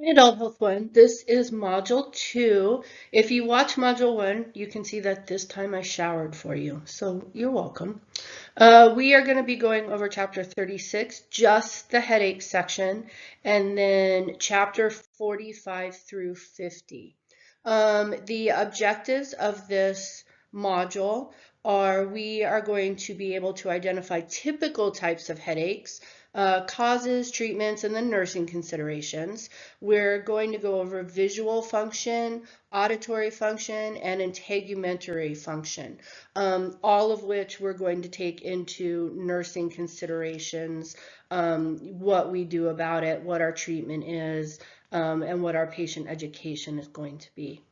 Adult Health 1, this is Module 2. If you watch Module 1, you can see that this time I showered for you, so you're welcome. We are going to be going over Chapter 36, just the headache section, and then Chapter 45 through 50. The objectives of this module are we are going to be able to identify typical types of headaches, causes, treatments, and then nursing considerations. We're going to go over visual function, auditory function, and integumentary function, all of which we're going to take into nursing considerations, what we do about it, what our treatment is, and what our patient education is going to be.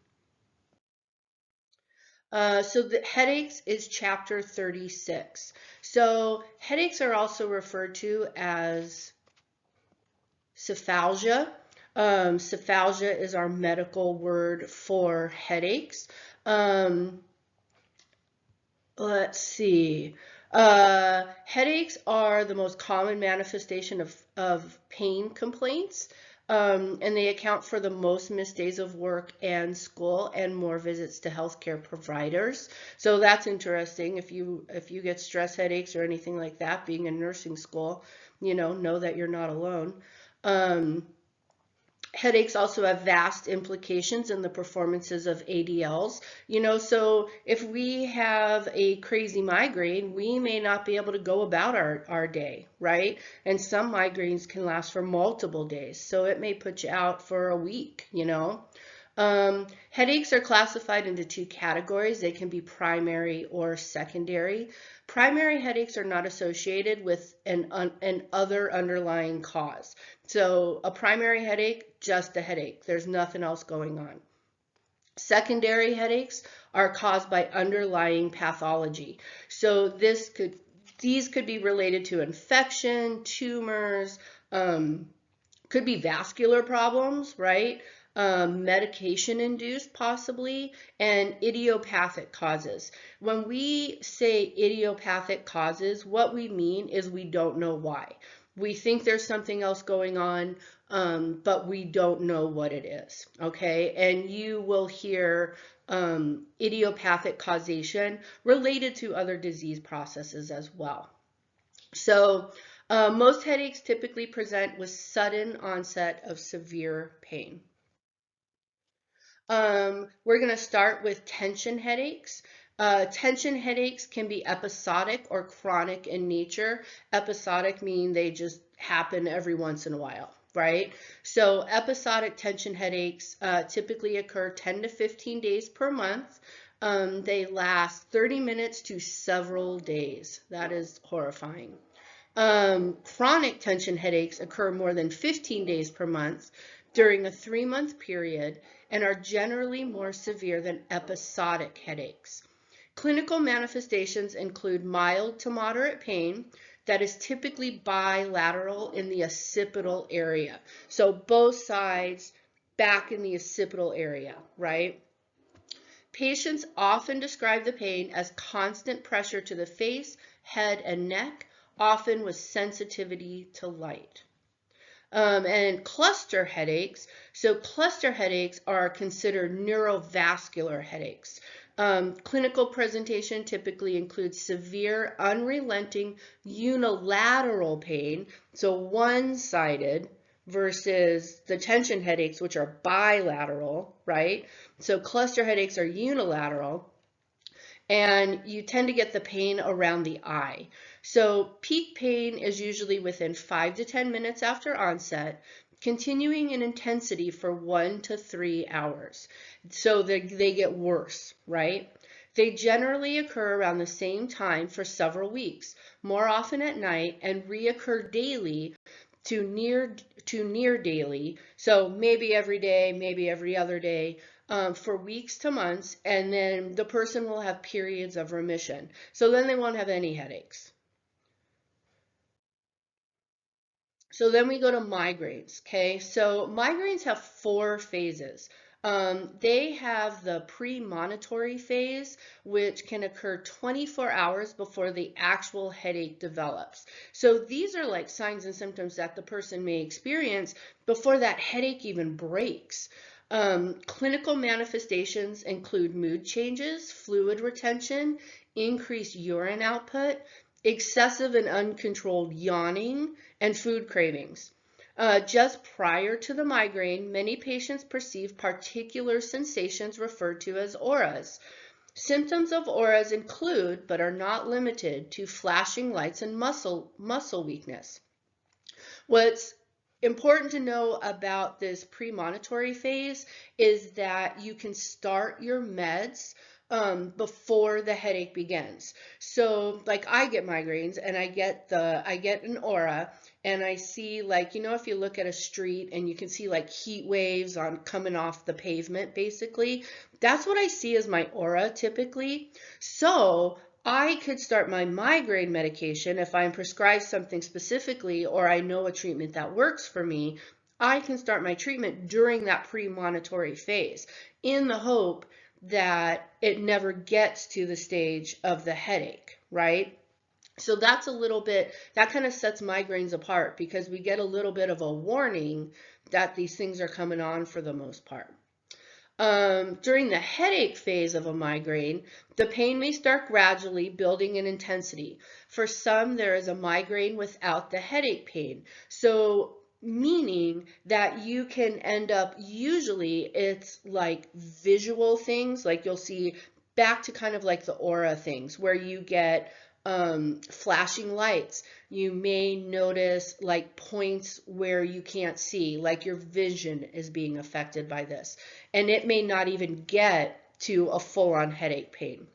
So the headaches is chapter 36. So headaches are also referred to as cephalgia. Cephalgia is our medical word for headaches. Let's see. Headaches are the most common manifestation of pain complaints, and they account for the most missed days of work and school and more visits to healthcare providers. So that's interesting. If you get stress headaches or anything like that, being in nursing school, know that you're not alone. Headaches also have vast implications in the performances of ADLs. So if we have a crazy migraine, we may not be able to go about our day, right? And some migraines can last for multiple days. So it may put you out for a week. Headaches are classified into two categories. They can be primary or secondary. Primary headaches are not associated with an other underlying cause. So a primary headache, just a headache. There's nothing else going on. Secondary headaches are caused by underlying pathology. So these could be related to infection, tumors, could be vascular problems, right? Medication induced possibly, and idiopathic causes. When we say idiopathic causes, what we mean is we don't know why. We think there's something else going on, but we don't know what it is, okay? And you will hear idiopathic causation related to other disease processes as well. So most headaches typically present with sudden onset of severe pain. We're going to start with tension headaches. Tension headaches can be episodic or chronic in nature. Episodic meaning they just happen every once in a while, right? So episodic tension headaches typically occur 10 to 15 days per month. They last 30 minutes to several days. That is horrifying. Chronic tension headaches occur more than 15 days per month during a 3-month period and are generally more severe than episodic headaches. Clinical manifestations include mild to moderate pain that is typically bilateral in the occipital area. So both sides back in the occipital area, right? Patients often describe the pain as constant pressure to the face, head, and neck, often with sensitivity to light. And cluster headaches. So cluster headaches are considered neurovascular headaches. Clinical presentation typically includes severe, unrelenting, unilateral pain, so one-sided, versus the tension headaches, which are bilateral, right? So cluster headaches are unilateral, and you tend to get the pain around the eye. So peak pain is usually within 5 to 10 minutes after onset, continuing in intensity for 1 to 3 hours. So they get worse, right? They generally occur around the same time for several weeks, more often at night, and reoccur daily to near daily. So maybe every day, maybe every other day, for weeks to months, and then the person will have periods of remission. So then they won't have any headaches. So then we go to migraines, okay? So migraines have 4 phases. They have the premonitory phase, which can occur 24 hours before the actual headache develops. So these are like signs and symptoms that the person may experience before that headache even breaks. Clinical manifestations include mood changes, fluid retention, increased urine output, excessive and uncontrolled yawning, and food cravings. Just prior to the migraine, many patients perceive particular sensations referred to as auras. Symptoms of auras include, but are not limited to, flashing lights and muscle weakness. What's important to know about this premonitory phase is that you can start your meds before the headache begins. So like I get migraines and I get an aura, and I see, like, if you look at a street and you can see like heat waves on coming off the pavement, basically, that's what I see as my aura typically. So I could start my migraine medication if I'm prescribed something specifically, or I know a treatment that works for me. I can start my treatment during that premonitory phase in the hope that it never gets to the stage of the headache, right? So that's a little bit, that kind of sets migraines apart, because we get a little bit of a warning that these things are coming on for the most part. During the headache phase of a migraine, the pain may start gradually building in intensity. For some, there is a migraine without the headache pain. So meaning that you can end up, usually it's like visual things, like you'll see, back to kind of like the aura things, where you get flashing lights. You may notice like points where you can't see, like your vision is being affected by this, and it may not even get to a full-on headache pain.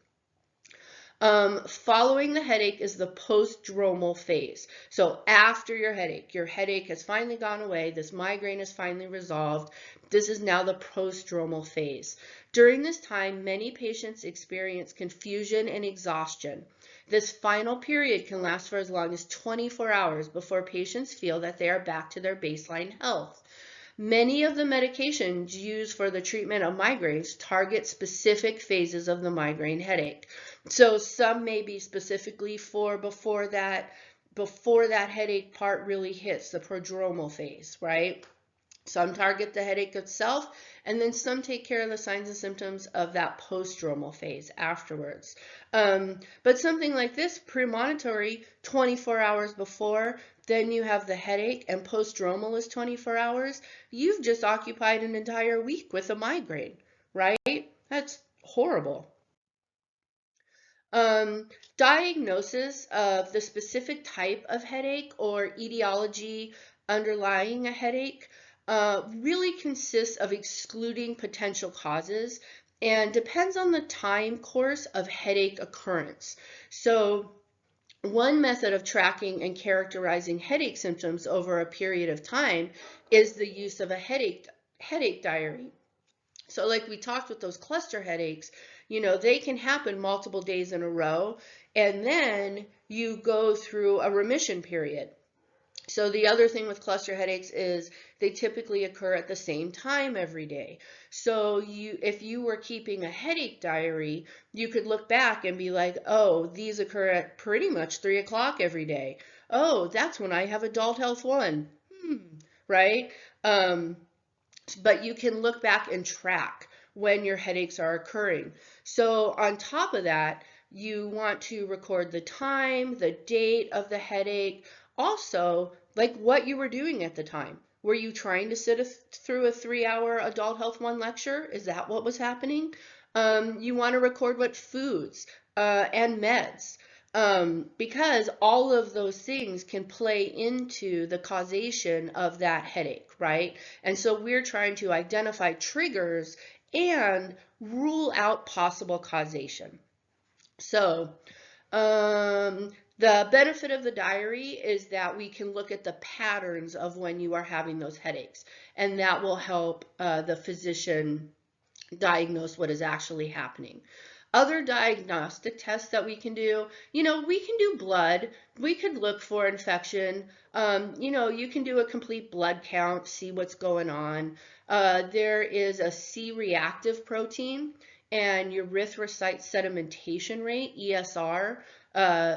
Following the headache is the post-dromal phase. So after your headache has finally gone away, this migraine is finally resolved. This is now the post-dromal phase. During this time, many patients experience confusion and exhaustion. This final period can last for as long as 24 hours before patients feel that they are back to their baseline health. Many of the medications used for the treatment of migraines target specific phases of the migraine headache. So some may be specifically for before that headache part really hits the prodromal phase, right? Some target the headache itself, and then some take care of the signs and symptoms of that post-dromal phase afterwards. But something like this, premonitory, 24 hours before, then you have the headache, and post-dromal is 24 hours, you've just occupied an entire week with a migraine, right? That's horrible. Diagnosis of the specific type of headache or etiology underlying a headache really consists of excluding potential causes and depends on the time course of headache occurrence. So one method of tracking and characterizing headache symptoms over a period of time is the use of a headache diary. So like we talked with those cluster headaches, they can happen multiple days in a row, and then you go through a remission period. So the other thing with cluster headaches is they typically occur at the same time every day. So if you were keeping a headache diary, you could look back and be like, oh, these occur at pretty much 3 o'clock every day. Oh, that's when I have adult health 1. Right? But you can look back and track when your headaches are occurring. So on top of that, you want to record the time, the date of the headache, also like what you were doing at the time. Were you trying to sit through a 3-hour Adult Health 1 lecture? Is that what was happening? You want to record what foods and meds. Because all of those things can play into the causation of that headache, right? And so we're trying to identify triggers and rule out possible causation. So the benefit of the diary is that we can look at the patterns of when you are having those headaches, and that will help the physician diagnose what is actually happening. Other diagnostic tests that we can do, we can do blood. We could look for infection. You can do a complete blood count, see what's going on. There is a C-reactive protein and erythrocyte sedimentation rate, ESR.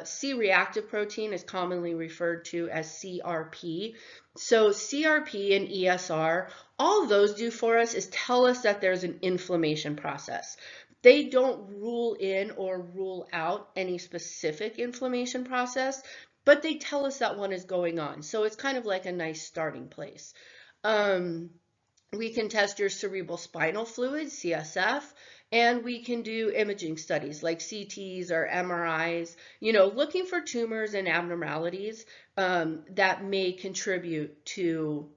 C-reactive protein is commonly referred to as CRP. So CRP and ESR, all those do for us is tell us that there's an inflammation process. They don't rule in or rule out any specific inflammation process, but they tell us that one is going on. So it's kind of like a nice starting place. We can test your cerebral spinal fluid, CSF, and we can do imaging studies like CTs or MRIs, looking for tumors and abnormalities that may contribute to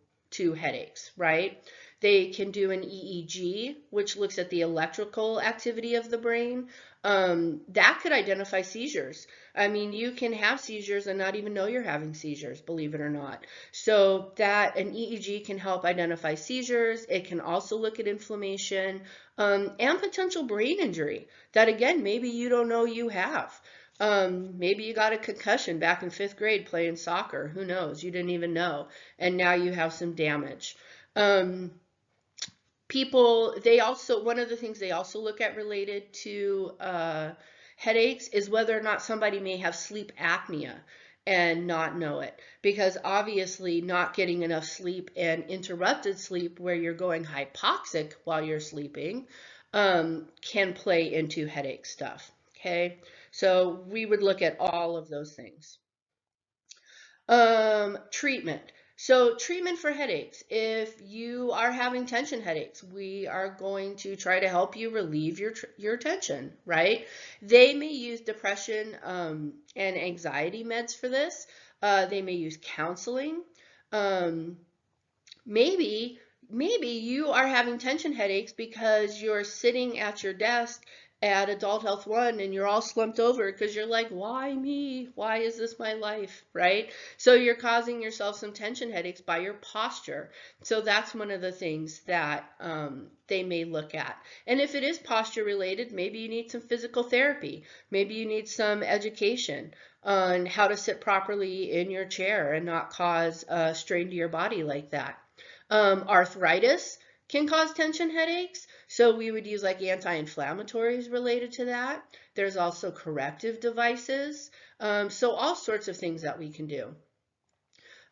headaches, right? They can do an EEG, which looks at the electrical activity of the brain. That could identify seizures. I mean, you can have seizures and not even know you're having seizures, believe it or not. So that an EEG can help identify seizures. It can also look at inflammation and potential brain injury that, again, maybe you don't know you have. Maybe you got a concussion back in 5th grade playing soccer. Who knows? You didn't even know. And now you have some damage. One of the things they also look at related to headaches is whether or not somebody may have sleep apnea and not know it. Because obviously not getting enough sleep and interrupted sleep where you're going hypoxic while you're sleeping can play into headache stuff. Okay, so we would look at all of those things. Treatment. So treatment for headaches. If you are having tension headaches, we are going to try to help you relieve your tension, right? They may use depression and anxiety meds for this. They may use counseling. Maybe you are having tension headaches because you're sitting at your desk at Adult Health 1 and you're all slumped over because you're like, why me? Why is this my life, right? So you're causing yourself some tension headaches by your posture. So that's one of the things that they may look at. And if it is posture related, maybe you need some physical therapy. Maybe you need some education on how to sit properly in your chair and not cause strain to your body like that. Arthritis can cause tension headaches, so we would use like anti-inflammatories related to that. There's also corrective devices, so all sorts of things that we can do.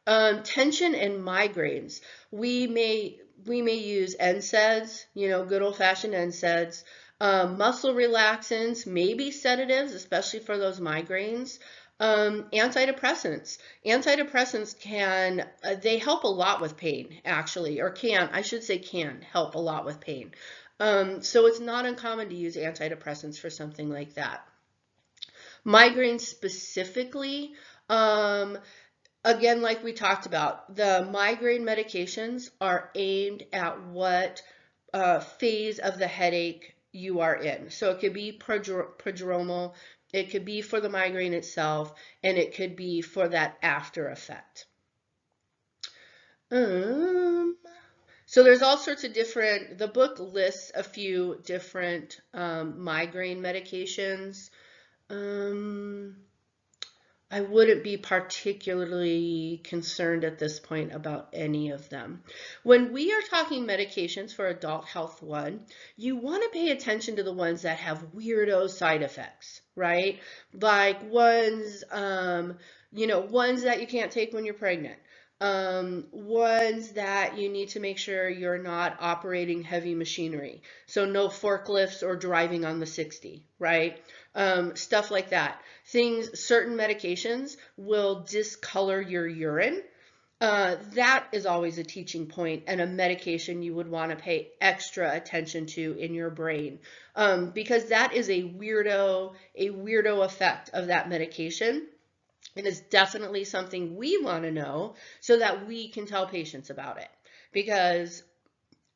Tension and migraines. We may use NSAIDs, good old-fashioned NSAIDs, muscle relaxants, maybe sedatives, especially for those migraines. Antidepressants. Antidepressants they help a lot with pain, actually, or can help a lot with pain. So it's not uncommon to use antidepressants for something like that. Migraines specifically, again, like we talked about, the migraine medications are aimed at what phase of the headache you are in. So it could be prodromal, it could be for the migraine itself, and it could be for that after effect. So there's all sorts of the book lists a few different migraine medications. I wouldn't be particularly concerned at this point about any of them. When we are talking medications for Adult Health 1, you want to pay attention to the ones that have weirdo side effects, right? Like ones that you can't take when you're pregnant. Ones that you need to make sure you're not operating heavy machinery. So no forklifts or driving on the 60, right? Stuff like that. Certain medications will discolor your urine. That is always a teaching point and a medication you would want to pay extra attention to in your brain, because that is a weirdo effect of that medication. It is definitely something we want to know so that we can tell patients about it, because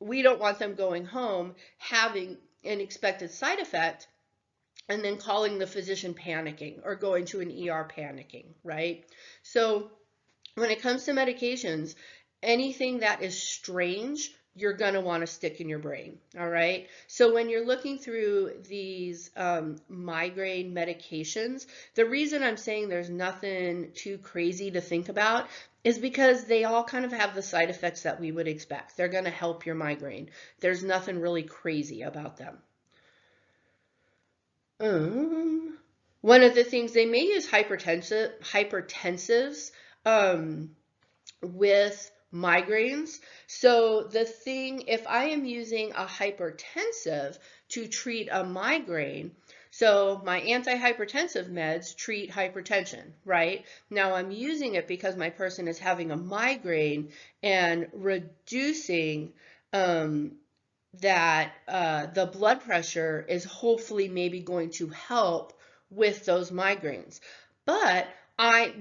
we don't want them going home having an expected side effect and then calling the physician panicking or going to an ER panicking, right? So when it comes to medications, anything that is strange you're going to want to stick in your brain. All right. So when you're looking through these migraine medications, the reason I'm saying there's nothing too crazy to think about is because they all kind of have the side effects that we would expect. They're going to help your migraine. There's nothing really crazy about them. One of the things they may use hypertensives with migraines. So the thing, if I am using a hypertensive to treat a migraine, so my antihypertensive meds treat hypertension, right? Now I'm using it because my person is having a migraine and reducing the blood pressure is hopefully maybe going to help with those migraines. But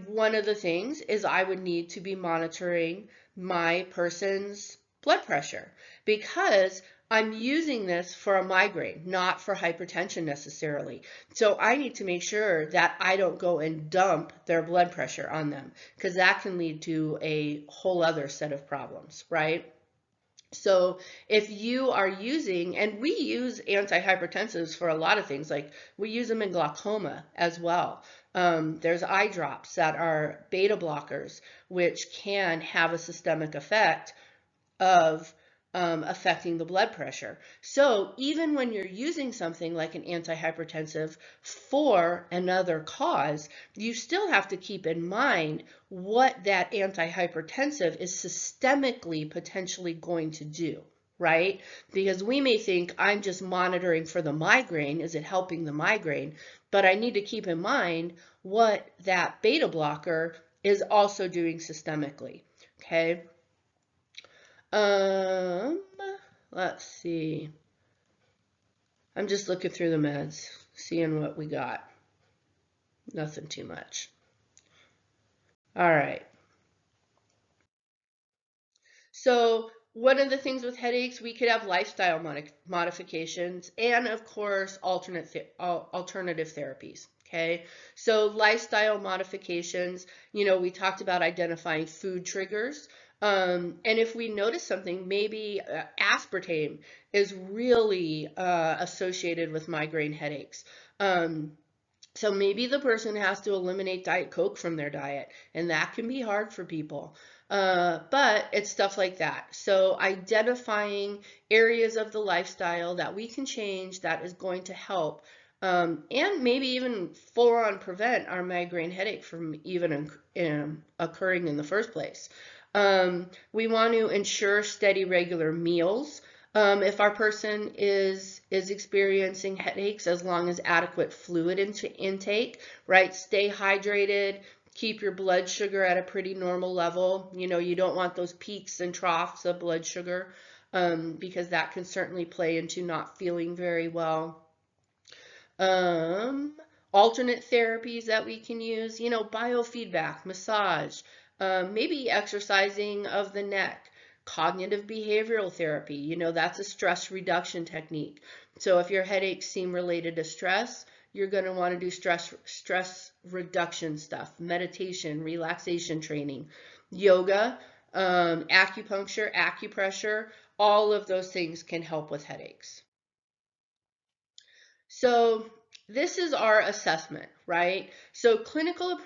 one of the things is I would need to be monitoring my person's blood pressure because I'm using this for a migraine, not for hypertension necessarily. So I need to make sure that I don't go and dump their blood pressure on them because that can lead to a whole other set of problems, right? So if you are using, and we use antihypertensives for a lot of things, like we use them in glaucoma as well. There's eye drops that are beta blockers, which can have a systemic effect of affecting the blood pressure. So even when you're using something like an antihypertensive for another cause, you still have to keep in mind what that antihypertensive is systemically potentially going to do, right? Because we may think I'm just monitoring for the migraine, is it helping the migraine? But I need to keep in mind what that beta blocker is also doing systemically, okay? Um, let's see. I'm just looking through the meds, seeing what we got. Nothing too much. All right. So one of the things with headaches, we could have lifestyle modifications and of course alternative therapies. Okay, so lifestyle modifications, we talked about identifying food triggers. And if we notice something, maybe aspartame is really associated with migraine headaches. So maybe the person has to eliminate Diet Coke from their diet, and that can be hard for people. But it's stuff like that. So identifying areas of the lifestyle that we can change that is going to help, and maybe even full on prevent our migraine headache from even occurring in the first place. We want to ensure steady, regular meals. If our person is experiencing headaches, as long as adequate fluid intake, right? Stay hydrated, keep your blood sugar at a pretty normal level. You don't want those peaks and troughs of blood sugar because that can certainly play into not feeling very well. Alternate therapies that we can use, biofeedback, massage, maybe exercising of the neck, cognitive behavioral therapy, that's a stress reduction technique. So if your headaches seem related to stress, you're going to want to do stress reduction stuff, meditation, relaxation training, yoga, acupuncture, acupressure, all of those things can help with headaches. So this is our assessment, right? So clinical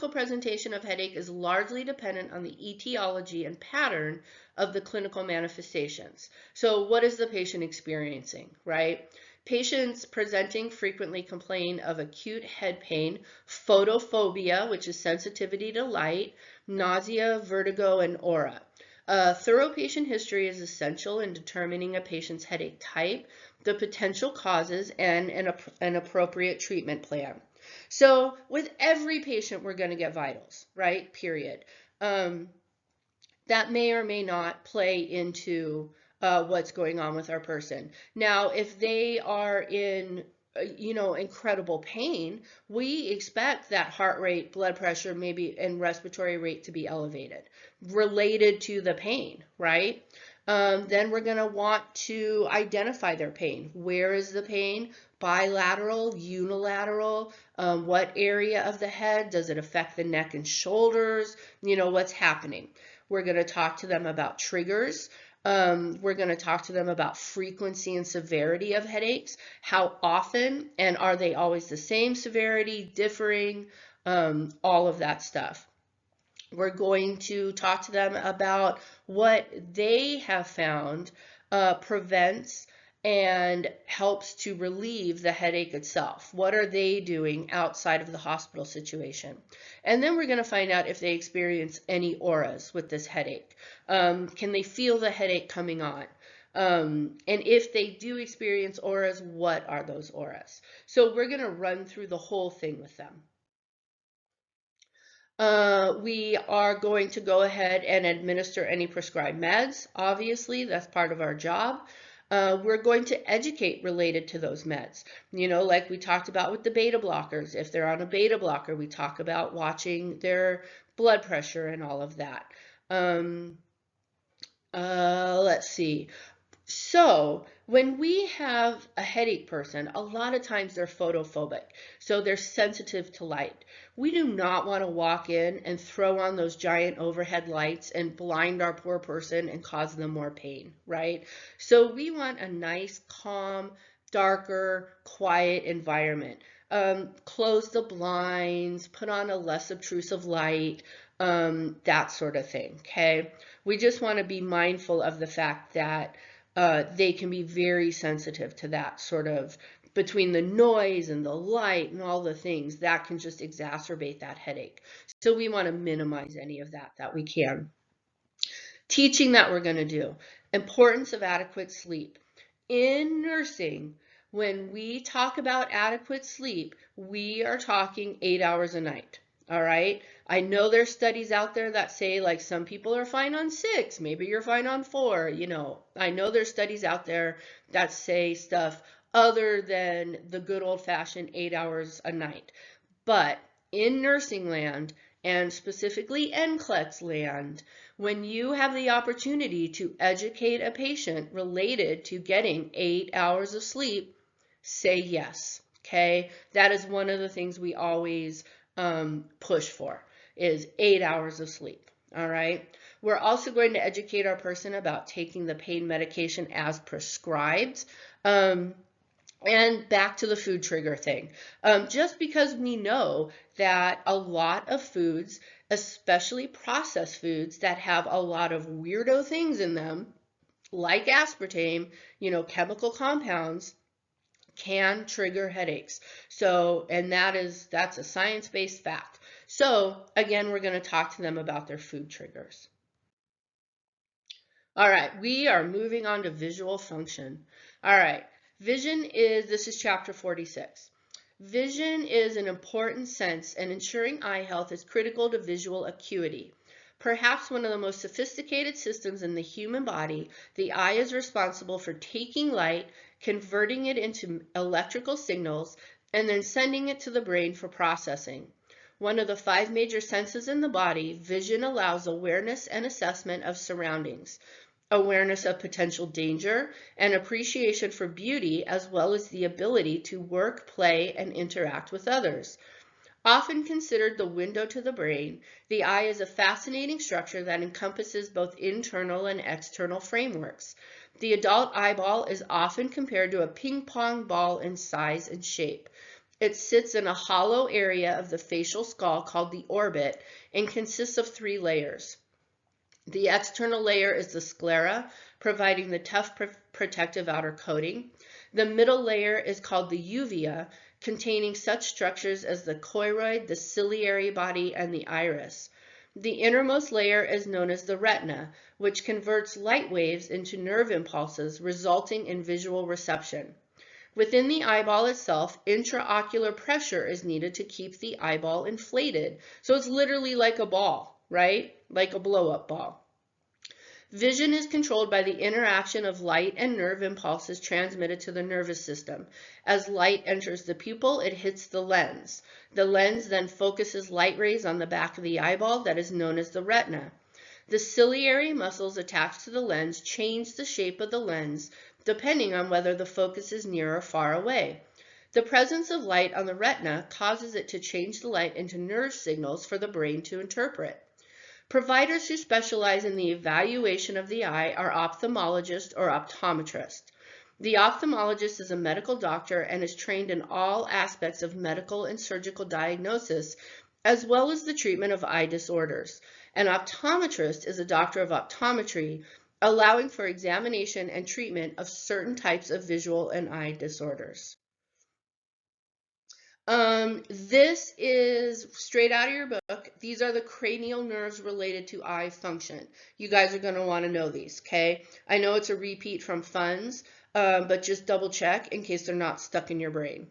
presentation of headache is largely dependent on the etiology and pattern of the clinical manifestations. So what is the patient experiencing, right? Patients presenting frequently complain of acute head pain, photophobia, which is sensitivity to light, nausea, vertigo, and aura. A thorough patient history is essential in determining a patient's headache type, the potential causes, and an appropriate treatment plan. So with every patient, we're going to get vitals, right? Period. That may or may not play into what's going on with our person. Now, if they are in incredible pain, we expect that heart rate, blood pressure, maybe and respiratory rate to be elevated, related to the pain, right? Then we're going to want to identify their pain. Where is the pain? Bilateral, unilateral, what area of the head? Does it affect the neck and shoulders? What's happening? We're going to talk to them about triggers. We're going to talk to them about frequency and severity of headaches, how often, and are they always the same severity, differing, all of that stuff. We're going to talk to them about what they have found prevents and helps to relieve the headache itself. What are they doing outside of the hospital situation? And then we're going to find out if they experience any auras with this headache. Can they feel the headache coming on? And if they do experience auras, what are those auras? So we're going to run through the whole thing with them. We are going to go ahead and administer any prescribed meds. Obviously, that's part of our job. We're going to educate related to those meds. You know, like we talked about with the beta blockers. If they're on a beta blocker, we talk about watching their blood pressure and all of that. Let's see. So when we have a headache person, a lot of times they're photophobic, so they're sensitive to light. We do not want to walk in and throw on those giant overhead lights and blind our poor person and cause them more pain, right? So we want a nice, calm, darker, quiet environment. Close the blinds, put on a less obtrusive light, that sort of thing, okay? We just want to be mindful of the fact that they can be very sensitive to that sort of, between the noise and the light and all the things, that can just exacerbate that headache. So we want to minimize any of that we can. Teaching that we're going to do. Importance of adequate sleep. In nursing, when we talk about adequate sleep, we are talking 8 hours a night. All right. I know there's studies out there that say like some people are fine on 6, maybe you're fine on 4. You know, I know there's studies out there that say stuff other than the good old fashioned 8 hours a night. But in nursing land, and specifically NCLEX land, when you have the opportunity to educate a patient related to getting 8 hours of sleep, say yes. Okay. That is one of the things we always push for, is 8 hours of sleep. All right. We're also going to educate our person about taking the pain medication as prescribed. And back to the food trigger thing. Just because we know that a lot of foods, especially processed foods that have a lot of weirdo things in them, like aspartame, you know, chemical compounds, can trigger headaches. So, and that's a science-based fact. So again, we're going to talk to them about their food triggers. All right, we are moving on to visual function. All right, this is chapter 46. Vision is an important sense, and ensuring eye health is critical to visual acuity. Perhaps one of the most sophisticated systems in the human body, the eye is responsible for taking light, converting it into electrical signals, and then sending it to the brain for processing. One of the 5 major senses in the body, vision allows awareness and assessment of surroundings, awareness of potential danger, and appreciation for beauty, as well as the ability to work, play, and interact with others. Often considered the window to the brain, the eye is a fascinating structure that encompasses both internal and external frameworks. The adult eyeball is often compared to a ping pong ball in size and shape. It sits in a hollow area of the facial skull called the orbit and consists of 3 layers. The external layer is the sclera, providing the tough protective outer coating. The middle layer is called the uvea, containing such structures as the choroid, the ciliary body, and the iris. The innermost layer is known as the retina, which converts light waves into nerve impulses, resulting in visual reception. Within the eyeball itself, intraocular pressure is needed to keep the eyeball inflated. So it's literally like a ball, right? Like a blow-up ball. Vision is controlled by the interaction of light and nerve impulses transmitted to the nervous system. As light enters the pupil, it hits the lens. The lens then focuses light rays on the back of the eyeball that is known as the retina. The ciliary muscles attached to the lens change the shape of the lens depending on whether the focus is near or far away. The presence of light on the retina causes it to change the light into nerve signals for the brain to interpret. Providers who specialize in the evaluation of the eye are ophthalmologists or optometrists. The ophthalmologist is a medical doctor and is trained in all aspects of medical and surgical diagnosis, as well as the treatment of eye disorders. An optometrist is a doctor of optometry, allowing for examination and treatment of certain types of visual and eye disorders. This is straight out of your book. These are the cranial nerves related to eye function. You guys are going to want to know these, okay? I know it's a repeat from funds, but just double check in case they're not stuck in your brain.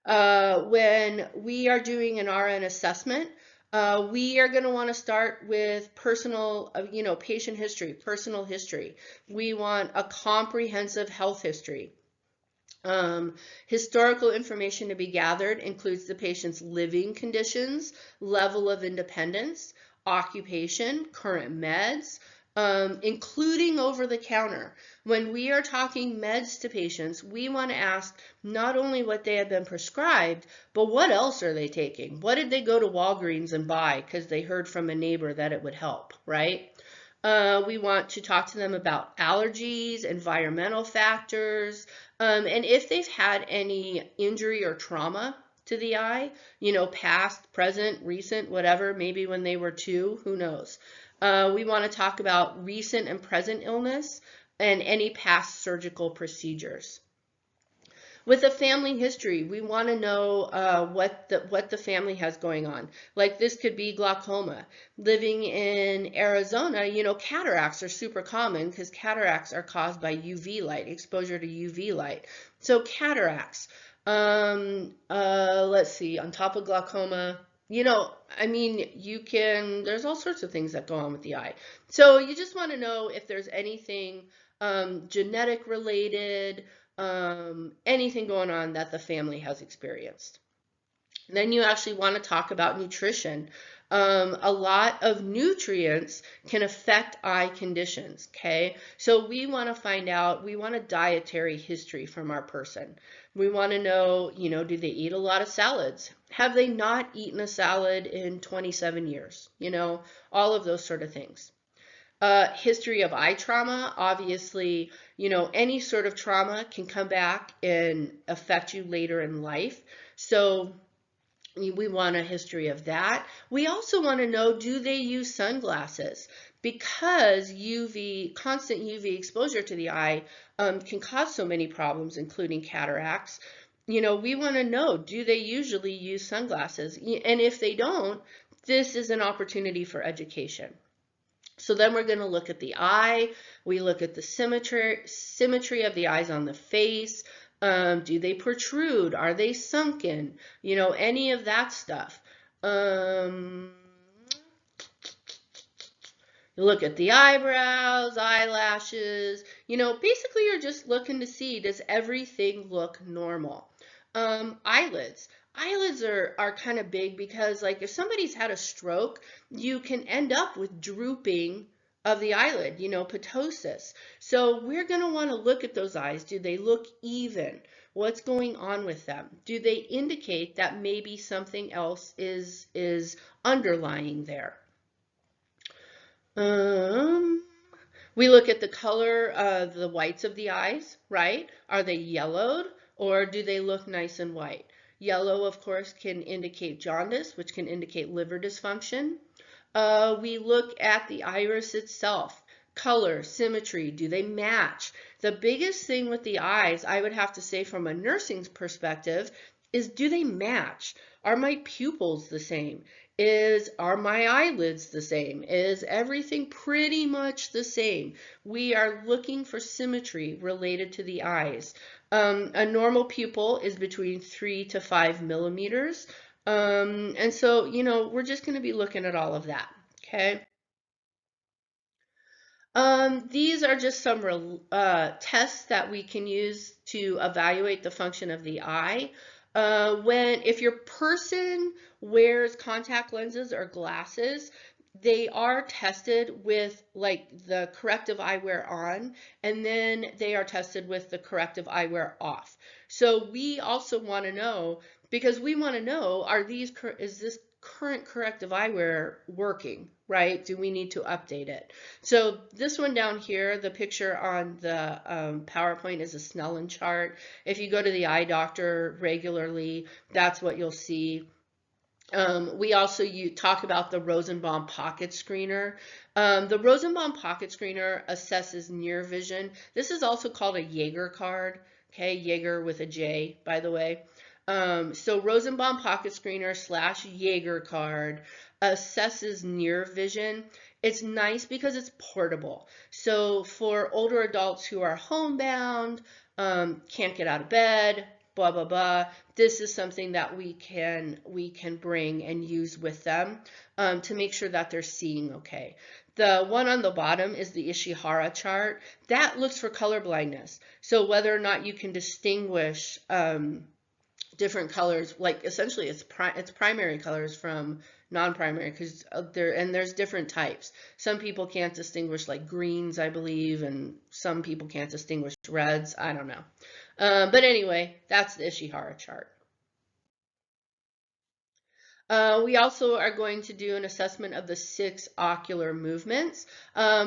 When we are doing an RN assessment, we are going to want to start with personal, patient history, personal history. We want a comprehensive health history. Historical information to be gathered includes the patient's living conditions, level of independence, occupation, current meds, including over the counter. When we are talking meds to patients, we want to ask not only what they have been prescribed, but what else are they taking? What did they go to Walgreens and buy because they heard from a neighbor that it would help, right? We want to talk to them about allergies, environmental factors, and if they've had any injury or trauma to the eye, past, present, recent, whatever, maybe when they were 2, who knows. We want to talk about recent and present illness and any past surgical procedures. With a family history, we want to know what the family has going on. Like this could be glaucoma. Living in Arizona, cataracts are super common because cataracts are caused by UV light, exposure to UV light. So cataracts. Let's see, on top of glaucoma, there's all sorts of things that go on with the eye. So you just want to know if there's anything genetic related, anything going on that the family has experienced. Then you actually want to talk about nutrition. A lot of nutrients can affect eye conditions, okay? So we want to find out, we want a dietary history from our person. We want to know, do they eat a lot of salads? Have they not eaten a salad in 27 years? All of those sort of things. History of eye trauma, obviously, any sort of trauma can come back and affect you later in life. So we want a history of that. We also want to know, do they use sunglasses? Because constant UV exposure to the eye can cause so many problems, including cataracts. We want to know, do they usually use sunglasses? And if they don't, this is an opportunity for education. So then we're going to look at the eye. We look at the symmetry of the eyes on the face. Do they protrude? Are they sunken? Any of that stuff. You look at the eyebrows, eyelashes. Basically you're just looking to see, does everything look normal? Eyelids. Eyelids are kind of big because, like, if somebody's had a stroke, you can end up with drooping of the eyelid, ptosis. So we're going to want to look at those eyes. Do they look even? What's going on with them? Do they indicate that maybe something else is underlying there? We look at the color of the whites of the eyes, right? Are they yellowed or do they look nice and white? Yellow, of course, can indicate jaundice, which can indicate liver dysfunction. We look at the iris itself. Color, symmetry, do they match? The biggest thing with the eyes, I would have to say from a nursing perspective, is do they match? Are my pupils the same? Are my eyelids the same? Is everything pretty much the same? We are looking for symmetry related to the eyes. A normal pupil is between 3 to 5 millimeters. And so, we're just going to be looking at all of that, okay? These are just some tests that we can use to evaluate the function of the eye. If your person wears contact lenses or glasses, they are tested with like the corrective eyewear on, and then they are tested with the corrective eyewear off. So we also want to know, because we want to know, is this current corrective eyewear working, right? Do we need to update it? So this one down here, the picture on the PowerPoint is a Snellen chart. If you go to the eye doctor regularly, that's what you'll see. We also talk about the Rosenbaum Pocket Screener. The Rosenbaum Pocket Screener assesses near vision. This is also called a Jaeger card. Okay, Jaeger with a J, by the way. So Rosenbaum Pocket Screener / Jaeger card assesses near vision. It's nice because it's portable. So for older adults who are homebound, can't get out of bed, blah blah blah, this is something that we can bring and use with them to make sure that they're seeing okay. The one on the bottom is the Ishihara chart. That looks for color blindness. So whether or not you can distinguish different colors, like essentially it's primary colors from non-primary, because there's different types. Some people can't distinguish like greens, I believe, and some people can't distinguish reds. I don't know. But anyway, that's the Ishihara chart. We also are going to do an assessment of the 6 ocular movements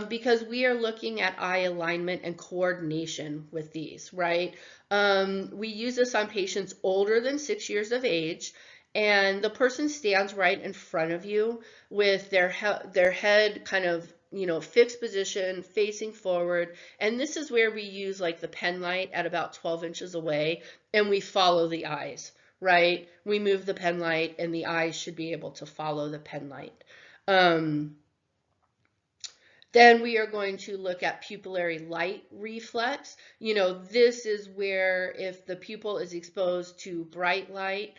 because we are looking at eye alignment and coordination with these, right? We use this on patients older than 6 years of age, and the person stands right in front of you with their head kind of, fixed position, facing forward. And this is where we use like the pen light at about 12 inches away, and we follow the eyes. Right? We move the pen light and the eyes should be able to follow the pen light. Then we are going to look at pupillary light reflex. This is where if the pupil is exposed to bright light,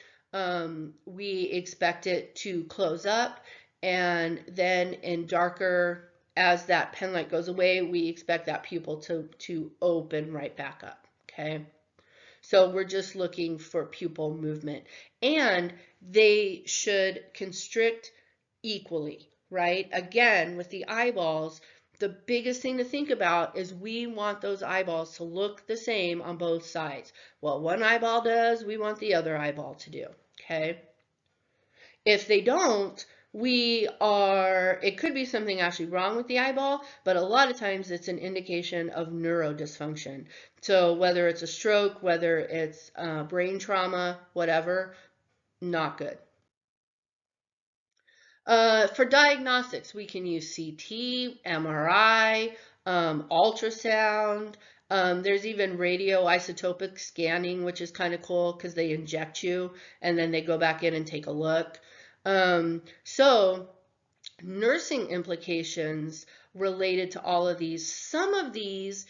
we expect it to close up, and then in darker, as that pen light goes away, we expect that pupil to open right back up, okay? So we're just looking for pupil movement, and they should constrict equally, right? Again, with the eyeballs, the biggest thing to think about is we want those eyeballs to look the same on both sides. What one eyeball does, we want the other eyeball to do, okay? If they don't, it could be something actually wrong with the eyeball, but a lot of times it's an indication of neurodysfunction. So whether it's a stroke, whether it's brain trauma, whatever, not good. For diagnostics, we can use CT, MRI, ultrasound. There's even radioisotopic scanning, which is kind of cool because they inject you and then they go back in and take a look. So nursing implications related to all of these. Some of these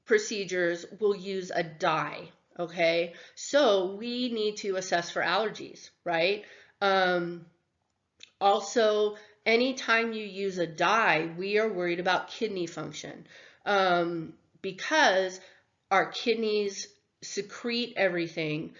procedures will use a dye, okay? So we need to assess for allergies, right? Also, anytime you use a dye, we are worried about kidney function because our kidneys secrete everything.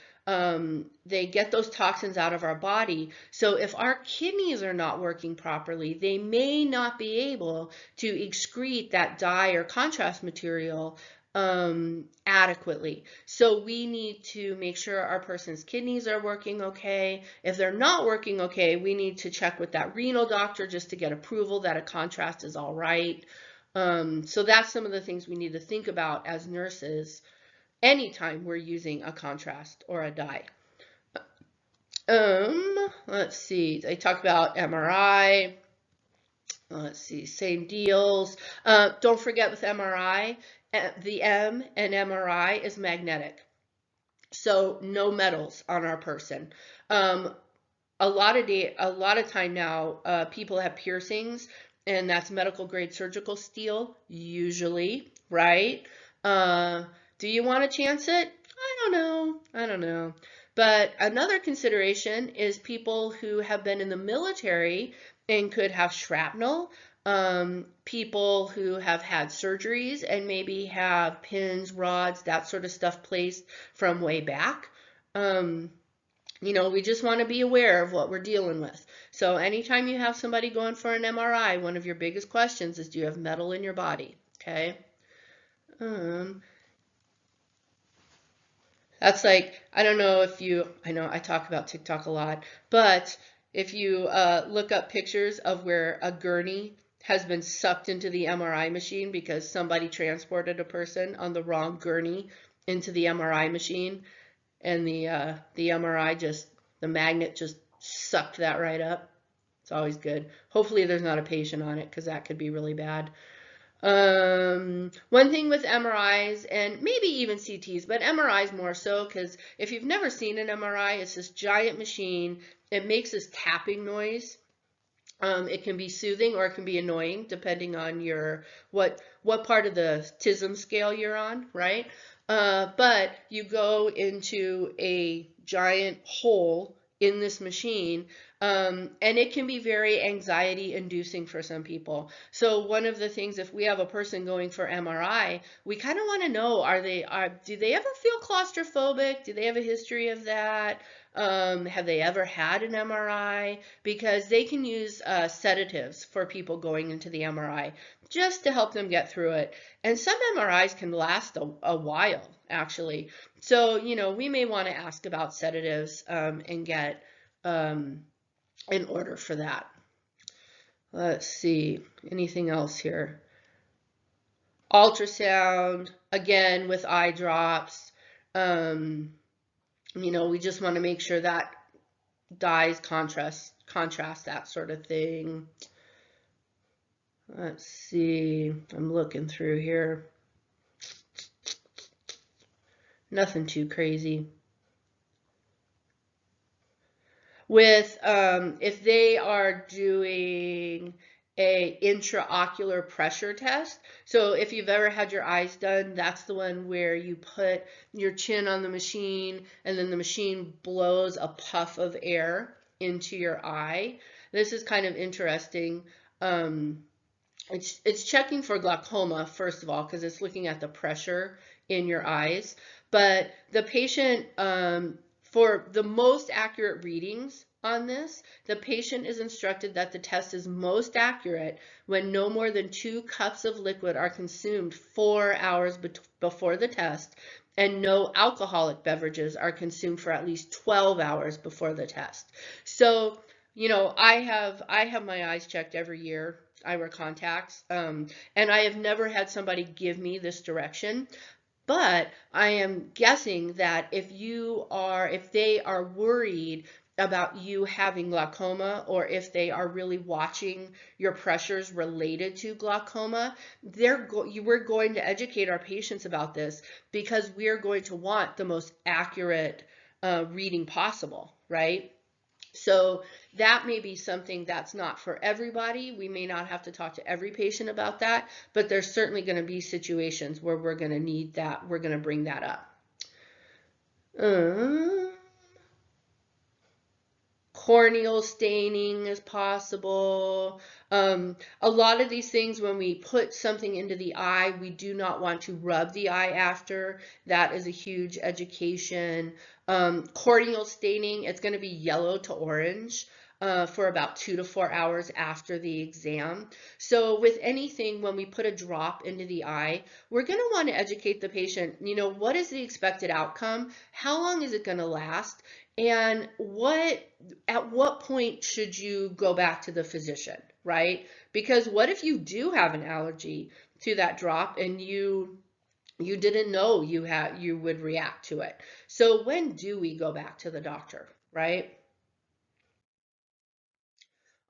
They get those toxins out of our body. So if our kidneys are not working properly, they may not be able to excrete that dye or contrast material adequately. So we need to make sure our person's kidneys are working okay. If they're not working okay, we need to check with that renal doctor just to get approval that a contrast is all right. So that's some of the things we need to think about as nurses anytime we're using a contrast or a dye. Let's see, they talk about MRI. Let's see, same deals. Don't forget with MRI, the M in MRI is magnetic. So no metals on our person. A lot of time now, people have piercings, and that's medical grade surgical steel, usually, right? Do you want to chance it? I don't know. But another consideration is people who have been in the military and could have shrapnel, people who have had surgeries and maybe have pins, rods, that sort of stuff placed from way back. We just want to be aware of what we're dealing with. So anytime you have somebody going for an MRI, one of your biggest questions is, do you have metal in your body? Okay. That's like, I don't know if I know I talk about TikTok a lot, but if you look up pictures of where a gurney has been sucked into the MRI machine because somebody transported a person on the wrong gurney into the MRI machine, and the MRI just, the magnet just sucked that right up. It's always good. Hopefully there's not a patient on it, because that could be really bad. One thing with MRIs, and maybe even CTs, but MRIs more so, because if you've never seen an MRI, it's this giant machine. It makes this tapping noise. It can be soothing or it can be annoying depending on your what part of the TISM scale you're on, right? But you go into a giant hole in this machine, and it can be very anxiety inducing for some people. So one of the things, if we have a person going for MRI, we kind of want to know, do they ever feel claustrophobic? Do they have a history of that? Have they ever had an MRI? Because they can use sedatives for people going into the MRI just to help them get through it. And some MRIs can last a while, actually. So, we may want to ask about sedatives and get an order for that. Let's see, anything else here? Ultrasound, again, with eye drops. We just want to make sure that dyes contrast, that sort of thing. Let's see, I'm looking through here. Nothing too crazy. With if they are doing a intraocular pressure test, so if you've ever had your eyes done, that's the one where you put your chin on the machine and then the machine blows a puff of air into your eye. This is kind of interesting. It's checking for glaucoma, first of all, because it's looking at the pressure in your eyes. But the patient, for the most accurate readings on this, the patient is instructed that the test is most accurate when no more than 2 cups of liquid are consumed 4 hours before the test, and no alcoholic beverages are consumed for at least 12 hours before the test. So, I have my eyes checked every year. I wear contacts, and I have never had somebody give me this direction. But I am guessing that if they are worried about you having glaucoma, or if they are really watching your pressures related to glaucoma, we're going to educate our patients about this, because we're going to want the most accurate reading possible, right? So that may be something that's not for everybody. We may not have to talk to every patient about that, but there's certainly going to be situations where we're going to need that. We're going to bring that up. Corneal staining is possible. A lot of these things, when we put something into the eye, we do not want to rub the eye after. That is a huge education. Corneal staining, it's going to be yellow to orange for about 2 to 4 hours after the exam. So with anything, when we put a drop into the eye, we're going to want to educate the patient, what is the expected outcome? How long is it going to last? And at what point should you go back to the physician, right? Because what if you do have an allergy to that drop and you didn't know you would react to it? So when do we go back to the doctor, right?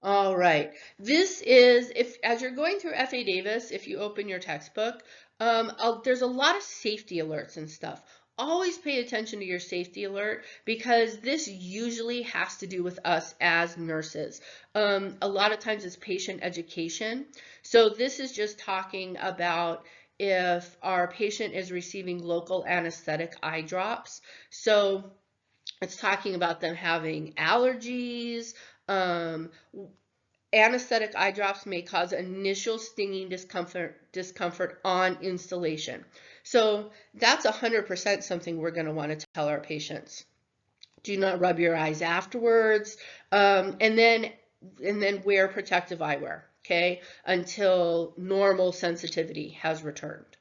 All right. This is, as you're going through FA Davis, if you open your textbook, there's a lot of safety alerts and stuff. Always pay attention to your safety alert, because this usually has to do with us as nurses. A lot of times it's patient education. So this is just talking about if our patient is receiving local anesthetic eye drops. So it's talking about them having allergies. Anesthetic eye drops may cause initial stinging discomfort on installation. So that's 100% something we're going to want to tell our patients. Do not rub your eyes afterwards, and then wear protective eyewear, okay, until normal sensitivity has returned.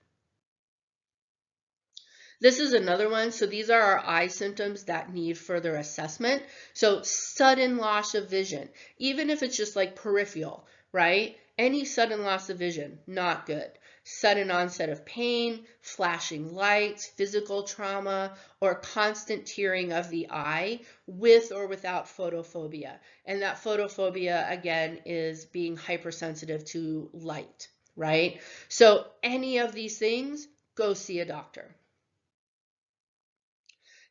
This is another one. So these are our eye symptoms that need further assessment. So sudden loss of vision, even if it's just like peripheral, right? Any sudden loss of vision, not good. Sudden onset of pain, flashing lights, physical trauma, or constant tearing of the eye with or without photophobia. And that photophobia, again, is being hypersensitive to light, right? So any of these things, go see a doctor.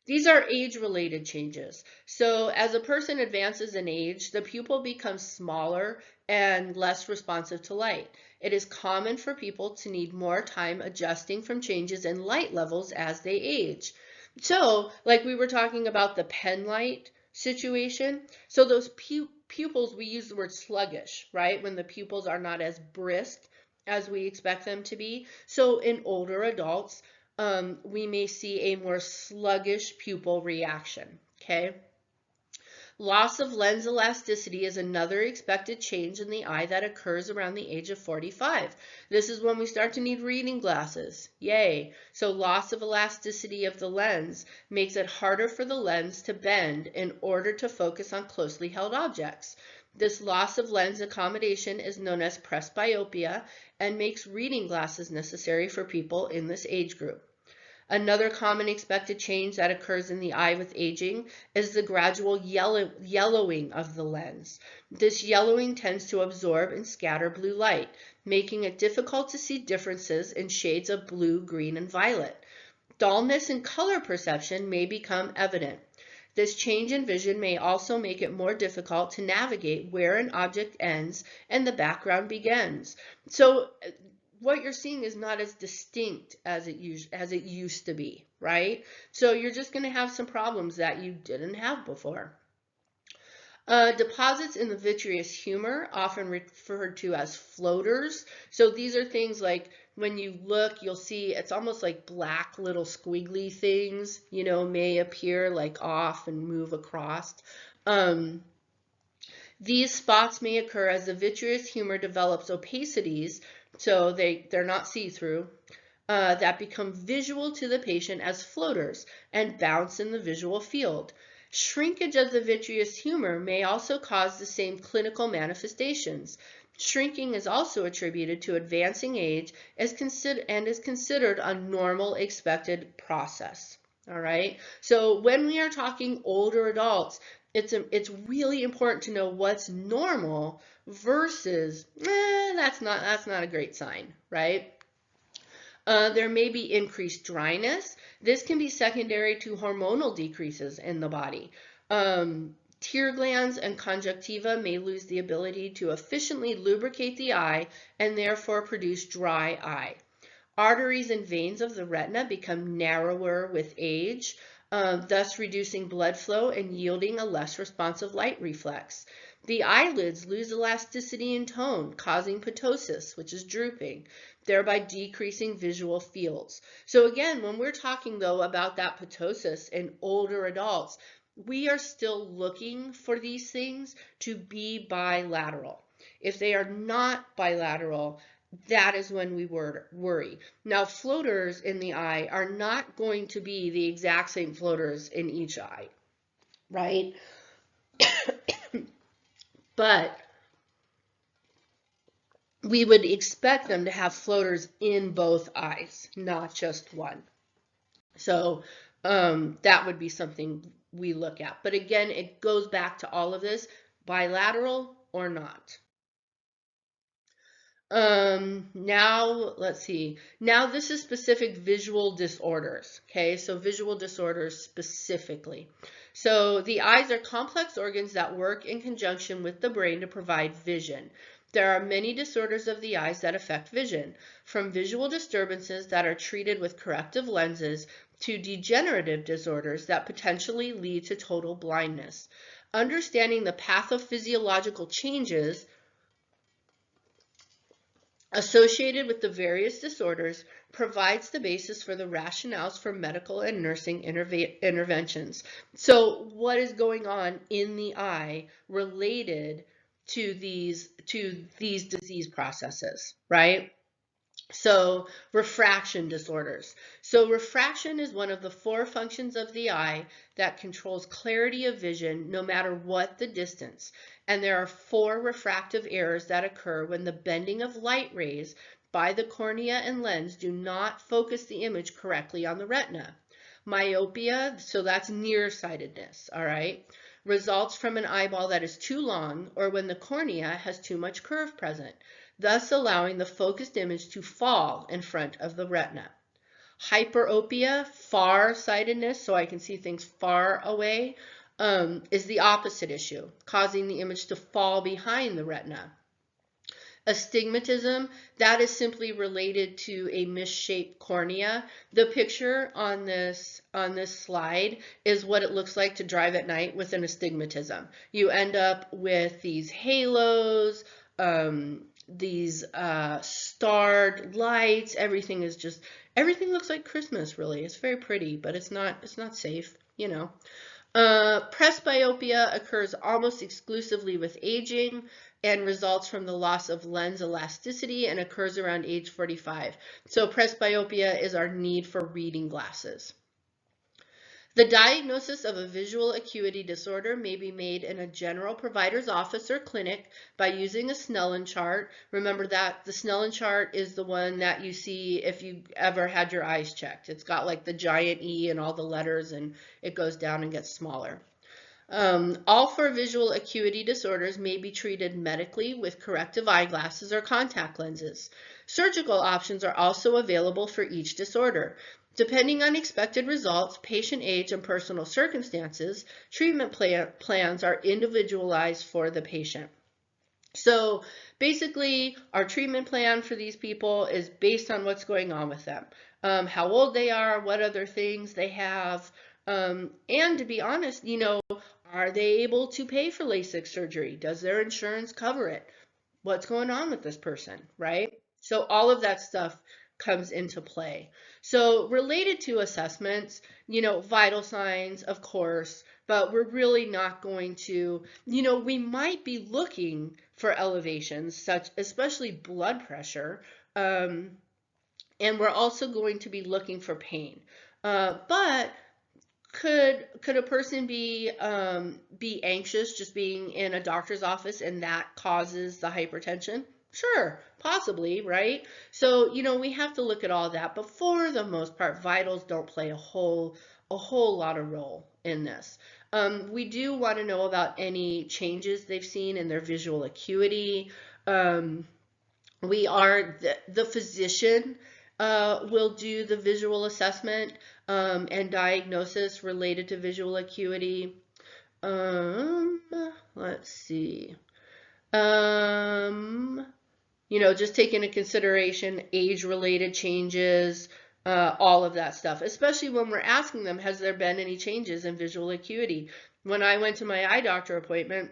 These are age-related changes. So as a person advances in age, the pupil becomes smaller and less responsive to light. It is common for people to need more time adjusting from changes in light levels as they age. So, like we were talking about the pen light situation, so those pupils, we use the word sluggish, right? When the pupils are not as brisk as we expect them to be. So in older adults, we may see a more sluggish pupil reaction, okay? Loss of lens elasticity is another expected change in the eye that occurs around the age of 45. This is when we start to need reading glasses. Yay! So loss of elasticity of the lens makes it harder for the lens to bend in order to focus on closely held objects. This loss of lens accommodation is known as presbyopia and makes reading glasses necessary for people in this age group. Another common expected change that occurs in the eye with aging is the gradual yellowing of the lens. This yellowing tends to absorb and scatter blue light, making it difficult to see differences in shades of blue, green, and violet. Dullness in color perception may become evident. This change in vision may also make it more difficult to navigate where an object ends and the background begins. So what you're seeing is not as distinct as it used to be, right? So you're just going to have some problems that you didn't have before. Deposits in the vitreous humor, often referred to as floaters. So these are things like when you look, you'll see it's almost like black little squiggly things, may appear like off and move across. These spots may occur as the vitreous humor develops opacities, so they're not see-through, that become visual to the patient as floaters and bounce in the visual field. Shrinkage of the vitreous humor may also cause the same clinical manifestations. Shrinking is also attributed to advancing age and is considered a normal expected process. All right. So when we are talking older adults, it's really important to know what's normal versus that's not a great sign, right? There may be increased dryness. This can be secondary to hormonal decreases in the body. Tear glands and conjunctiva may lose the ability to efficiently lubricate the eye and therefore produce dry eye. Arteries and veins of the retina become narrower with age, thus reducing blood flow and yielding a less responsive light reflex. The eyelids lose elasticity and tone, causing ptosis, which is drooping, thereby decreasing visual fields. So again, when we're talking though about that ptosis in older adults, we are still looking for these things to be bilateral. If they are not bilateral, that is when we worry. Now, floaters in the eye are not going to be the exact same floaters in each eye, right? But we would expect them to have floaters in both eyes, not just one. So that would be something we look at. But again, it goes back to all of this, bilateral or not. Now let's see. Now this is specific visual disorders. Okay, so visual disorders specifically. So the eyes are complex organs that work in conjunction with the brain to provide vision. There are many disorders of the eyes that affect vision, from visual disturbances that are treated with corrective lenses to degenerative disorders that potentially lead to total blindness. Understanding the pathophysiological changes associated with the various disorders provides the basis for the rationales for medical and nursing interventions. So what is going on in the eye related to these disease processes, right? So refraction disorders. So refraction is one of the 4 functions of the eye that controls clarity of vision no matter what the distance. And there are 4 refractive errors that occur when the bending of light rays by the cornea and lens do not focus the image correctly on the retina. Myopia, so that's nearsightedness, all right, results from an eyeball that is too long or when the cornea has too much curve present, thus allowing the focused image to fall in front of the retina. Hyperopia, far-sightedness, so I can see things far away, is the opposite issue, causing the image to fall behind the retina. Astigmatism, that is simply related to a misshaped cornea. The picture on this slide is what it looks like to drive at night with an astigmatism. You end up with these halos, these starred lights. Everything looks like Christmas, really. It's very pretty, but it's not safe, you know. Presbyopia occurs almost exclusively with aging and results from the loss of lens elasticity and occurs around age 45. So presbyopia is our need for reading glasses. The diagnosis of a visual acuity disorder may be made in a general provider's office or clinic by using a Snellen chart. Remember that the Snellen chart is the one that you see if you ever had your eyes checked. It's got like the giant E and all the letters, and it goes down and gets smaller. All 4 visual acuity disorders may be treated medically with corrective eyeglasses or contact lenses. Surgical options are also available for each disorder. Depending on expected results, patient age, and personal circumstances, treatment plans are individualized for the patient. So basically, our treatment plan for these people is based on what's going on with them, how old they are, what other things they have, and to be honest, are they able to pay for LASIK surgery? Does their insurance cover it? What's going on with this person, right? So all of that stuff comes into play. So related to assessments, vital signs, of course, but we're really not going to, we might be looking for elevations, especially blood pressure, and we're also going to be looking for pain. But could a person be anxious just being in a doctor's office and that causes the hypertension? Sure, possibly, right? So, we have to look at all that, but for the most part, vitals don't play a whole lot of role in this. We do want to know about any changes they've seen in their visual acuity. We are the physician will do the visual assessment and diagnosis related to visual acuity. Let's see. Just take into consideration age-related changes, all of that stuff, especially when we're asking them, has there been any changes in visual acuity? When I went to my eye doctor appointment,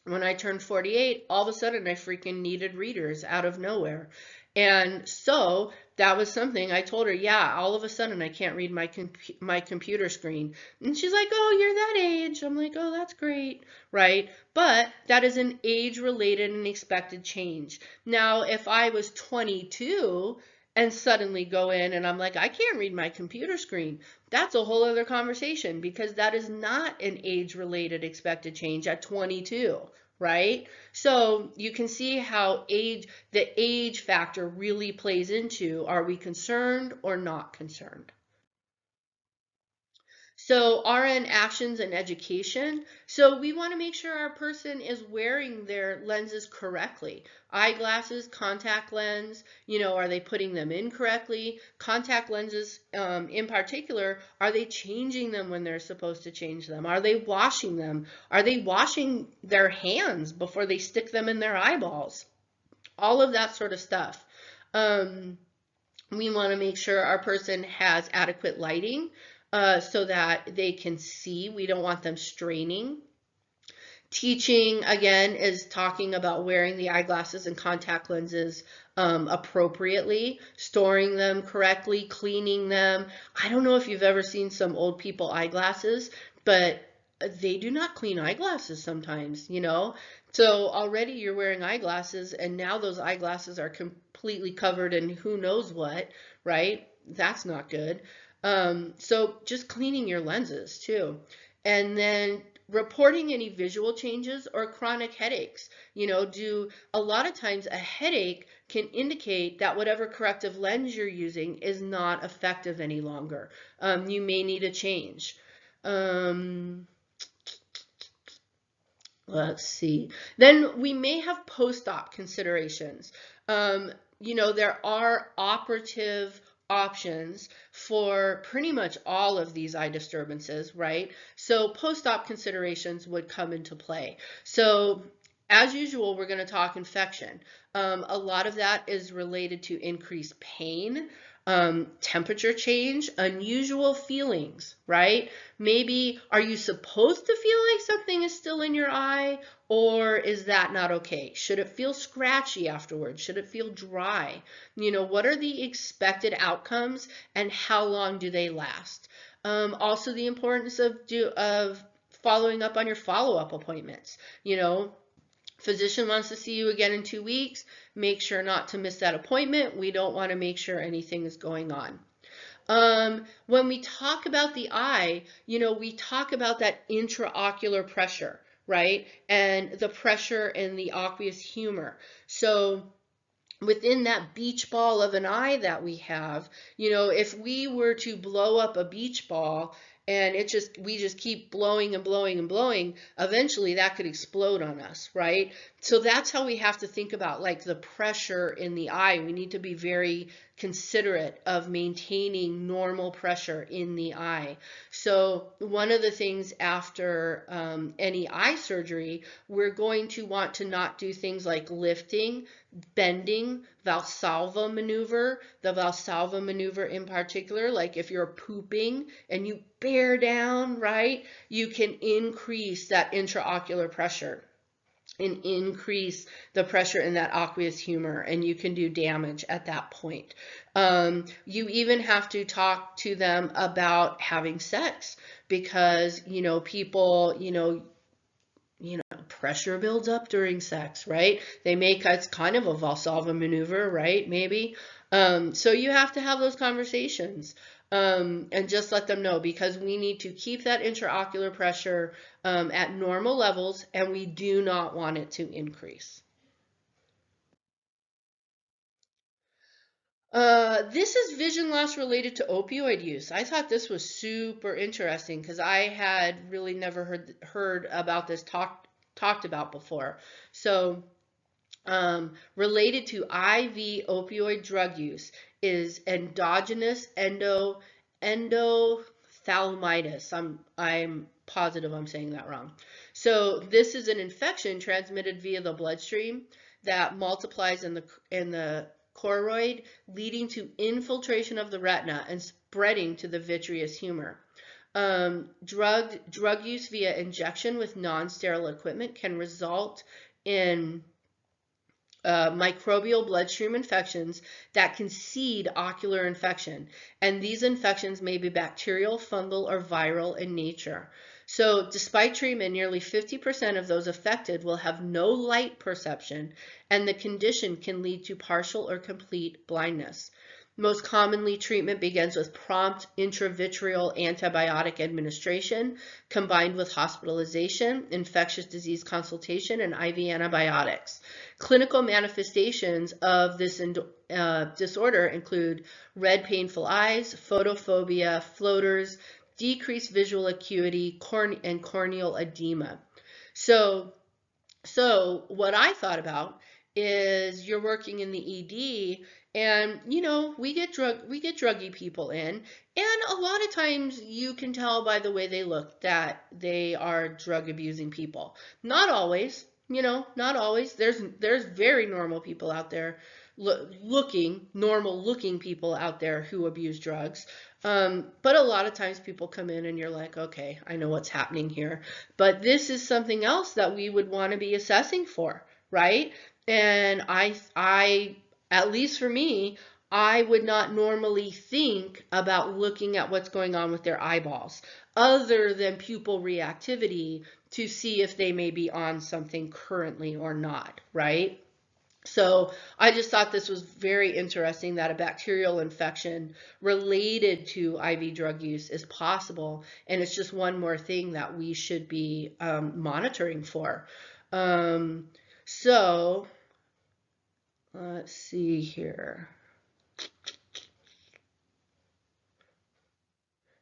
when I turned 48, all of a sudden I freaking needed readers out of nowhere. And so that was something I told her, yeah, all of a sudden I can't read my computer screen. And she's like, oh, you're that age. I'm like, oh, that's great, right? But that is an age-related and expected change. Now, if I was 22 and suddenly go in and I'm like, I can't read my computer screen, that's a whole other conversation because that is not an age-related expected change at 22. Right? So you can see how the age factor really plays into, are we concerned or not concerned? So RN actions and education. So we want to make sure our person is wearing their lenses correctly. Eyeglasses, contact lens, are they putting them in correctly? Contact lenses in particular, are they changing them when they're supposed to change them? Are they washing them? Are they washing their hands before they stick them in their eyeballs? All of that sort of stuff. We want to make sure our person has adequate lighting so that they can see. We don't want them straining. Teaching, again, is talking about wearing the eyeglasses and contact lenses appropriately, storing them correctly, cleaning them. I don't know if you've ever seen some old people eyeglasses, but they do not clean eyeglasses sometimes, you know? So already you're wearing eyeglasses and now those eyeglasses are completely covered in who knows what, right? That's not good. So just cleaning your lenses too. And then reporting any visual changes or chronic headaches. You know, do a lot of times a headache can indicate that whatever corrective lens you're using is not effective any longer. You may need a change. Um, let's see. Then we may have post-op considerations. Um, you know, there are operative options for pretty much all of these eye disturbances, right? So post-op considerations would come into play. So as usual, we're going to talk infection. A lot of that is related to increased pain, temperature change, unusual feelings, right? Maybe are you supposed to feel like something is still in your eye, or is that not okay? Should it feel scratchy afterwards? Should it feel dry? You know, what are the expected outcomes and how long do they last? Also the importance of following up on your follow-up appointments. You know, physician wants to see you again in 2 weeks. Make sure not to miss that appointment. We don't want to make sure anything is going on. When we talk about the eye, you know, we talk about that intraocular pressure, right? And the pressure in the aqueous humor. So within that beach ball of an eye that we have, you know, if we were to blow up a beach ball and we just keep blowing and blowing and blowing, eventually that could explode on us, right? So that's how we have to think about like the pressure in the eye. We need to be very considerate of maintaining normal pressure in the eye. So one of the things after any eye surgery, we're going to want to not do things like lifting, bending, Valsalva maneuver, the Valsalva maneuver in particular, like if you're pooping and you bear down, right, you can increase that intraocular pressure and increase the pressure in that aqueous humor, and you can do damage at that point. You even have to talk to them about having sex because, you know, people, pressure builds up during sex, right? They make it's kind of a Valsalva maneuver, right? Maybe. So you have to have those conversations and just let them know because we need to keep that intraocular pressure at normal levels and we do not want it to increase. This is vision loss related to opioid use. I thought this was super interesting because I had really never heard about this talked about before. So, related to IV opioid drug use is endogenous endophthalmitis. I'm positive I'm saying that wrong. So this is an infection transmitted via the bloodstream that multiplies in the choroid, leading to infiltration of the retina and spreading to the vitreous humor. Drug use via injection with non-sterile equipment can result in microbial bloodstream infections that can seed ocular infection. And these infections may be bacterial, fungal, or viral in nature. So despite treatment, nearly 50% of those affected will have no light perception, and the condition can lead to partial or complete blindness. Most commonly, treatment begins with prompt intravitreal antibiotic administration combined with hospitalization, infectious disease consultation, and IV antibiotics. Clinical manifestations of this disorder include red painful eyes, photophobia, floaters, decreased visual acuity, and corneal edema. So what I thought about is you're working in the ED and you know we get druggy people in and a lot of times you can tell by the way they look that they are drug abusing people. Not always, you know, not always. There's very normal people out there normal looking people out there who abuse drugs. But a lot of times people come in and you're like, okay, I know what's happening here. But this is something else that we would want to be assessing for, right? And I, at least for me, I would not normally think about looking at what's going on with their eyeballs, other than pupil reactivity, to see if they may be on something currently or not, right? So I just thought this was very interesting that a bacterial infection related to IV drug use is possible, and it's just one more thing that we should be monitoring for. So let's see here.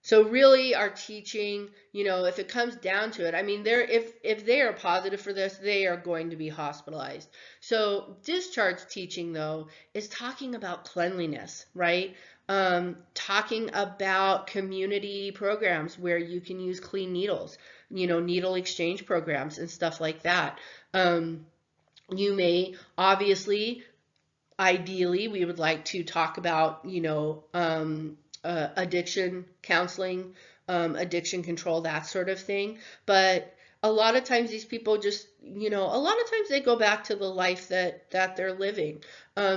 So really our teaching, if it comes down to it, I mean, if they are positive for this, they are going to be hospitalized. So discharge teaching, though, is talking about cleanliness, right? Talking about community programs where you can use clean needles, needle exchange programs and stuff like that. You may, obviously, ideally, we would like to talk about, addiction counseling, addiction control, that sort of thing. But a lot of times these people just, a lot of times they go back to the life that they're living.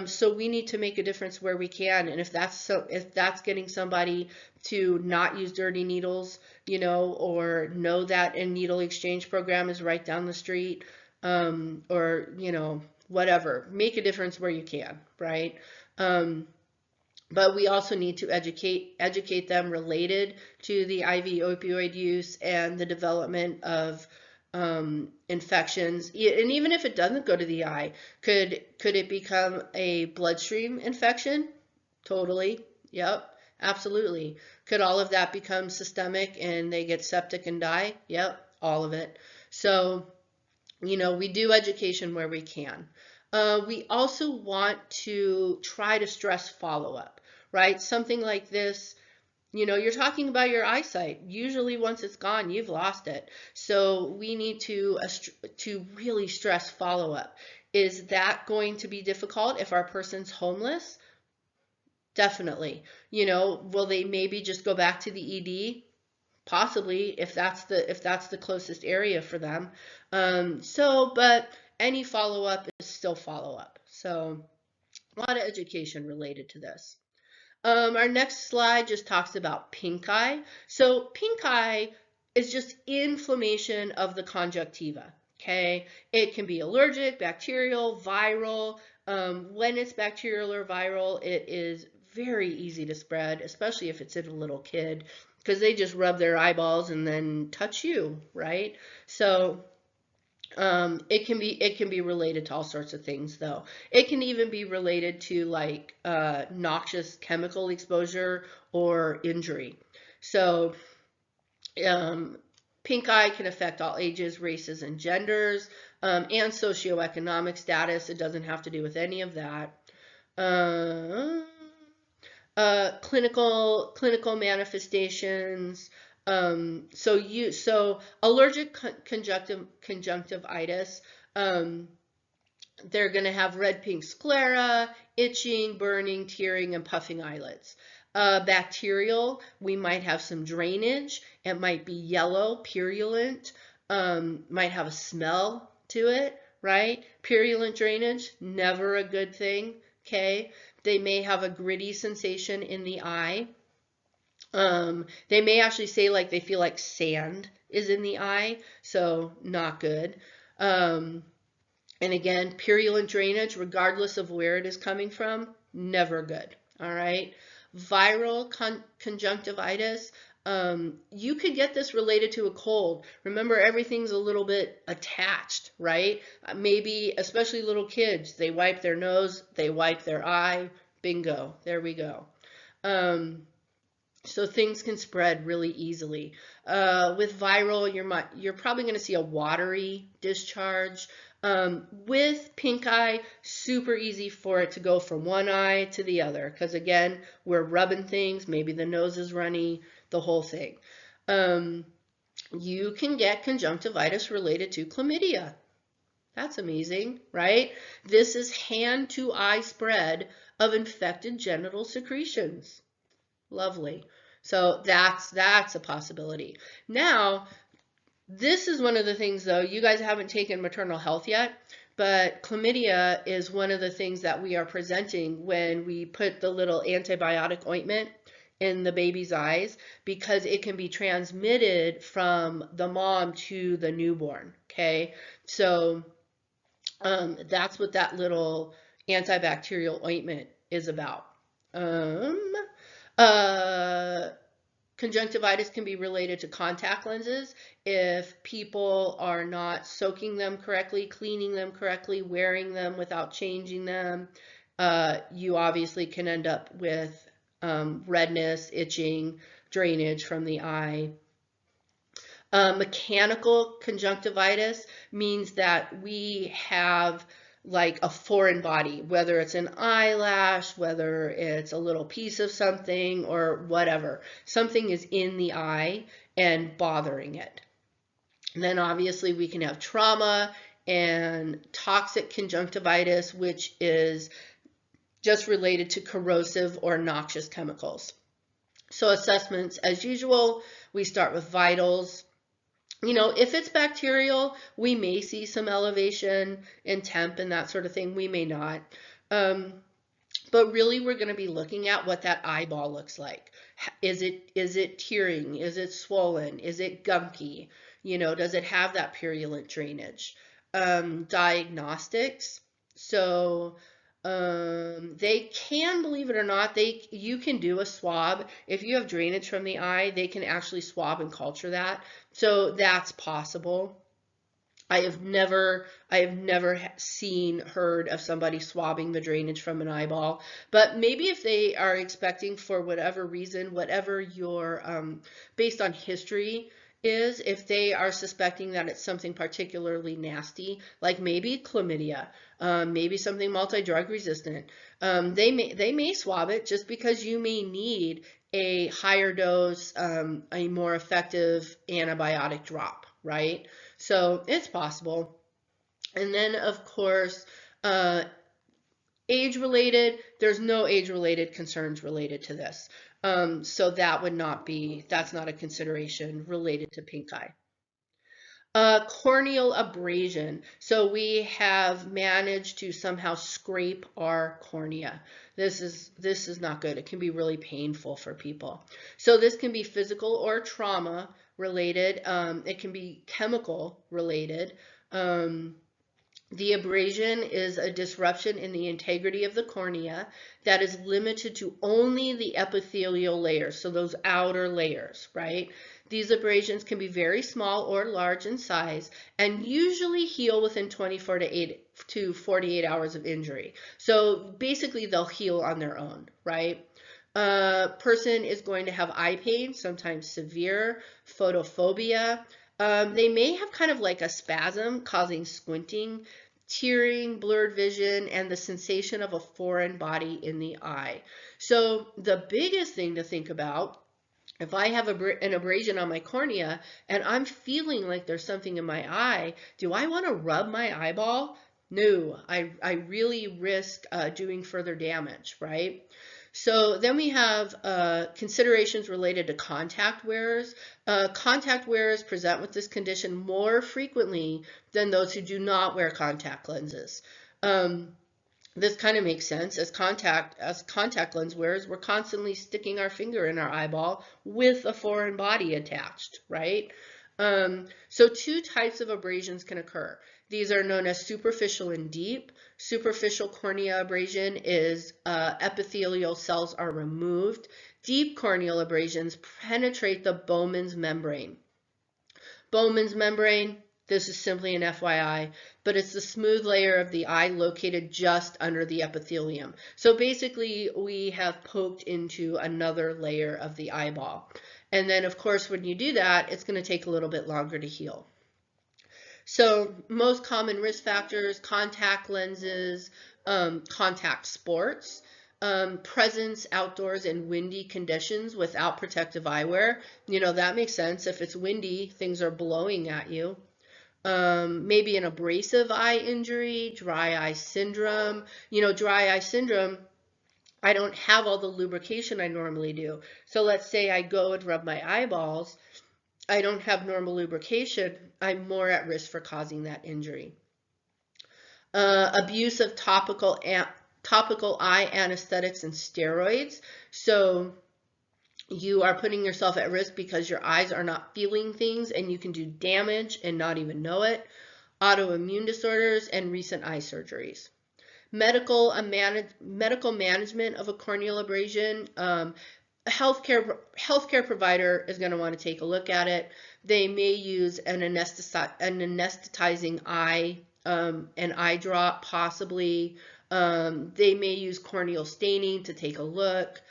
So we need to make a difference where we can. And if that's getting somebody to not use dirty needles, or know that a needle exchange program is right down the street, or, whatever, make a difference where you can, right? But we also need to educate them related to the IV opioid use and the development of infections. And even if it doesn't go to the eye, could it become a bloodstream infection? Totally. Yep. Absolutely. Could all of that become systemic and they get septic and die? Yep. All of it. So, we do education where we can. We also want to try to stress follow-up, right? Something like this, you're talking about your eyesight. Usually once it's gone, you've lost it. So we need to really stress follow-up. Is that going to be difficult if our person's homeless? Definitely. Will they maybe just go back to the ED? Possibly, if that's the closest area for them. But any follow-up is still follow-up. So a lot of education related to this. Our next slide just talks about pink eye. So pink eye is just inflammation of the conjunctiva. Okay, it can be allergic, bacterial, viral. When it's bacterial or viral, it is very easy to spread, especially if it's in a little kid, because they just rub their eyeballs and then touch you, right? So it can be related to all sorts of things, though. It can even be related to like noxious chemical exposure or injury. So pink eye can affect all ages, races, and genders, and socioeconomic status. It doesn't have to do with any of that. Clinical manifestations. So allergic conjunctivitis. They're going to have red pink sclera, itching, burning, tearing, and puffing eyelids. Bacterial, we might have some drainage. It might be yellow, purulent, might have a smell to it, right? Purulent drainage, never a good thing, okay? They may have a gritty sensation in the eye. They may actually say like they feel like sand is in the eye, so not good. And again, purulent drainage, regardless of where it is coming from, never good. All right. Viral conjunctivitis. You could get this related to a cold. Remember, everything's a little bit attached, right? Maybe, especially little kids, they wipe their nose, they wipe their eye, bingo, there we go. So things can spread really easily. With viral, you're probably going to see a watery discharge. With pink eye, super easy for it to go from one eye to the other, because again, we're rubbing things, maybe the nose is runny, the whole thing. You can get conjunctivitis related to chlamydia. That's amazing, right? This is hand to eye spread of infected genital secretions. Lovely. So that's a possibility. Now, this is one of the things, though, you guys haven't taken maternal health yet, But chlamydia is one of the things that we are presenting when we put the little antibiotic ointment in the baby's eyes, because it can be transmitted from the mom to the newborn. Okay, so that's what that little antibacterial ointment is about. Um, uh, Conjunctivitis can be related to contact lenses if people are not soaking them correctly, cleaning them correctly, wearing them without changing them. You obviously can end up with redness, itching, drainage from the eye. Mechanical conjunctivitis means that we have like a foreign body, whether it's an eyelash, whether it's a little piece of something or whatever. Something is in the eye and bothering it. And then obviously we can have trauma and toxic conjunctivitis, which is just related to corrosive or noxious chemicals. So assessments, as usual, we start with vitals. If it's bacterial, we may see some elevation in temp and that sort of thing. We may not. But really, we're going to be looking at what that eyeball looks like. Is it tearing? Is it swollen? Is it gunky? Does it have that purulent drainage? Diagnostics. So they can, believe it or not, you can do a swab. If you have drainage from the eye, they can actually swab and culture that. So that's possible. I have never heard of somebody swabbing the drainage from an eyeball, but maybe if they are expecting, for whatever reason, whatever your based on history is, if they are suspecting that it's something particularly nasty, like maybe chlamydia, maybe something multi-drug resistant, they may swab it, just because you may need a higher dose, a more effective antibiotic drop, right? So it's possible. And then, of course, age-related, there's no age-related concerns related to this. So that's not a consideration related to pink eye. Corneal abrasion. So we have managed to somehow scrape our cornea. This is not good. It can be really painful for people. So this can be physical or trauma related. It can be chemical related. The abrasion is a disruption in the integrity of the cornea that is limited to only the epithelial layers, so those outer layers, right? These abrasions can be very small or large in size and usually heal within 24 to 48 hours of injury. So basically they'll heal on their own, right? A person is going to have eye pain, sometimes severe, photophobia. They may have kind of like a spasm causing squinting, tearing, blurred vision, and the sensation of a foreign body in the eye. So the biggest thing to think about, if I have an abrasion on my cornea and I'm feeling like there's something in my eye, do I want to rub my eyeball? No, I really risk doing further damage, right? So then we have considerations related to contact wearers. Contact wearers present with this condition more frequently than those who do not wear contact lenses. This kind of makes sense. As contact lens wearers, we're constantly sticking our finger in our eyeball with a foreign body attached, right? So two types of abrasions can occur. These are known as superficial and deep. Superficial cornea abrasion is epithelial cells are removed. Deep corneal abrasions penetrate the Bowman's membrane. Bowman's membrane, this is simply an FYI, but it's the smooth layer of the eye located just under the epithelium. So basically, we have poked into another layer of the eyeball. And then, of course, when you do that, it's going to take a little bit longer to heal. So most common risk factors: contact lenses, contact sports, presence outdoors in windy conditions without protective eyewear. That makes sense. If it's windy, things are blowing at you. Maybe an abrasive eye injury, dry eye syndrome. Dry eye syndrome, I don't have all the lubrication I normally do. So let's say I go and rub my eyeballs. I don't have normal lubrication. I'm more at risk for causing that injury. Abuse of topical eye anesthetics and steroids. So you are putting yourself at risk because your eyes are not feeling things and you can do damage and not even know it. Autoimmune disorders and recent eye surgeries. Medical management of a corneal abrasion. A healthcare provider is going to want to take a look at it. They may use an anesthetizing eye, an eye drop possibly. They may use corneal staining to take a look.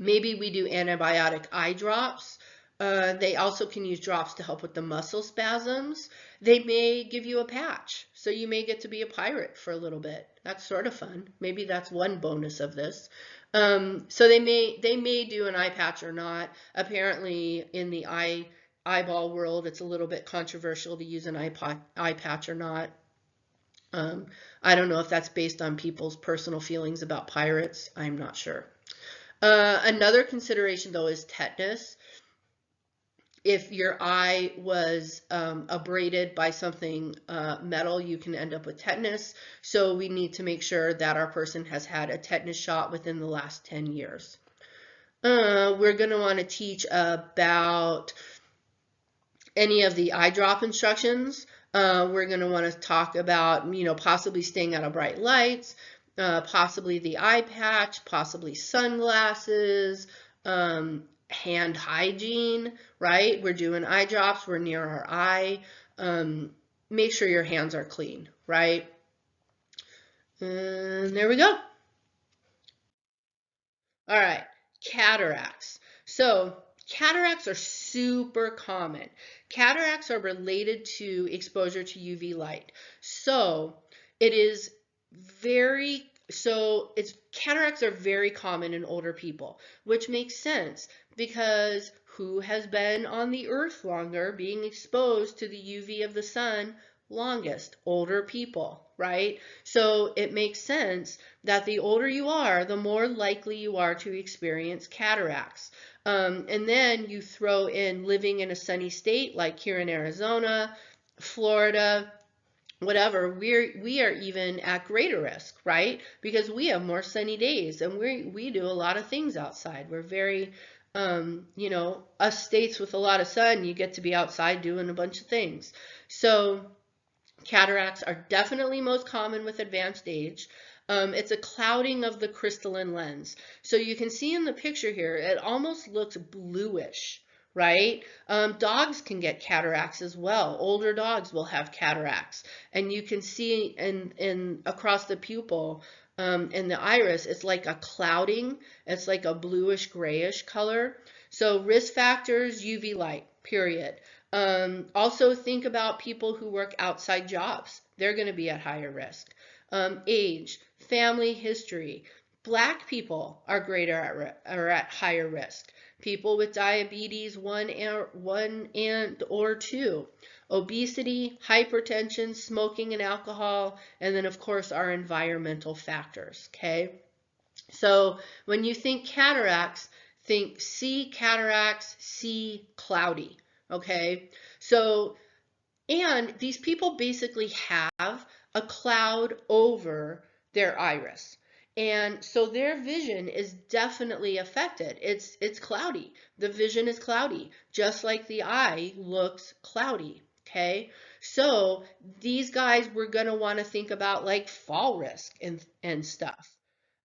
Maybe we do antibiotic eye drops. They also can use drops to help with the muscle spasms. They may give you a patch, so you may get to be a pirate for a little bit. That's sort of fun. Maybe that's one bonus of this. So they may do an eye patch or not. Apparently, in the eyeball world, it's a little bit controversial to use an eye patch or not. I don't know if that's based on people's personal feelings about pirates. I'm not sure. Another consideration, though, is tetanus. If your eye was abraded by something metal, you can end up with tetanus. So we need to make sure that our person has had a tetanus shot within the last 10 years. We're going to want to teach about any of the eye drop instructions. We're going to want to talk about, possibly staying out of bright lights, possibly the eye patch, possibly sunglasses, hand hygiene, right? We're doing eye drops, we're near our eye. Make sure your hands are clean, right? And there we go. All right, cataracts. So cataracts are super common. Cataracts are related to exposure to UV light. So cataracts are very common in older people, which makes sense because who has been on the earth longer, being exposed to the UV of the sun longest? Older people, right? So it makes sense that the older you are, the more likely you are to experience cataracts. And then you throw in living in a sunny state like here in Arizona, Florida, whatever, we are even at greater risk, right? Because we have more sunny days and we do a lot of things outside. We're very, us states with a lot of sun, you get to be outside doing a bunch of things. So cataracts are definitely most common with advanced age. It's a clouding of the crystalline lens. So you can see in the picture here, it almost looks bluish, right? Dogs can get cataracts as well. Older dogs will have cataracts. And you can see in across the pupil, in the iris, it's like a clouding. It's like a bluish grayish color. So risk factors, UV light, period. Also think about people who work outside jobs. They're going to be at higher risk. Age, family history. Black people are at higher risk. People with diabetes 1 or 2. Obesity, hypertension, smoking and alcohol, and then of course our environmental factors, okay? So when you think cataracts, think C cataracts, C cloudy, okay? So, and these people basically have a cloud over their iris. And so their vision is definitely affected. It's cloudy. The vision is cloudy, just like the eye looks cloudy, okay? So these guys, we're going to want to think about like fall risk and stuff.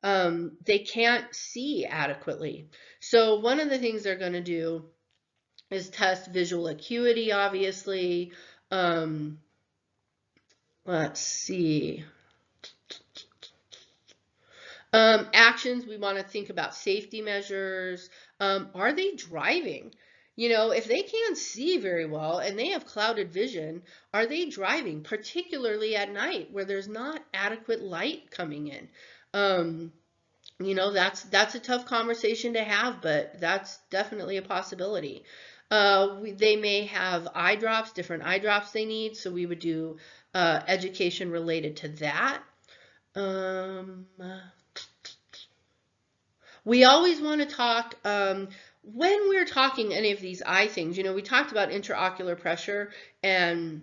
They can't see adequately. So one of the things they're going to do is test visual acuity, obviously. Let's see. Actions, we want to think about safety measures. Are they driving? If they can't see very well and they have clouded vision, are they driving, particularly at night where there's not adequate light coming in? That's a tough conversation to have, but that's definitely a possibility. They may have eye drops, different eye drops they need, so we would do education related to that. We always want to talk, when we're talking any of these eye things, we talked about intraocular pressure and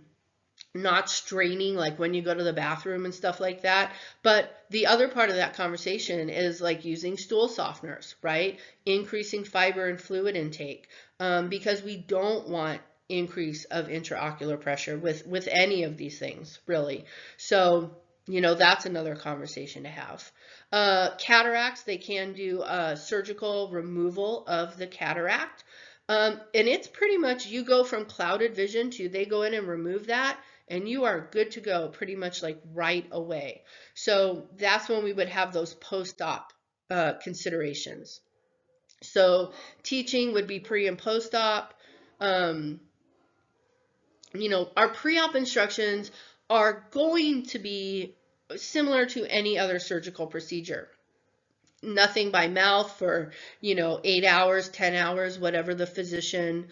not straining like when you go to the bathroom and stuff like that. But the other part of that conversation is like using stool softeners, right? Increasing fiber and fluid intake, because we don't want increase of intraocular pressure with any of these things, really. So, that's another conversation to have. Cataracts, they can do surgical removal of the cataract. And it's pretty much, you go from clouded vision to they go in and remove that, and you are good to go pretty much like right away. So that's when we would have those post-op considerations. So teaching would be pre and post-op. Um, our pre-op instructions are going to be similar to any other surgical procedure. Nothing by mouth for 8 hours, 10 hours, whatever the physician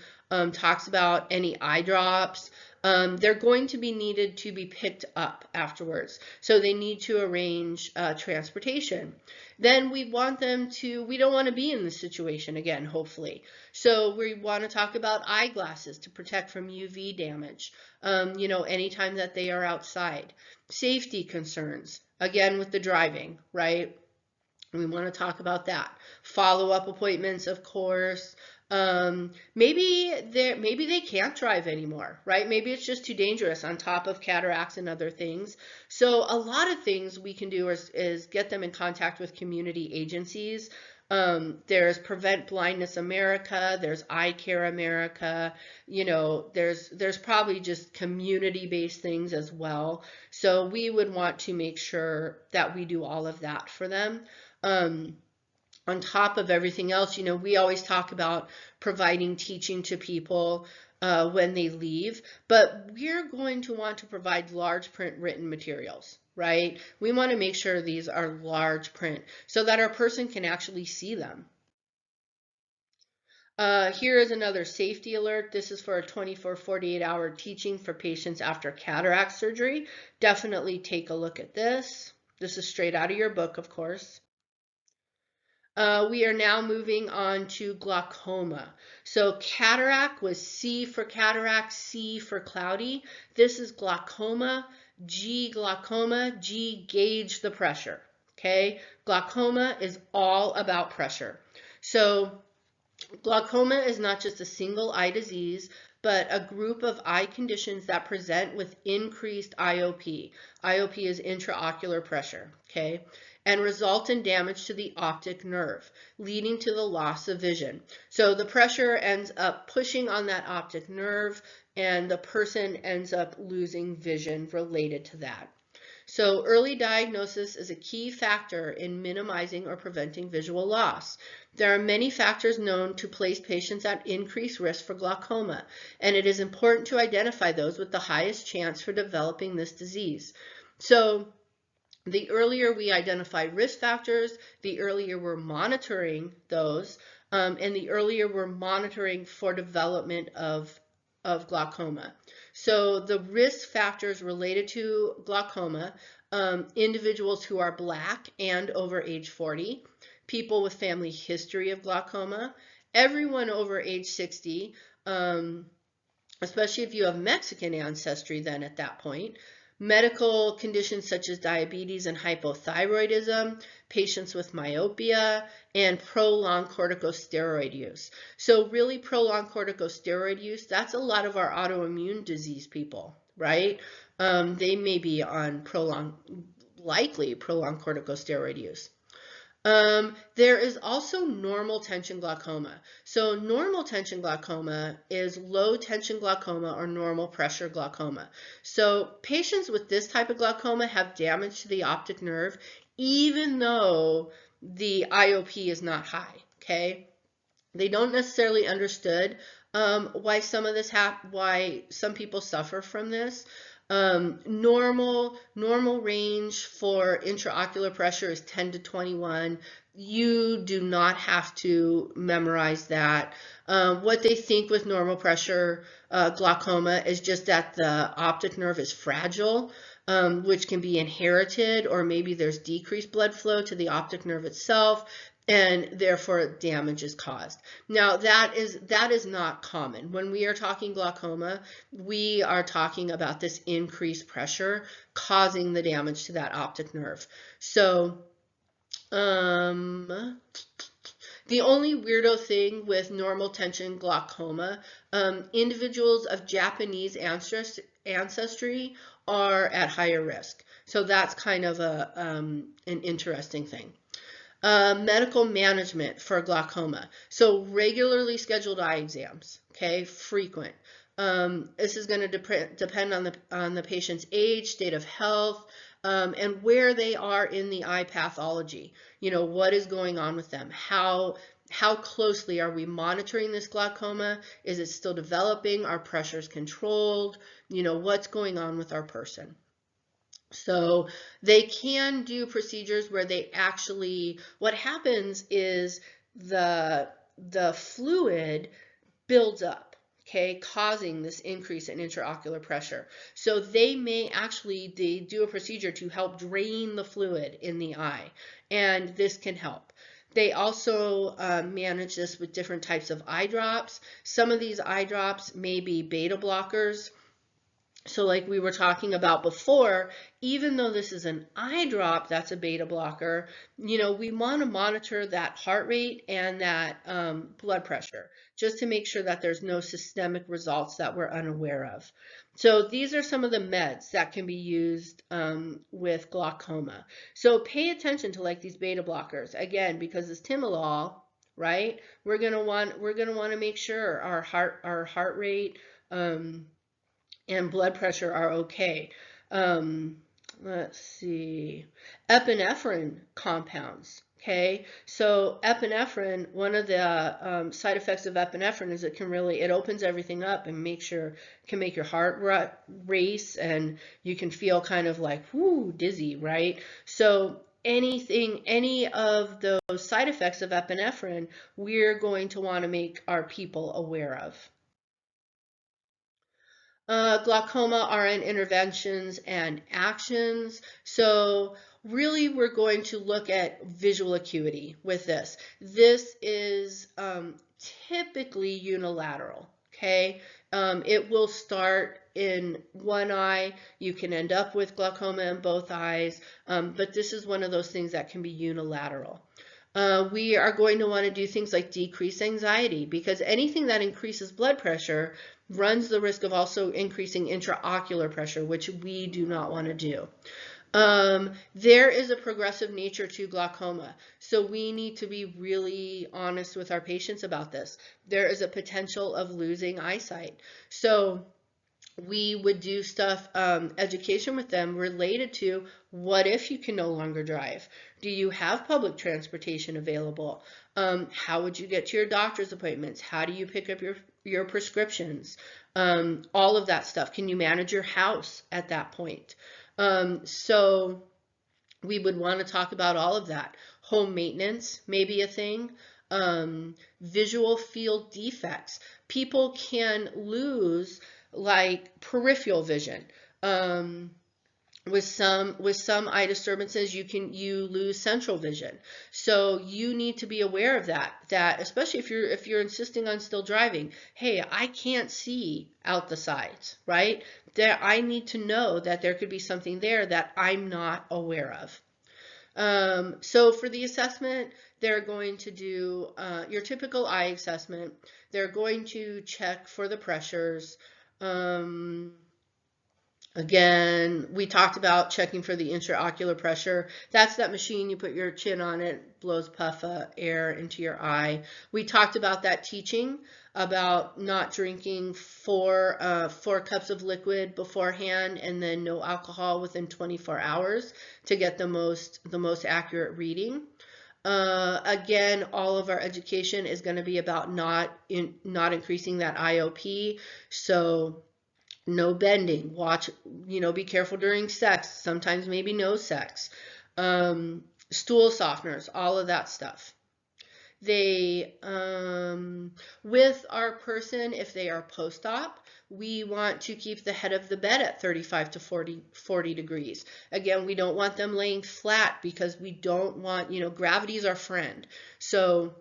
talks about. Any eye drops, they're going to be needed to be picked up afterwards, so they need to arrange transportation. Then we want them to, we don't want to be in this situation again, hopefully, so we want to talk about eyeglasses to protect from UV damage, anytime that they are outside. Safety concerns, again, with the driving, right? We want to talk about that. Follow-up appointments, of course. Maybe they can't drive anymore, right? Maybe it's just too dangerous on top of cataracts and other things. So a lot of things we can do is get them in contact with community agencies. There's Prevent Blindness America, there's Eye Care America, there's probably just community-based things as well. So we would want to make sure that we do all of that for them. On top of everything else, we always talk about providing teaching to people when they leave, but we're going to want to provide large print written materials, right? We want to make sure these are large print so that our person can actually see them. Here is another safety alert. This is for a 24-48-hour teaching for patients after cataract surgery. Definitely take a look at this. This is straight out of your book, of course. We are now moving on to glaucoma. So cataract was C for cataract, C for cloudy. This is glaucoma, G glaucoma, G gauge the pressure. Okay, glaucoma is all about pressure. So glaucoma is not just a single eye disease, but a group of eye conditions that present with increased IOP. IOP is intraocular pressure, okay, and result in damage to the optic nerve, leading to the loss of vision. So the pressure ends up pushing on that optic nerve, and the person ends up losing vision related to that. So early diagnosis is a key factor in minimizing or preventing visual loss. There are many factors known to place patients at increased risk for glaucoma, and it is important to identify those with the highest chance for developing this disease. So the earlier we identify risk factors, the earlier we're monitoring those, and the earlier we're monitoring for development of glaucoma. So the risk factors related to glaucoma, individuals who are Black and over age 40, people with family history of glaucoma, everyone over age 60, especially if you have Mexican ancestry then at that point, medical conditions such as diabetes and hypothyroidism, patients with myopia, and prolonged corticosteroid use. So really prolonged corticosteroid use, that's a lot of our autoimmune disease people, right? They may be on likely prolonged corticosteroid use. There is also normal tension glaucoma. So normal tension glaucoma is low tension glaucoma or normal pressure glaucoma. So patients with this type of glaucoma have damage to the optic nerve even though the IOP is not high, okay? They don't necessarily understood why some of this why some people suffer from this. Normal range for intraocular pressure is 10 to 21. You do not have to memorize that. What they think with normal pressure glaucoma is just that the optic nerve is fragile, which can be inherited, or maybe there's decreased blood flow to the optic nerve itself, and therefore damage is caused. Now that is not common. When we are talking glaucoma, we are talking about this increased pressure causing the damage to that optic nerve. So the only weirdo thing with normal tension glaucoma, individuals of Japanese ancestry are at higher risk. So that's kind of an interesting thing. Medical management for glaucoma. So regularly scheduled eye exams, okay, frequent. This is going to depend on the patient's age, state of health, and where they are in the eye pathology. You know, what is going on with them? How closely are we monitoring this glaucoma? Is it still developing? Are pressures controlled? You know, what's going on with our person? So they can do procedures where they actually, what happens is the fluid builds up, okay, causing this increase in intraocular pressure. So they do a procedure to help drain the fluid in the eye, and this can help. They also manage this with different types of eye drops. Some of these eye drops may be beta blockers. So like we were talking about before, even though this is an eye drop that's a beta blocker, you know, we want to monitor that heart rate and that blood pressure just to make sure that there's no systemic results that we're unaware of. So these are some of the meds that can be used with glaucoma. So pay attention to like these beta blockers, again, because it's timolol, right? We're gonna want to make sure our heart rate and blood pressure are okay. Let's see, epinephrine compounds. Okay, so epinephrine, one of the side effects of epinephrine is it opens everything up and can make your heart race, and you can feel kind of like, whoo, dizzy, right? So any of those side effects of epinephrine, we're going to want to make our people aware of. Glaucoma RN interventions and actions. So really we're going to look at visual acuity with this. This is typically unilateral, okay? It will start in one eye. You can end up with glaucoma in both eyes, but this is one of those things that can be unilateral. We are going to want to do things like decrease anxiety, because anything that increases blood pressure runs the risk of also increasing intraocular pressure, which we do not want to do. There is a progressive nature to glaucoma, so we need to be really honest with our patients about this. There is a potential of losing eyesight. So we would do stuff, education with them related to, what if you can no longer drive? Do you have public transportation available? How would you get to your doctor's appointments? How do you pick up your prescriptions? All of that stuff. Can you manage your house at that point? So we would want to talk about all of that. Home maintenance may be a thing. Visual field defects. People can lose like peripheral vision. With some eye disturbances, you lose central vision. So you need to be aware of that especially if you're insisting on still driving. Hey, I can't see out the sides, right? I need to know that there could be something there that I'm not aware of. So for the assessment, they're going to do your typical eye assessment. They're going to check for the pressures. Again, we talked about checking for the intraocular pressure. That's that machine, you put your chin on it, blows puff of air into your eye. We talked about that teaching about not drinking four cups of liquid beforehand, and then no alcohol within 24 hours to get the most accurate reading. Again, all of our education is going to be about not increasing that IOP. So no bending, watch, be careful during sex, sometimes maybe no sex, stool softeners, all of that stuff. They, with our person, if they are post-op, we want to keep the head of the bed at 35 to 40 degrees. Again, we don't want them laying flat because we don't want, gravity is our friend. So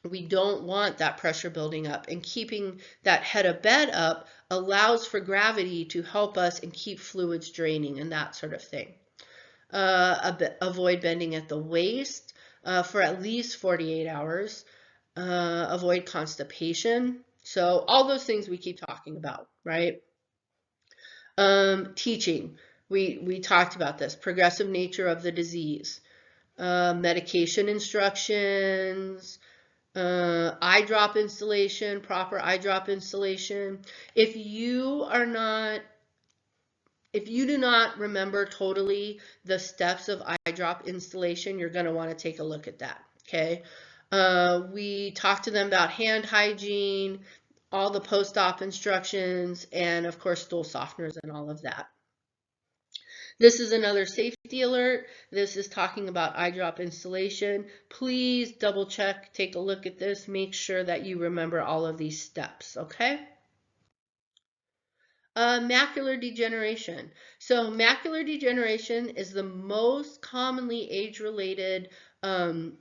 we don't want that pressure building up, and keeping that head of bed up allows for gravity to help us and keep fluids draining and that sort of thing. Avoid bending at the waist for at least 48 hours. Avoid constipation. So all those things we keep talking about, right? Teaching. We talked about this. Progressive nature of the disease. Medication instructions. Eye drop installation, proper eye drop installation. If you do not remember totally the steps of eye drop installation, you're going to want to take a look at that, okay? We talked to them about hand hygiene, all the post-op instructions, and of course stool softeners and all of that. This is another safety alert. This is talking about eye drop installation. Please double check, take a look at this, make sure that you remember all of these steps, okay? Macular degeneration. So macular degeneration is the most commonly age-related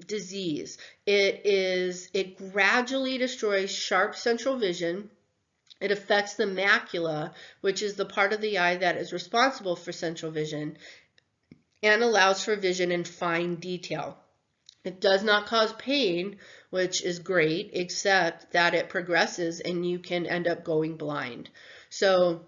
disease. It gradually destroys sharp central vision. It affects the macula, which is the part of the eye that is responsible for central vision, and allows for vision in fine detail. It does not cause pain, which is great, except that it progresses and you can end up going blind. So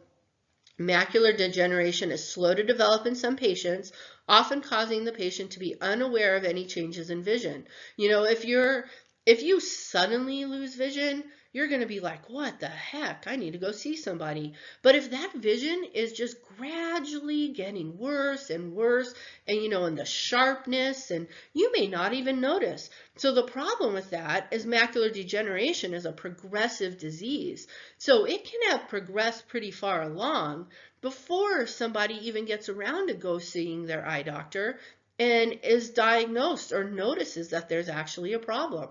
macular degeneration is slow to develop in some patients, often causing the patient to be unaware of any changes in vision. If you suddenly lose vision, you're going to be like, what the heck? I need to go see somebody. But if that vision is just gradually getting worse and worse, and and the sharpness, and you may not even notice. So the problem with that is macular degeneration is a progressive disease. So it can have progressed pretty far along before somebody even gets around to go seeing their eye doctor and is diagnosed or notices that there's actually a problem.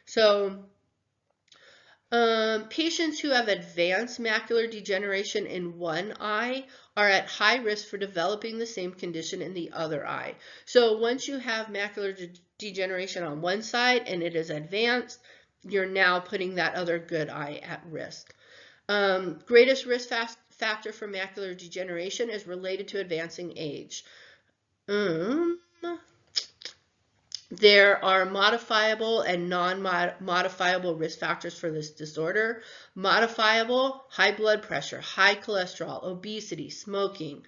So patients who have advanced macular degeneration in one eye are at high risk for developing the same condition in the other eye. So once you have macular degeneration on one side and it is advanced, you're now putting that other good eye at risk. Greatest risk factor for macular degeneration is related to advancing age. There are modifiable and non-modifiable risk factors for this disorder. Modifiable: high blood pressure, high cholesterol, obesity, smoking,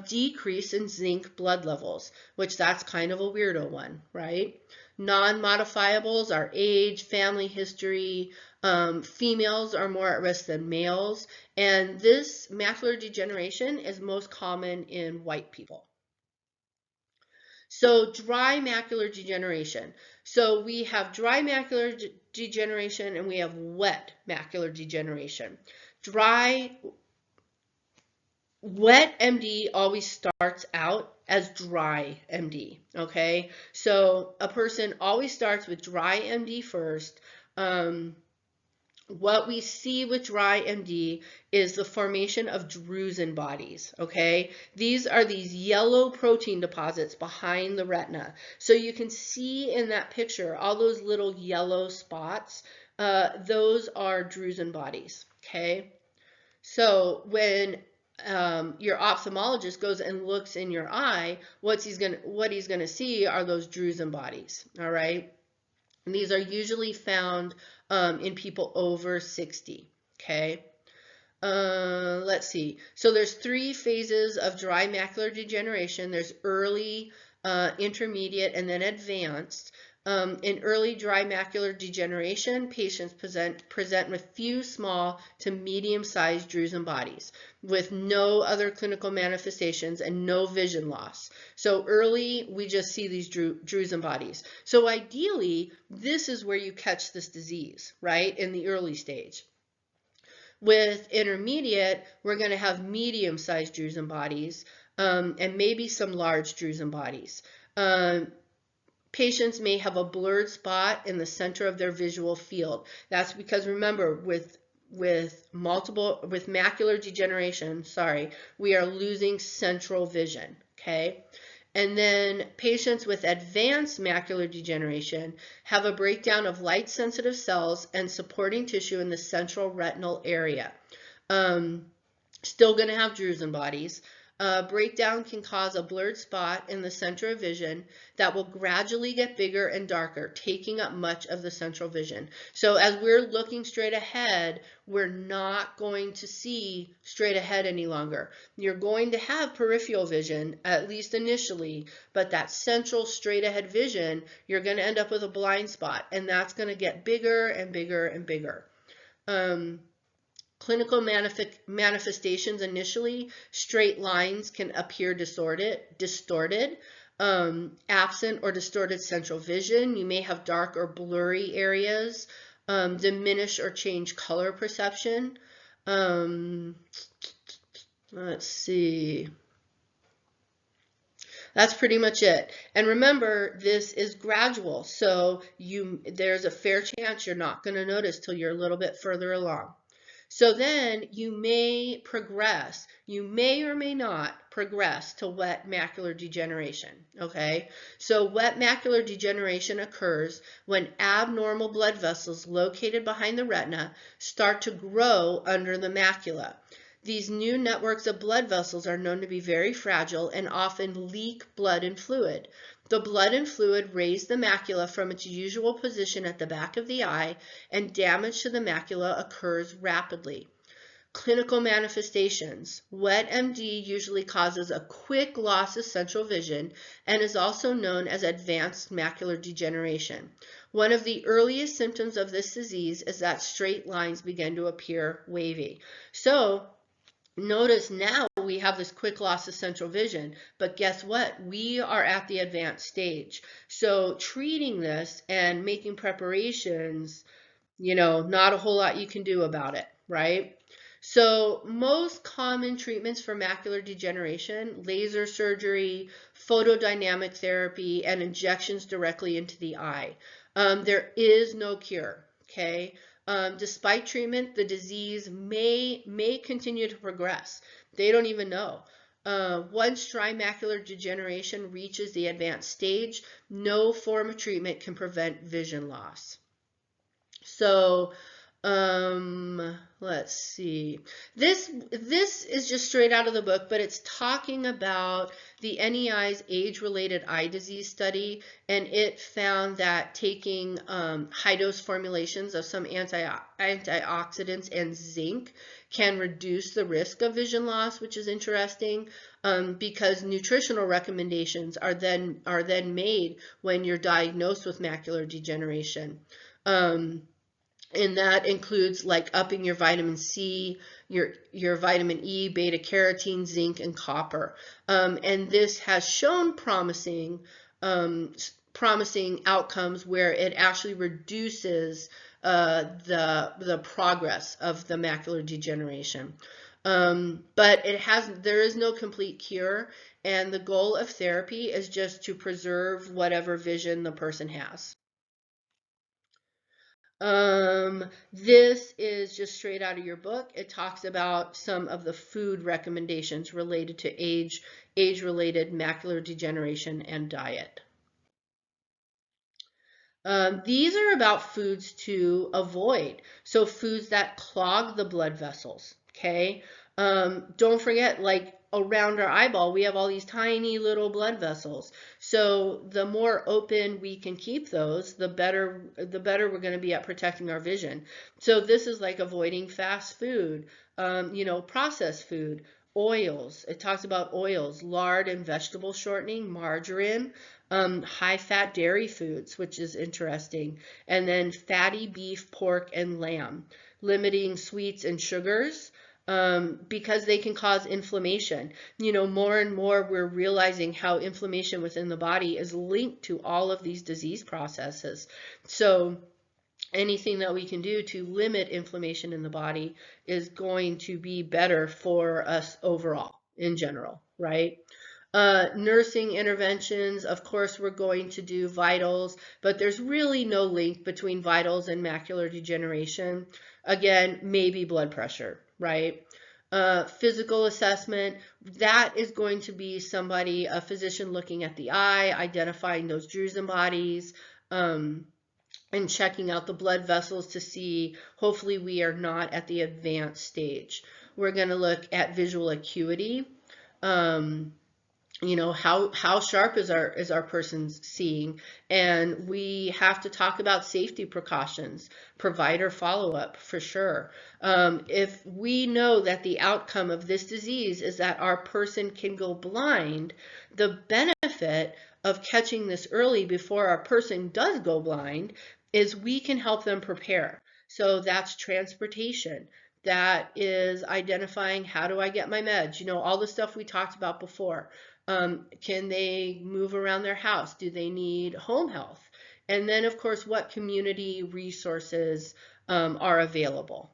decrease in zinc blood levels, which that's kind of a weirdo one, right? Non-modifiables are age, family history, females are more at risk than males, and this macular degeneration is most common in white people. So dry macular degeneration. So we have dry macular degeneration and we have wet macular degeneration. Wet MD always starts out as dry MD, okay? So a person always starts with dry MD first. What we see with dry MD is the formation of drusen bodies, okay? These are these yellow protein deposits behind the retina. So you can see in that picture, all those little yellow spots, those are drusen bodies, okay? So when your ophthalmologist goes and looks in your eye, what he's gonna see are those drusen bodies, all right? And these are usually found in people over 60, okay? Let's see. So there's 3 phases of dry macular degeneration. There's early, intermediate, and then advanced. In early dry macular degeneration, patients present with few small to medium-sized drusen bodies with no other clinical manifestations and no vision loss. So early, we just see these drusen bodies. So ideally, this is where you catch this disease, right, in the early stage. With intermediate, we're going to have medium-sized drusen bodies and maybe some large drusen bodies. Patients may have a blurred spot in the center of their visual field. That's because, remember, with macular degeneration, we are losing central vision, okay? And then patients with advanced macular degeneration have a breakdown of light-sensitive cells and supporting tissue in the central retinal area. Still going to have drusen bodies. Breakdown can cause a blurred spot in the center of vision that will gradually get bigger and darker, taking up much of the central vision. So as we're looking straight ahead, we're not going to see straight ahead any longer. You're going to have peripheral vision, at least initially, but that central straight ahead vision, you're going to end up with a blind spot, and that's going to get bigger and bigger and bigger. Clinical manifestations initially, straight lines can appear distorted, absent or distorted central vision. You may have dark or blurry areas, diminish or change color perception. Let's see. That's pretty much it. And remember, this is gradual, so there's a fair chance you're not going to notice till you're a little bit further along. So then you may progress, you may or may not progress to wet macular degeneration, okay? So wet macular degeneration occurs when abnormal blood vessels located behind the retina start to grow under the macula. These new networks of blood vessels are known to be very fragile and often leak blood and fluid. The blood and fluid raise the macula from its usual position at the back of the eye, and damage to the macula occurs rapidly. Clinical manifestations. Wet MD usually causes a quick loss of central vision and is also known as advanced macular degeneration. One of the earliest symptoms of this disease is that straight lines begin to appear wavy. So notice now we have this quick loss of central vision, but guess what? We are at the advanced stage. So treating this and making preparations, not a whole lot you can do about it, right? So most common treatments for macular degeneration, laser surgery, photodynamic therapy, and injections directly into the eye. There is no cure, okay? Despite treatment, the disease may continue to progress. They don't even know. Once dry macular degeneration reaches the advanced stage, no form of treatment can prevent vision loss. So let's see. This is just straight out of the book, but it's talking about the NEI's age-related eye disease study, and it found that taking high-dose formulations of some antioxidants and zinc can reduce the risk of vision loss, which is interesting, because nutritional recommendations are then made when you're diagnosed with macular degeneration. And that includes like upping your vitamin C, your vitamin E, beta carotene, zinc, and copper. And this has shown promising outcomes where it actually reduces the progress of the macular degeneration. But there is no complete cure, and the goal of therapy is just to preserve whatever vision the person has. This is just straight out of your book. It talks about some of the food recommendations related to age-related macular degeneration and diet. These are about foods to avoid. So foods that clog the blood vessels, okay? Don't forget, like around our eyeball, we have all these tiny little blood vessels. So the more open we can keep those, the better we're going to be at protecting our vision. So this is like avoiding fast food, processed food, oils. It talks about oils, lard and vegetable shortening, margarine, high-fat dairy foods, which is interesting, and then fatty beef, pork, and lamb, limiting sweets and sugars, because they can cause inflammation. More and more we're realizing how inflammation within the body is linked to all of these disease processes. So anything that we can do to limit inflammation in the body is going to be better for us overall in general, right? Nursing interventions, of course, we're going to do vitals, but there's really no link between vitals and macular degeneration. Again, maybe blood pressure, right? Physical assessment, that is going to be somebody, a physician looking at the eye, identifying those drusen bodies, and checking out the blood vessels to see, hopefully we are not at the advanced stage. We're going to look at visual acuity. Um, you know, how sharp is our person's seeing, and we have to talk about safety precautions, provider follow-up for sure. If we know that the outcome of this disease is that our person can go blind, the benefit of catching this early before our person does go blind is we can help them prepare. So that's transportation. That is identifying, how do I get my meds? You know, all the stuff we talked about before. Can they move around their house? Do they need home health? And then, of course, what community resources are available?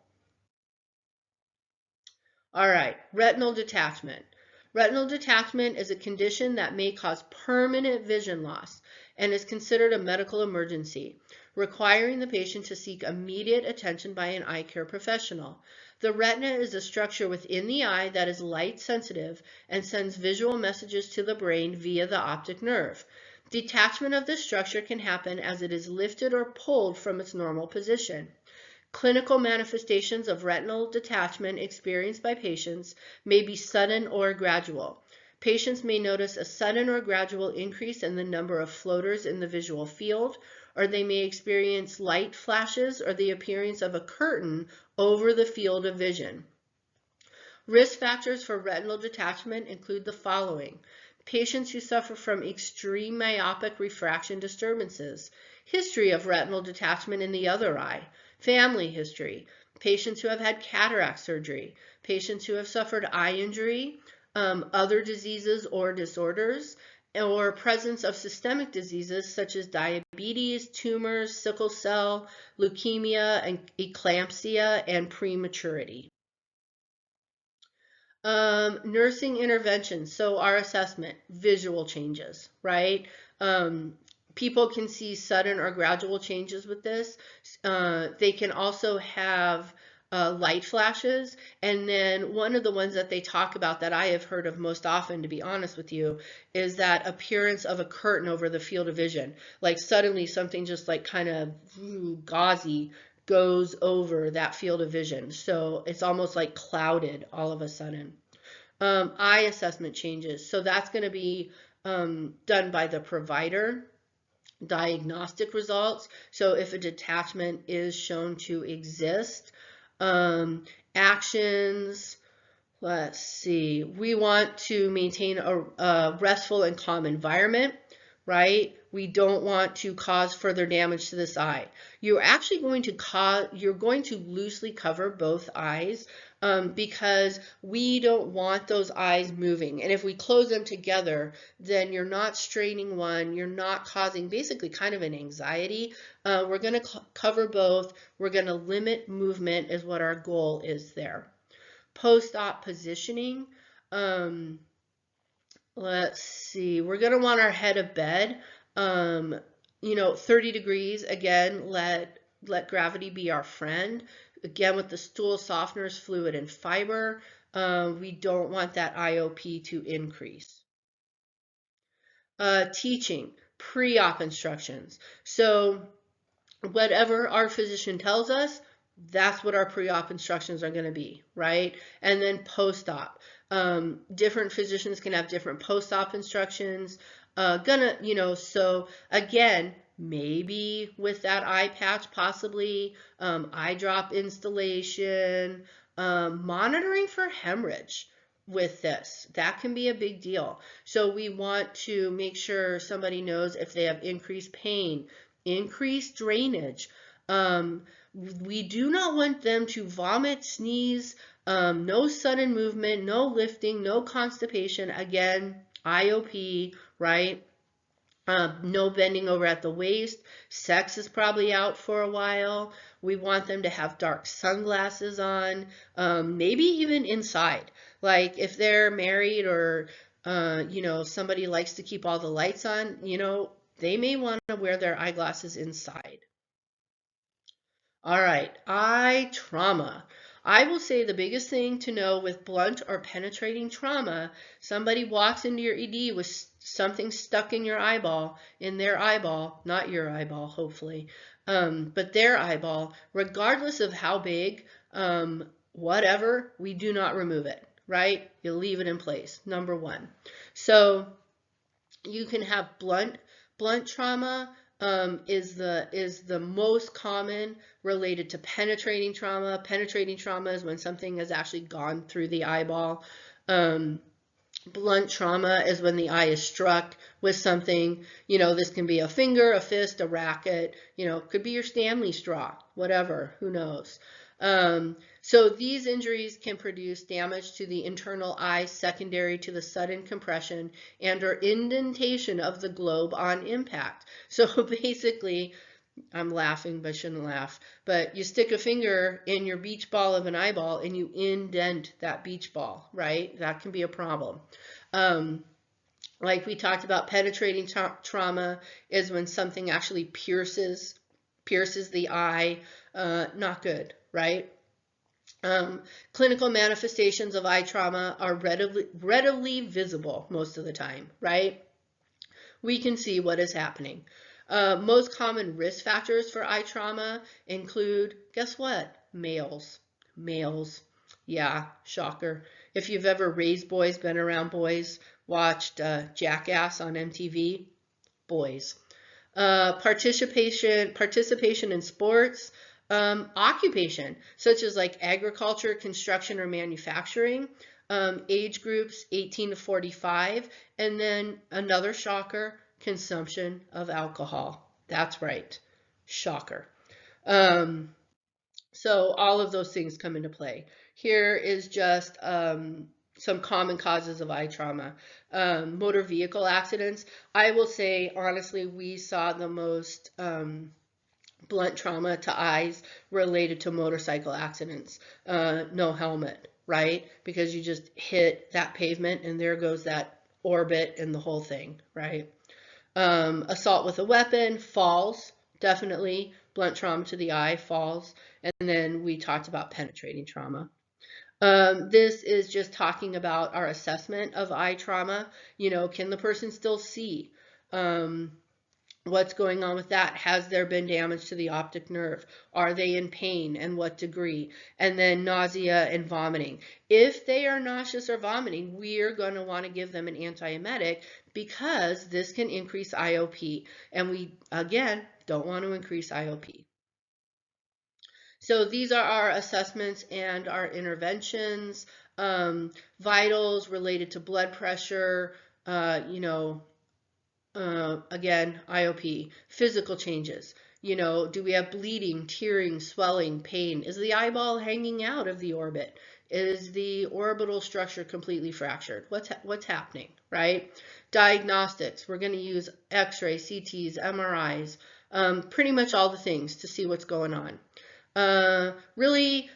All right, retinal detachment. Retinal detachment is a condition that may cause permanent vision loss and is considered a medical emergency, requiring the patient to seek immediate attention by an eye care professional. The retina is a structure within the eye that is light sensitive and sends visual messages to the brain via the optic nerve. Detachment of this structure can happen as it is lifted or pulled from its normal position. Clinical manifestations of retinal detachment experienced by patients may be sudden or gradual. Patients may notice a sudden or gradual increase in the number of floaters in the visual field, or they may experience light flashes or the appearance of a curtain over the field of vision. Risk factors for retinal detachment include the following: patients who suffer from extreme myopic refraction disturbances, history of retinal detachment in the other eye, family history, patients who have had cataract surgery, patients who have suffered eye injury, other diseases or disorders, or presence of systemic diseases such as diabetes, tumors, sickle cell, leukemia, and eclampsia, and prematurity. Nursing interventions. So our assessment, visual changes, right? People can see sudden or gradual changes with this. They can also have light flashes. And then one of the ones that they talk about that I have heard of most often, to be honest with you, is that appearance of a curtain over the field of vision. Like suddenly something just like kind of gauzy goes over that field of vision. So it's almost like clouded all of a sudden. Eye assessment changes. So that's going to be done by the provider. Diagnostic results. So if a detachment is shown to exist, actions. Let's see. We want to maintain a restful and calm environment, right? We don't want to cause further damage to this eye. You're actually going to loosely cover both eyes because we don't want those eyes moving. And if we close them together, then you're not straining one, you're not causing basically kind of an anxiety. We're going to cover both. We're going to limit movement is what our goal is there. Post-op positioning. Let's see, we're going to want our head of bed, you know, 30 degrees. Again, let gravity be our friend. Again, with the stool softeners, fluid and fiber, we don't want that IOP to increase. Teaching, pre-op instructions. So whatever our physician tells us, that's what our pre-op instructions are going to be, right? And then post-op. Different physicians can have different post-op instructions. So again, maybe with that eye patch, possibly eye drop installation, monitoring for hemorrhage with this. That can be a big deal. So we want to make sure somebody knows if they have increased pain, increased drainage. We do not want them to vomit, sneeze, no sudden movement, no lifting, no constipation. Again, IOP, right? No bending over at the waist. Sex is probably out for a while. We want them to have dark sunglasses on, maybe even inside. Like if they're married or You know, if somebody likes to keep all the lights on, you know, they may want to wear their eyeglasses inside. All right, eye trauma. I will say the biggest thing to know with blunt or penetrating trauma, somebody walks into your ED with something stuck in your eyeball, in their eyeball, not your eyeball, hopefully, but their eyeball, regardless of how big, whatever, we do not remove it, right? You leave it in place, number one. So you can have blunt trauma, is the most common related to penetrating trauma. Penetrating trauma is when something has actually gone through the eyeball. Blunt trauma is when the eye is struck with something. You know, this can be a finger, a fist, a racket, you know, could be your Stanley straw, whatever, who knows. So these injuries can produce damage to the internal eye secondary to the sudden compression and or indentation of the globe on impact. So basically, I'm laughing, but shouldn't laugh. But you stick a finger in your beach ball of an eyeball and you indent that beach ball, right? That can be a problem. Like we talked about, penetrating trauma is when something actually pierces the eye. Not good, right? Clinical manifestations of eye trauma are readily visible most of the time, right? We can see what is happening. Most common risk factors for eye trauma include, guess what? Males. Males. Yeah, shocker. If you've ever raised boys, been around boys, watched Jackass on MTV, boys. Participation in sports, occupation, such as like agriculture, construction, or manufacturing, age groups 18 to 45, and then another shocker, consumption of alcohol. That's right, shocker. So all of those things come into play. Here is just some common causes of eye trauma. Motor vehicle accidents. I will say, honestly, we saw the most blunt trauma to eyes related to motorcycle accidents. No helmet, right? Because you just hit that pavement and there goes that orbit and the whole thing, right? Assault with a weapon, falls, definitely blunt trauma to the eye, falls. And then we talked about penetrating trauma. This is just talking about our assessment of eye trauma. You know, can the person still see? What's going on with that? Has there been damage to the optic nerve? Are they in pain and what degree? And then nausea and vomiting. If they are nauseous or vomiting, we're going to want to give them an antiemetic because this can increase IOP. And we, again, don't want to increase IOP. So these are our assessments and our interventions. Vitals related to blood pressure, you know, again, IOP, physical changes. You know, do we have bleeding, tearing, swelling, pain? Is the eyeball hanging out of the orbit? Is the orbital structure completely fractured? What's happening, right? Diagnostics, we're going to use X-ray, CTs, MRIs, pretty much all the things to see what's going on. Really,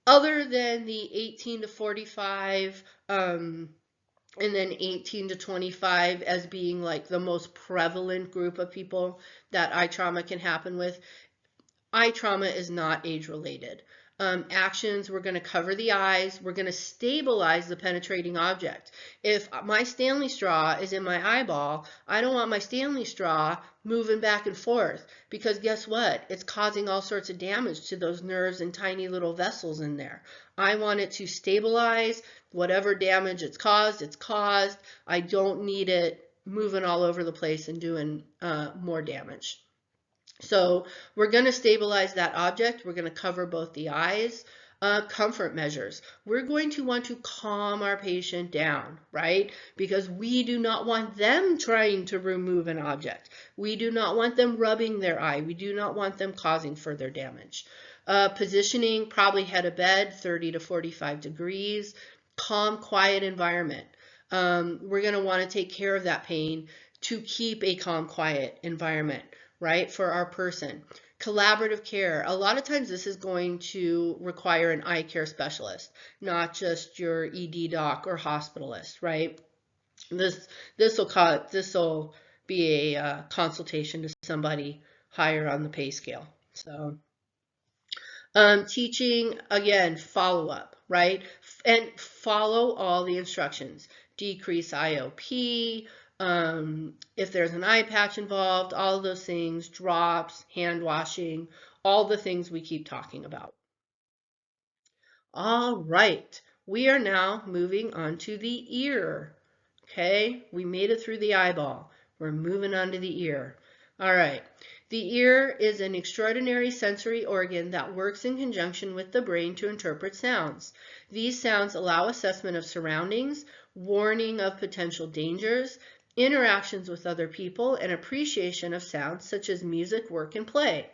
other than the 18 to 45, and then 18 to 25 as being like the most prevalent group of people that eye trauma can happen with. Eye trauma is not age related. Actions, we're going to cover the eyes. We're going to stabilize the penetrating object. If my Stanley straw is in my eyeball, I don't want my Stanley straw moving back and forth because guess what? It's causing all sorts of damage to those nerves and tiny little vessels in there. I want it to stabilize. Whatever damage it's caused, it's caused. I don't need it moving all over the place and doing more damage. So we're going to stabilize that object. We're going to cover both the eyes. Comfort measures. We're going to want to calm our patient down, right? Because we do not want them trying to remove an object. We do not want them rubbing their eye. We do not want them causing further damage. Positioning, probably head of bed, 30 to 45 degrees. Calm, quiet environment. We're going to want to take care of that pain to keep a calm, quiet environment, right, for our person. Collaborative care. A lot of times this is going to require an eye care specialist, not just your ED doc or hospitalist, right? This this will be a consultation to somebody higher on the pay scale. So teaching, again, follow up, right? And follow all the instructions. Decrease IOP, if there's an eye patch involved, all of those things, drops, hand washing, all the things we keep talking about. All right, we are now moving on to the ear. Okay, we made it through the eyeball. We're moving on to the ear. All right, the ear is an extraordinary sensory organ that works in conjunction with the brain to interpret sounds. These sounds allow assessment of surroundings, warning of potential dangers, interactions with other people, and appreciation of sounds such as music, work, and play.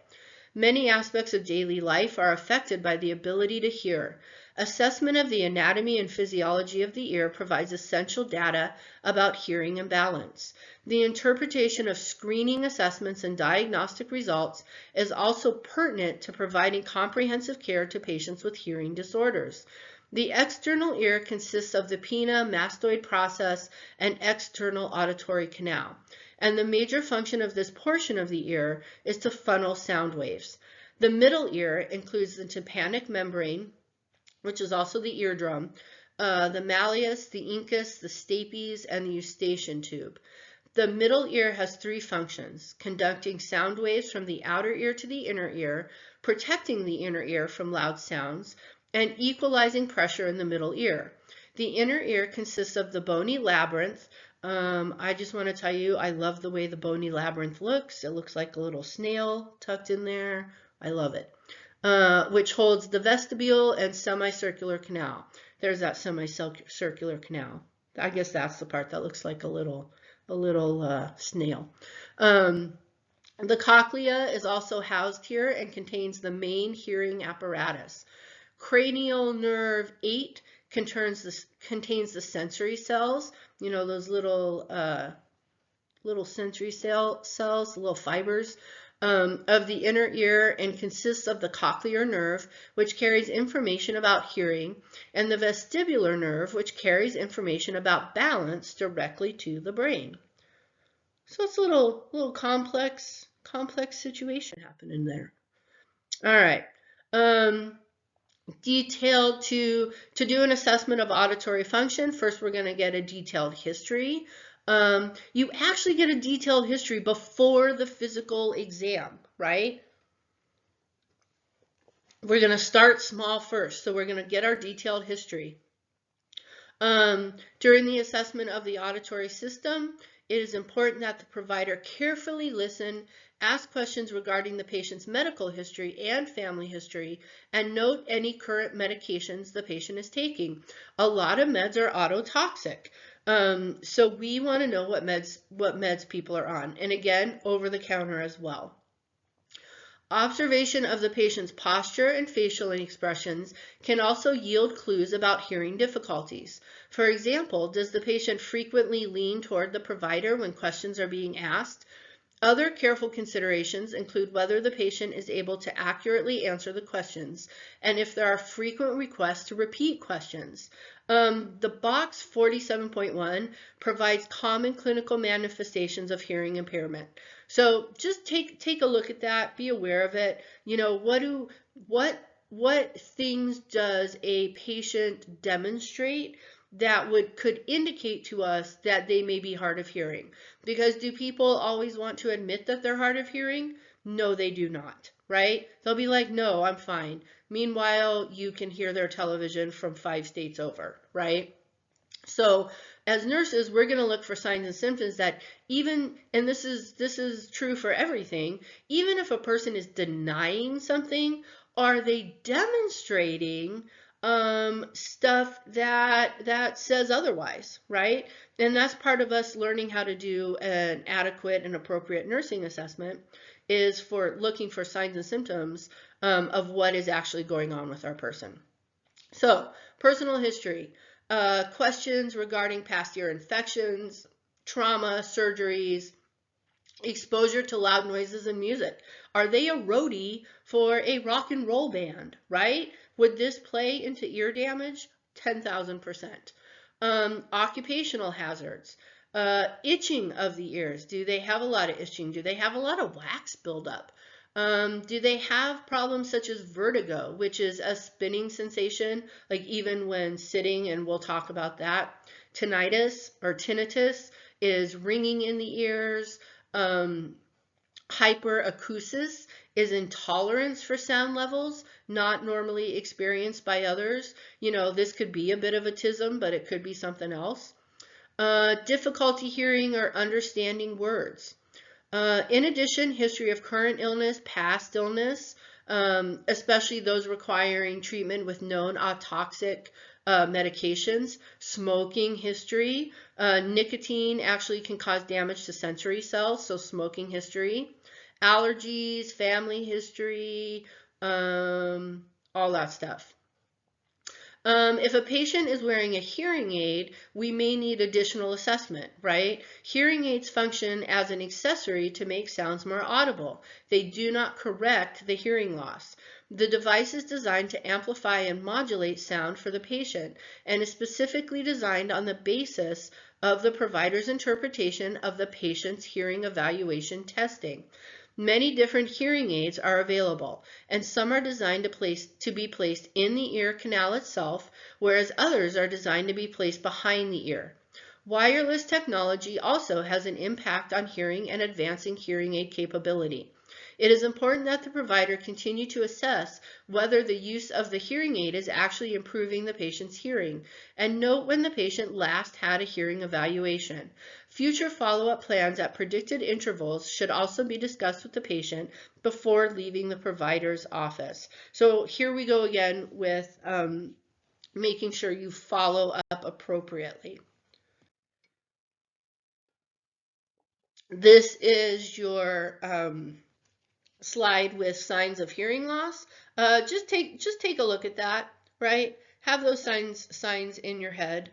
Many aspects of daily life are affected by the ability to hear. Assessment of the anatomy and physiology of the ear provides essential data about hearing and balance. The interpretation of screening assessments and diagnostic results is also pertinent to providing comprehensive care to patients with hearing disorders. The external ear consists of the pinna, mastoid process, and external auditory canal. And the major function of this portion of the ear is to funnel sound waves. The middle ear includes the tympanic membrane, which is also the eardrum, the malleus, the incus, the stapes, and the eustachian tube. The middle ear has three functions: conducting sound waves from the outer ear to the inner ear, protecting the inner ear from loud sounds, and equalizing pressure in the middle ear. The inner ear consists of the bony labyrinth. I just want to tell you, I love the way the bony labyrinth looks. It looks like a little snail tucked in there. I love it. Which holds the vestibule and semicircular canal. There's that semicircular canal. I guess that's the part that looks like a little snail. The cochlea is also housed here and contains the main hearing apparatus. Cranial nerve 8 contains the sensory cells, you know, those little sensory cells, little fibers of the inner ear, and consists of the cochlear nerve, which carries information about hearing, and the vestibular nerve, which carries information about balance directly to the brain. So it's a little complex situation happening there. All right. Detailed to do an assessment of auditory function, first we're going to get a detailed history. You actually get a detailed history before the physical exam, right? We're going to start small first, so we're going to get our detailed history. During the assessment of the auditory system, it is important that the provider carefully listen, ask questions regarding the patient's medical history and family history, and note any current medications the patient is taking. A lot of meds are ototoxic, so we want to know what meds people are on, and again, over the counter as well. Observation of the patient's posture and facial expressions can also yield clues about hearing difficulties. For example, does the patient frequently lean toward the provider when questions are being asked? Other careful considerations include whether the patient is able to accurately answer the questions and if there are frequent requests to repeat questions. The box 47.1 provides common clinical manifestations of hearing impairment. So just take a look at that, be aware of it. You know, what things does a patient demonstrate that could indicate to us that they may be hard of hearing? Because do people always want to admit that they're hard of hearing? No, they do not, right? They'll be like, no, I'm fine. Meanwhile, you can hear their television from 5 states over, right? So as nurses, we're going to look for signs and symptoms that even, and this is true for everything, even if a person is denying something, are they demonstrating stuff that says otherwise, right? And that's part of us learning how to do an adequate and appropriate nursing assessment, is for looking for signs and symptoms of what is actually going on with our person. So, personal history. Questions regarding past ear infections, trauma, surgeries, exposure to loud noises and music. Are they a roadie for a rock and roll band, right? Would this play into ear damage? 10,000%. Occupational hazards. Itching of the ears. Do they have a lot of itching? Do they have a lot of wax buildup? Do they have problems such as vertigo, which is a spinning sensation, like even when sitting, and we'll talk about that. Tinnitus or tinnitus is ringing in the ears. Hyperacusis is intolerance for sound levels, not normally experienced by others. You know, this could be a bit of autism, but it could be something else. Difficulty hearing or understanding words. In addition, history of current illness, past illness, especially those requiring treatment with known toxic medications, smoking history. Nicotine actually can cause damage to sensory cells, so smoking history. Allergies, family history, all that stuff. If a patient is wearing a hearing aid, we may need additional assessment, right? Hearing aids function as an accessory to make sounds more audible. They do not correct the hearing loss. The device is designed to amplify and modulate sound for the patient and is specifically designed on the basis of the provider's interpretation of the patient's hearing evaluation testing. Many different hearing aids are available, and some are designed to be placed in the ear canal itself, whereas others are designed to be placed behind the ear. Wireless technology also has an impact on hearing and advancing hearing aid capability. It is important that the provider continue to assess whether the use of the hearing aid is actually improving the patient's hearing, and note when the patient last had a hearing evaluation. Future follow-up plans at predicted intervals should also be discussed with the patient before leaving the provider's office. So here we go again with making sure you follow up appropriately. This is your slide with signs of hearing loss. Just take a look at that, right? Have those signs in your head.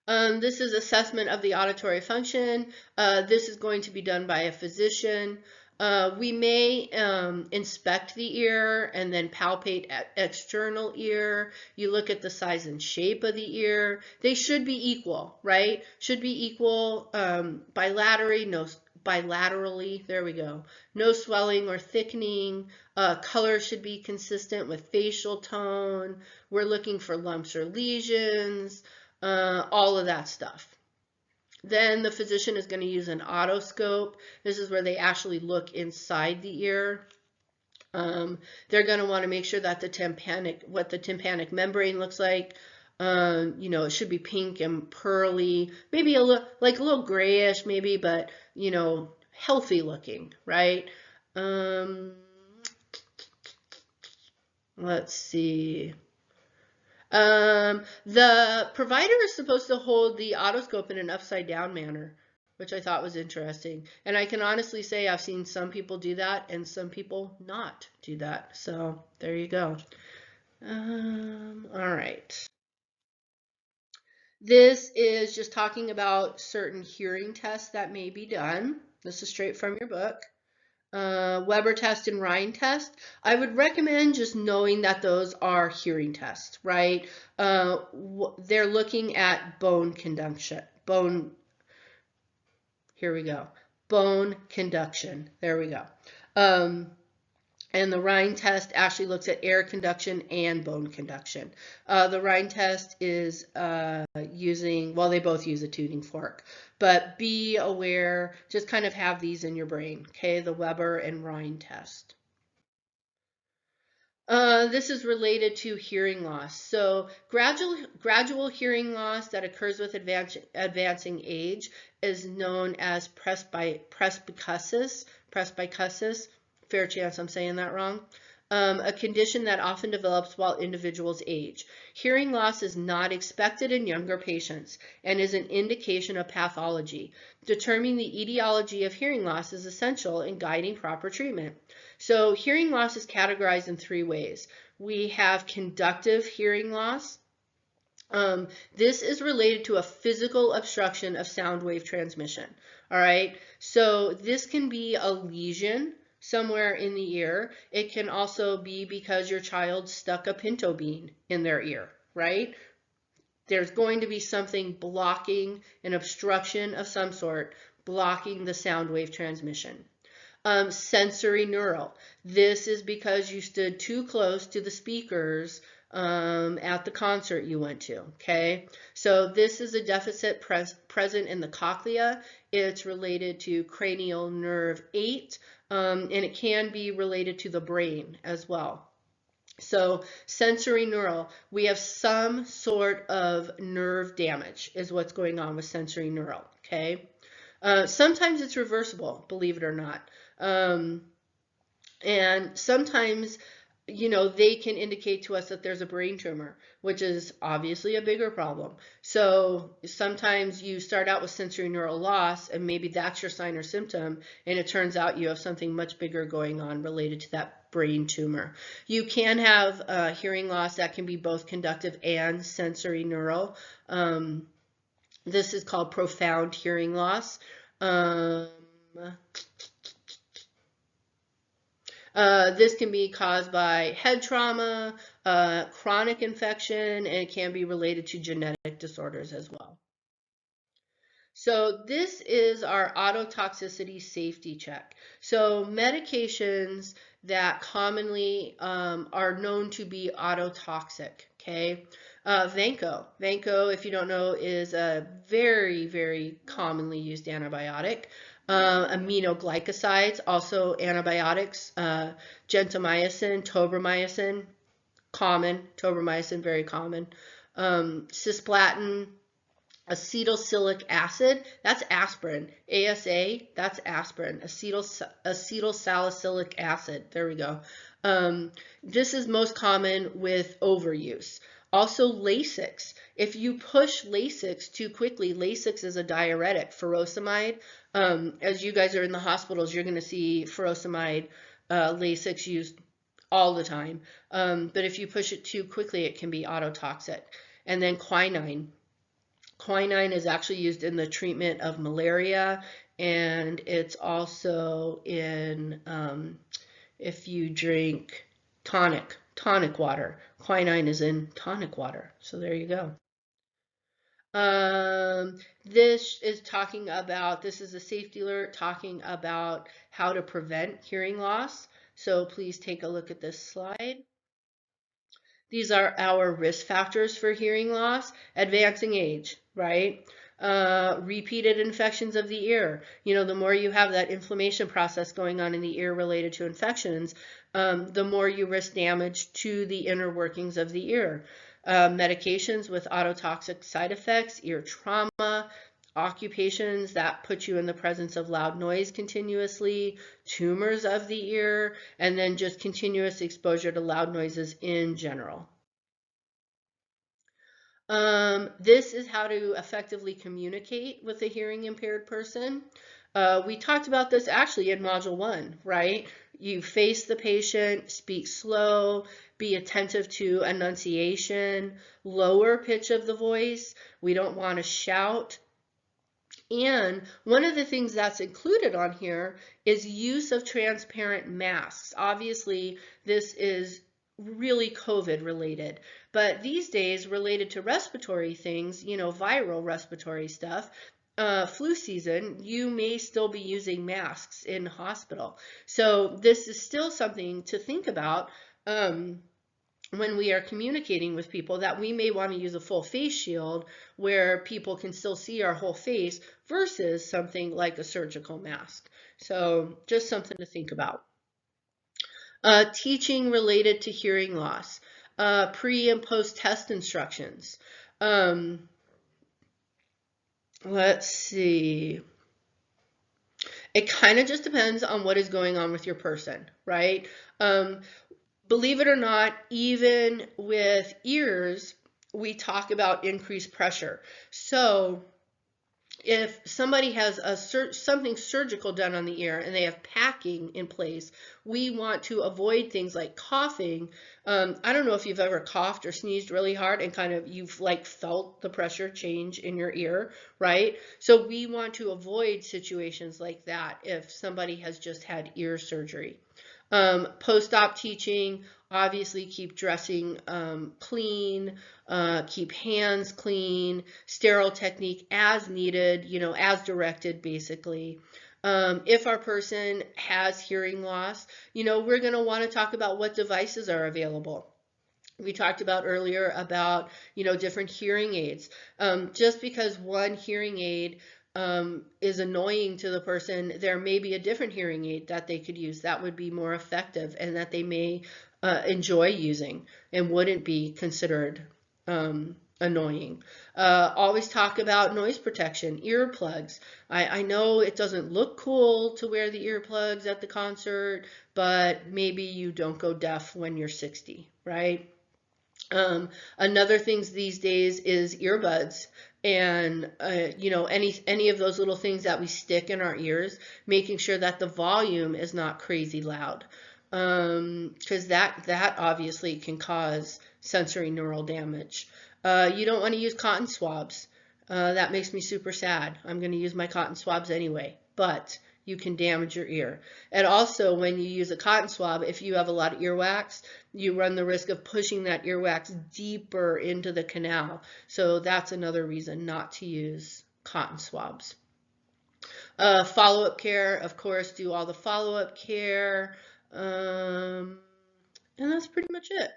This is assessment of the auditory function. This is going to be done by a physician. We may inspect the ear and then palpate external ear. You look at the size and shape of the ear. They should be equal, right? Should be equal bilaterally, there we go. No swelling or thickening. Color should be consistent with facial tone. We're looking for lumps or lesions. All of that stuff. Then the physician is going to use an otoscope. This is where they actually look inside the ear. They're going to want to make sure that what the tympanic membrane looks like. You know, it should be pink and pearly, maybe a little grayish, maybe, but you know, healthy looking, right? Let's see. The provider is supposed to hold the otoscope in an upside down manner, which I thought was interesting. And I can honestly say I've seen some people do that and some people not do that. So there you go. All right. This is just talking about certain hearing tests that may be done. This is straight from your book. Weber test and Rhine test. I would recommend just knowing that those are hearing tests, right? They're looking at bone conduction. Here we go. Bone conduction. There we go. And the Rhine test actually looks at air conduction and bone conduction. The Rhine test is well, they both use a tuning fork, but be aware, just kind of have these in your brain, okay? The Weber and Rhine test. This is related to hearing loss. So gradual hearing loss that occurs with advancing age is known as presbycusis. Fair chance I'm saying that wrong. A condition that often develops while individuals age. Hearing loss is not expected in younger patients and is an indication of pathology. Determining the etiology of hearing loss is essential in guiding proper treatment. So hearing loss is categorized in 3 ways. We have conductive hearing loss. This is related to a physical obstruction of sound wave transmission. All right, so this can be a lesion somewhere in the ear. It can also be because your child stuck a pinto bean in their ear, right? There's going to be something blocking, an obstruction of some sort, blocking the sound wave transmission. Sensory neural. This is because you stood too close to the speakers at the concert you went to, okay? So this is a deficit present in the cochlea. It's related to cranial nerve 8, and it can be related to the brain as well. So sensory neural, we have some sort of nerve damage is what's going on with sensory neural, okay? Sometimes it's reversible, believe it or not. And sometimes, you know, they can indicate to us that there's a brain tumor, which is obviously a bigger problem. So sometimes you start out with sensory neural loss, and maybe that's your sign or symptom, and it turns out you have something much bigger going on related to that brain tumor. You can have hearing loss that can be both conductive and sensory neural. This is called profound hearing loss. This can be caused by head trauma, chronic infection, and it can be related to genetic disorders as well. So this is our ototoxicity safety check. So medications that commonly are known to be ototoxic, okay? Vanco. Vanco, if you don't know, is a very, very commonly used antibiotic. Aminoglycosides, also antibiotics. Gentamicin, tobramycin, common. Tobramycin, very common. Cisplatin, acetylsalicylic acid, that's aspirin. ASA, that's aspirin. Acetylsalicylic acid, there we go. This is most common with overuse. Also Lasix. If you push Lasix too quickly, Lasix is a diuretic, furosemide. As you guys are in the hospitals, you're going to see furosemide, Lasix used all the time. But if you push it too quickly, it can be ototoxic. And then quinine. Quinine is actually used in the treatment of malaria, and it's also in if you drink tonic water. Quinine is in tonic water. So there you go. This is talking about, this is a safety alert talking about how to prevent hearing loss. So please take a look at this slide. These are our risk factors for hearing loss. Advancing age, right? Repeated infections of the ear. You know, the more you have that inflammation process going on in the ear related to infections, the more you risk damage to the inner workings of the ear. Medications with ototoxic side effects, ear trauma, occupations that put you in the presence of loud noise continuously, tumors of the ear, and then just continuous exposure to loud noises in general. This is how to effectively communicate with a hearing impaired person. We talked about this actually in Module 1, right? You face the patient, speak slow, be attentive to enunciation, lower pitch of the voice. We don't want to shout. And one of the things that's included on here is use of transparent masks. Obviously, this is really COVID related, but these days related to respiratory things, you know, viral respiratory stuff, flu season, you may still be using masks in hospital. So this is still something to think about. When we are communicating with people, that we may want to use a full face shield where people can still see our whole face versus something like a surgical mask. So just something to think about. Teaching related to hearing loss. Pre and post test instructions. Let's see. It kind of just depends on what is going on with your person, right? Believe it or not, even with ears, we talk about increased pressure. So if somebody has something surgical done on the ear and they have packing in place, we want to avoid things like coughing. I don't know if you've ever coughed or sneezed really hard and kind of you've like felt the pressure change in your ear, right? So we want to avoid situations like that if somebody has just had ear surgery. Post-op teaching, obviously keep dressing clean, keep hands clean, sterile technique as needed, as directed basically. If our person has hearing loss, we're going to want to talk about what devices are available. We talked about earlier about, different hearing aids. Just because one hearing aid is annoying to the person, there may be a different hearing aid that they could use that would be more effective and that they may enjoy using and wouldn't be considered annoying. Always talk about noise protection, earplugs. I know it doesn't look cool to wear the earplugs at the concert, but maybe you don't go deaf when you're 60, right? Another things these days is earbuds and any of those little things that we stick in our ears, making sure that the volume is not crazy loud, because that obviously can cause sensory neural damage. You don't want to use cotton swabs. That makes me super sad. I'm going to use my cotton swabs anyway, but you can damage your ear. And also, when you use a cotton swab, if you have a lot of earwax, you run the risk of pushing that earwax deeper into the canal. So that's another reason not to use cotton swabs. Follow-up care, of course, do all the follow-up care. And that's pretty much it.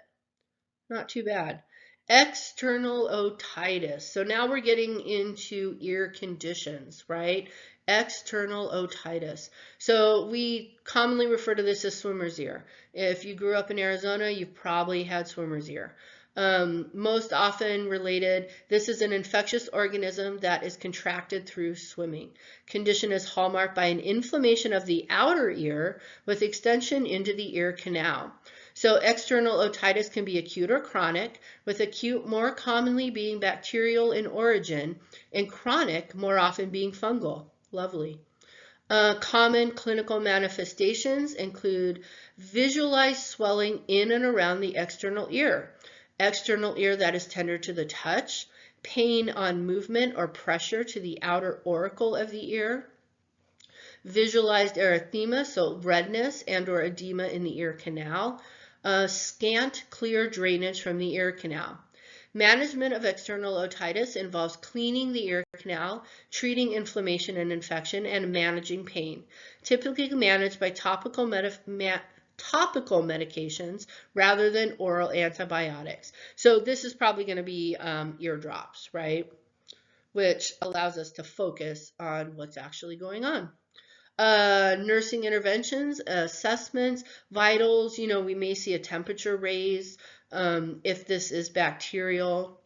Not too bad. External otitis. So now we're getting into ear conditions, right? External otitis. So we commonly refer to this as swimmer's ear. If you grew up in Arizona, you've probably had swimmer's ear. Most often related, this is an infectious organism that is contracted through swimming. Condition is hallmarked by an inflammation of the outer ear with extension into the ear canal. So external otitis can be acute or chronic, with acute more commonly being bacterial in origin and chronic more often being fungal. Lovely. Common clinical manifestations include visualized swelling in and around the external ear that is tender to the touch, pain on movement or pressure to the outer auricle of the ear, visualized erythema, so redness and or edema in the ear canal, scant clear drainage from the ear canal. Management of external otitis involves cleaning the ear canal, treating inflammation and infection, and managing pain, typically managed by topical medications rather than oral antibiotics. So this is probably going to be ear drops, right? Which allows us to focus on what's actually going on. Nursing interventions, assessments, vitals, we may see a temperature raise if this is bacterial.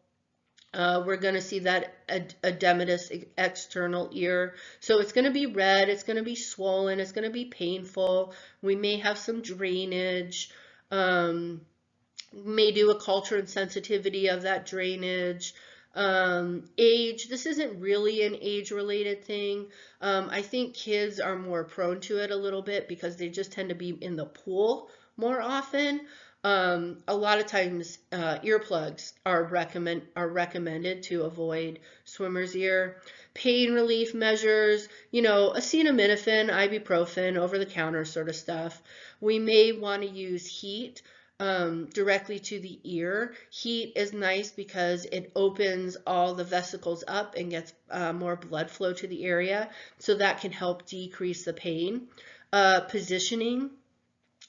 We're going to see that edematous external ear. So it's going to be red, it's going to be swollen, it's going to be painful. We may have some drainage. May do a culture and sensitivity of that drainage. Age, this isn't really an age-related thing. I think kids are more prone to it a little bit because they just tend to be in the pool more often. A lot of times earplugs are recommended to avoid swimmer's ear. Pain relief measures, acetaminophen, ibuprofen, over-the-counter sort of stuff. We may want to use heat directly to the ear. Heat is nice because it opens all the vesicles up and gets more blood flow to the area, so that can help decrease the pain. Positioning,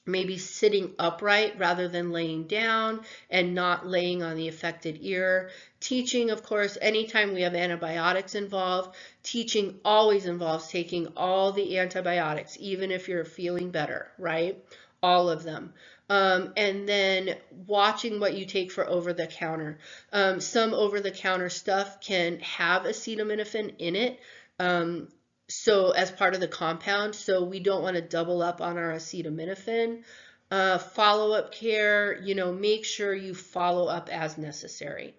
maybe sitting upright rather than laying down and not laying on the affected ear. Teaching, of course, anytime we have antibiotics involved, teaching always involves taking all the antibiotics, even if you're feeling better, right? All of them. And then watching what you take for over-the-counter. Some over-the-counter stuff can have acetaminophen in it, so as part of the compound, so we don't want to double up on our acetaminophen. Follow-up care, make sure you follow up as necessary.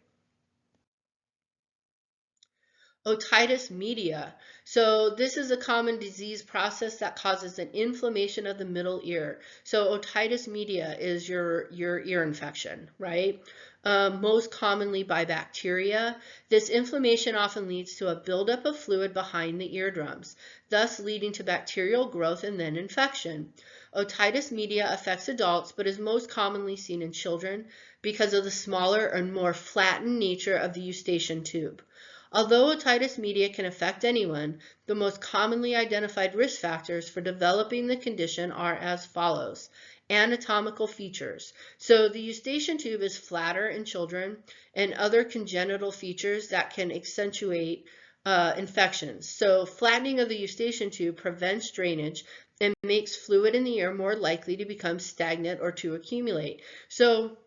Otitis media. So this is a common disease process that causes an inflammation of the middle ear. So otitis media is your ear infection, right? Most commonly by bacteria. This inflammation often leads to a buildup of fluid behind the eardrums, thus leading to bacterial growth and then infection. Otitis media affects adults, but is most commonly seen in children because of the smaller and more flattened nature of the eustachian tube. Although otitis media can affect anyone, the most commonly identified risk factors for developing the condition are as follows. Anatomical features. So the eustachian tube is flatter in children, and other congenital features that can accentuate infections. So flattening of the eustachian tube prevents drainage and makes fluid in the ear more likely to become stagnant or to accumulate. So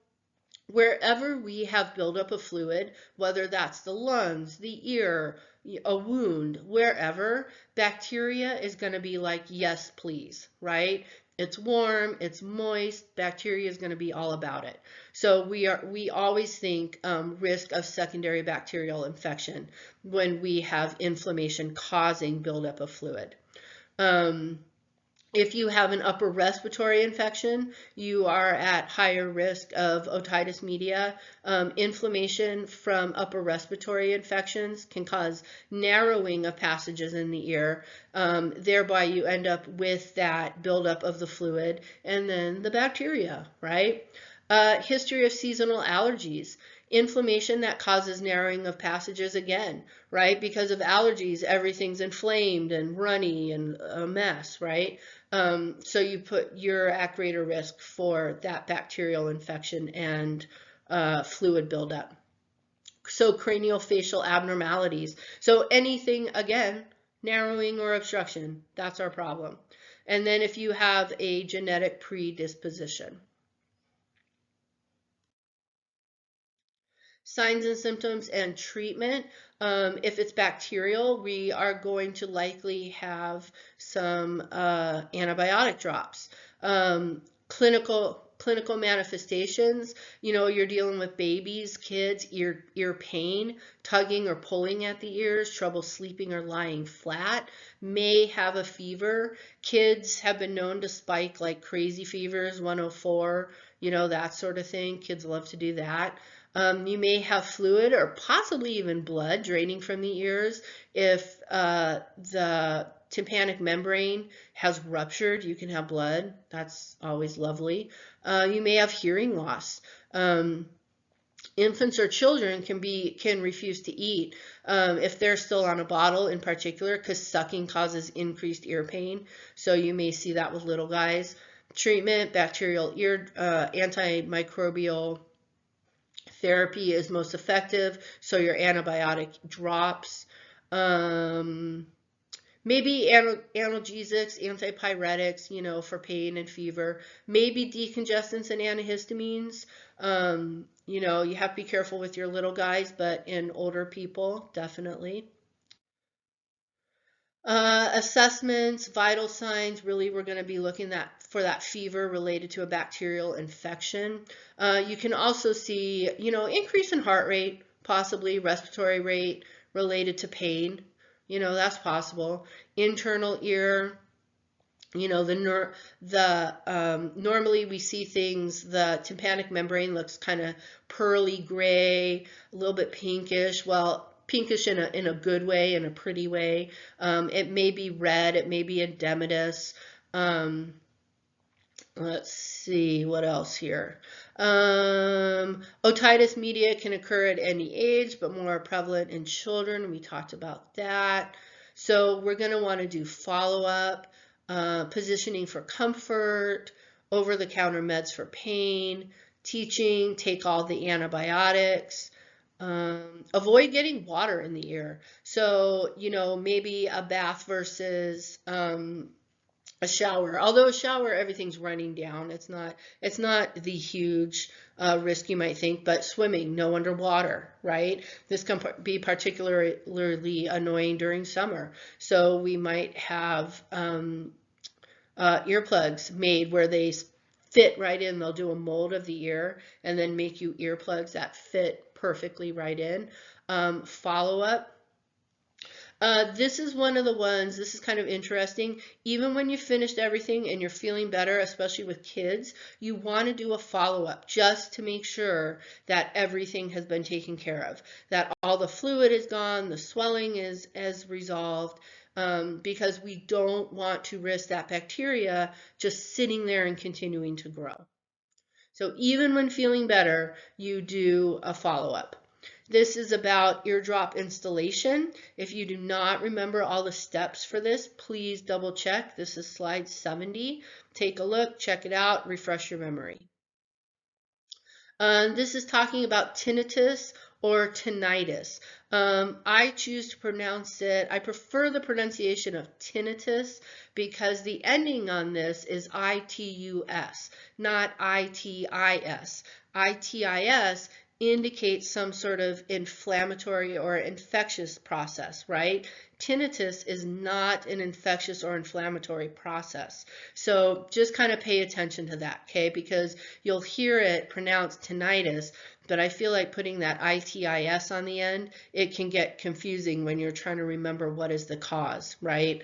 wherever we have buildup of fluid, whether that's the lungs, the ear, a wound, wherever, bacteria is going to be like, yes, please, right? It's warm, it's moist, bacteria is going to be all about it. So we always think risk of secondary bacterial infection when we have inflammation causing buildup of fluid. If you have an upper respiratory infection, you are at higher risk of otitis media. Inflammation from upper respiratory infections can cause narrowing of passages in the ear. Thereby you end up with that buildup of the fluid and then the bacteria, right? History of seasonal allergies. Inflammation that causes narrowing of passages again, right? Because of allergies, everything's inflamed and runny and a mess, right? So you're at greater risk for that bacterial infection and fluid buildup. So craniofacial abnormalities. So anything, again, narrowing or obstruction, that's our problem. And then if you have a genetic predisposition. Signs and symptoms and treatment. If it's bacterial, we are going to likely have some antibiotic drops. Clinical manifestations, you're dealing with babies, kids, ear pain, tugging or pulling at the ears, trouble sleeping or lying flat, may have a fever. Kids have been known to spike like crazy fevers, 104, that sort of thing. Kids love to do that. You may have fluid or possibly even blood draining from the ears. If the tympanic membrane has ruptured, you can have blood. That's always lovely. You may have hearing loss. Infants or children can refuse to eat if they're still on a bottle in particular, because sucking causes increased ear pain. So you may see that with little guys. Treatment, bacterial ear, antimicrobial therapy is most effective, so your antibiotic drops. Maybe analgesics, antipyretics, for pain and fever. Maybe decongestants and antihistamines. You have to be careful with your little guys, but in older people, definitely. Assessments, vital signs, really we're going to be looking for that fever related to a bacterial infection. You can also see, increase in heart rate, possibly respiratory rate related to pain. That's possible. Internal ear, normally we see things, the tympanic membrane looks kind of pearly gray, a little bit pinkish. Well, pinkish in a good way, in a pretty way. It may be red, it may be edematous. Let's see what else here. Otitis media can occur at any age, but more prevalent in children. We talked about that. So we're going to want to do follow-up, positioning for comfort, over-the-counter meds for pain, teaching, take all the antibiotics. Avoid getting water in the ear. So, maybe a bath versus a shower. Although a shower, everything's running down. It's not the huge risk you might think, but swimming, no underwater, right? This can be particularly annoying during summer. So we might have earplugs made where they fit right in. They'll do a mold of the ear and then make you earplugs that fit perfectly right in. Follow-up. This is one of the ones, this is kind of interesting. Even when you finished everything and you're feeling better, especially with kids, you want to do a follow-up just to make sure that everything has been taken care of, that all the fluid is gone, the swelling is resolved. because we don't want to risk that bacteria just sitting there and continuing to grow. So even when feeling better, you do a follow-up. This is about eardrop installation. If you do not remember all the steps for this, please double check. This is slide 70. Take a look, check it out, refresh your memory. This is talking about tinnitus or tinnitus. I choose to pronounce it, I prefer the pronunciation of tinnitus because the ending on this is I-T-U-S, not I-T-I-S. I-T-I-S indicates some sort of inflammatory or infectious process, right? Tinnitus is not an infectious or inflammatory process. So just kind of pay attention to that, okay? Because you'll hear it pronounced tinnitus, but I feel like putting that I-T-I-S on the end, it can get confusing when you're trying to remember what is the cause, right?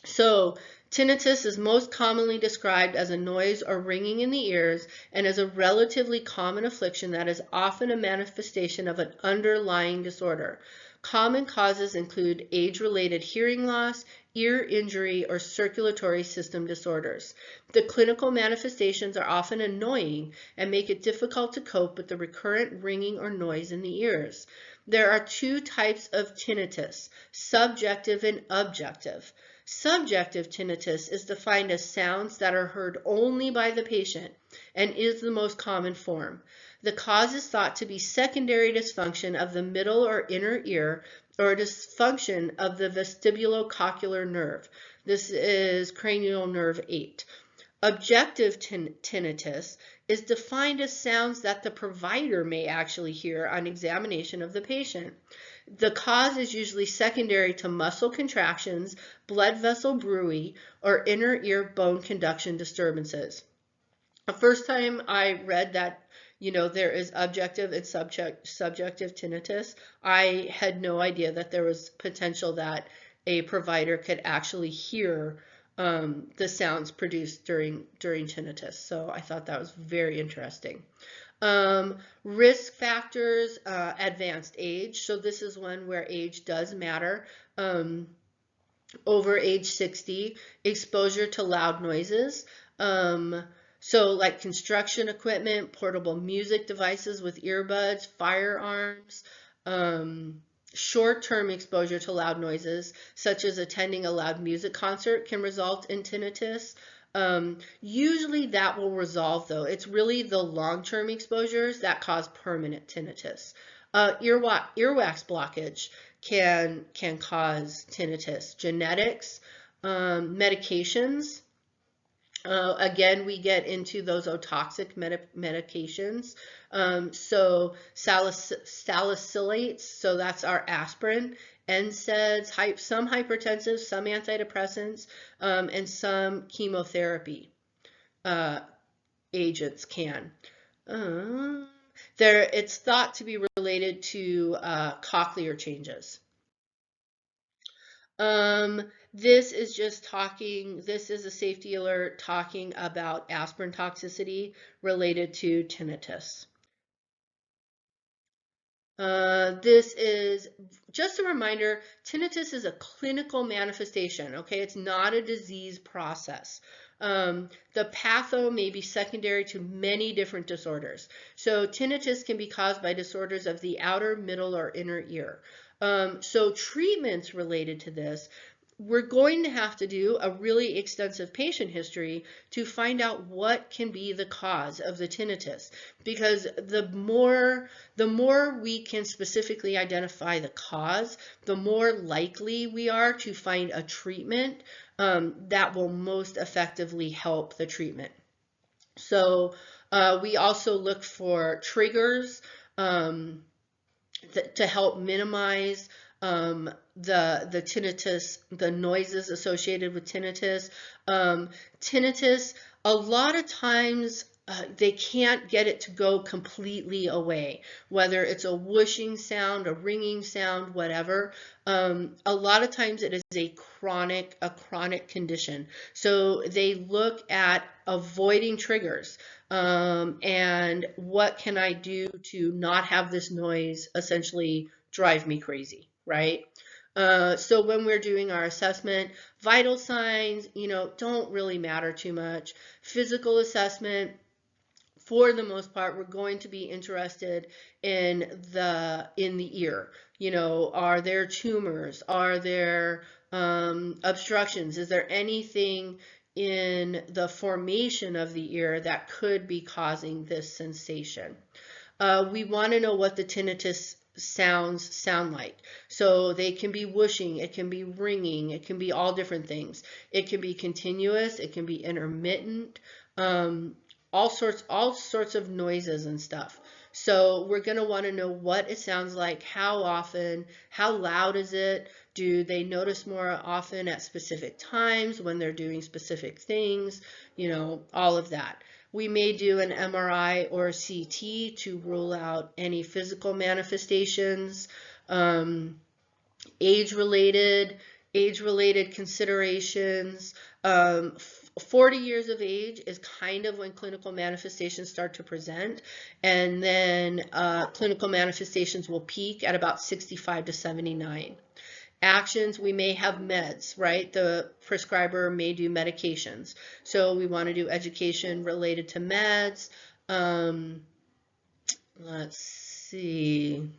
So tinnitus is most commonly described as a noise or ringing in the ears and is a relatively common affliction that is often a manifestation of an underlying disorder. Common causes include age-related hearing loss, ear injury, or circulatory system disorders. The clinical manifestations are often annoying and make it difficult to cope with the recurrent ringing or noise in the ears. There are two types of tinnitus, subjective and objective. Subjective tinnitus is defined as sounds that are heard only by the patient and is the most common form. The cause is thought to be secondary dysfunction of the middle or inner ear or dysfunction of the vestibulocochlear nerve. This is cranial nerve 8. Objective tinnitus is defined as sounds that the provider may actually hear on examination of the patient. The cause is usually secondary to muscle contractions, blood vessel bruit, or inner ear bone conduction disturbances. The first time I read that, there is objective and subjective tinnitus, I had no idea that there was potential that a provider could actually hear the sounds produced during tinnitus. So I thought that was very interesting. Risk factors, advanced age. So this is one where age does matter. Over age 60, exposure to loud noises. So like construction equipment, portable music devices with earbuds, firearms, short-term exposure to loud noises, such as attending a loud music concert, can result in tinnitus. Usually that will resolve though. It's really the long-term exposures that cause permanent tinnitus. Earwax blockage can cause tinnitus. Genetics, medications. Again, we get into those otoxic medications. So salicylates, so that's our aspirin, NSAIDs, some hypertensives, some antidepressants, and some chemotherapy agents can. It's thought to be related to cochlear changes. This is just talking, this is a safety alert talking about aspirin toxicity related to tinnitus. This is just a reminder, tinnitus is a clinical manifestation, okay? It's not a disease process. The patho may be secondary to many different disorders. So tinnitus can be caused by disorders of the outer, middle, or inner ear. So treatments related to this, we're going to have to do a really extensive patient history to find out what can be the cause of the tinnitus, because the more we can specifically identify the cause, the more likely we are to find a treatment that will most effectively help the treatment. So we also look for triggers to help minimize the tinnitus, the noises associated with tinnitus. Tinnitus, a lot of times they can't get it to go completely away, whether it's a whooshing sound, a ringing sound, whatever. A lot of times it is a chronic condition. So they look at avoiding triggers. And what can I do to not have this noise essentially drive me crazy, right? So when we're doing our assessment, vital signs, don't really matter too much. Physical assessment, for the most part, we're going to be interested in the ear. Are there tumors? Are there obstructions? Is there anything in the formation of the ear that could be causing this sensation? We want to know what the tinnitus sounds sound like. So they can be whooshing, it can be ringing, it can be all different things. It can be continuous, it can be intermittent, all sorts of noises and stuff. So we're going to want to know what it sounds like, how often, how loud is it, do they notice more often at specific times when they're doing specific things, all of that. We may do an MRI or a CT to rule out any physical manifestations, um, age-related, age-related considerations. 40 years of age is kind of when clinical manifestations start to present, and then clinical manifestations will peak at about 65 to 79. Actions, we may have meds, right? The prescriber may do medications. So we want to do education related to meds. Let's see.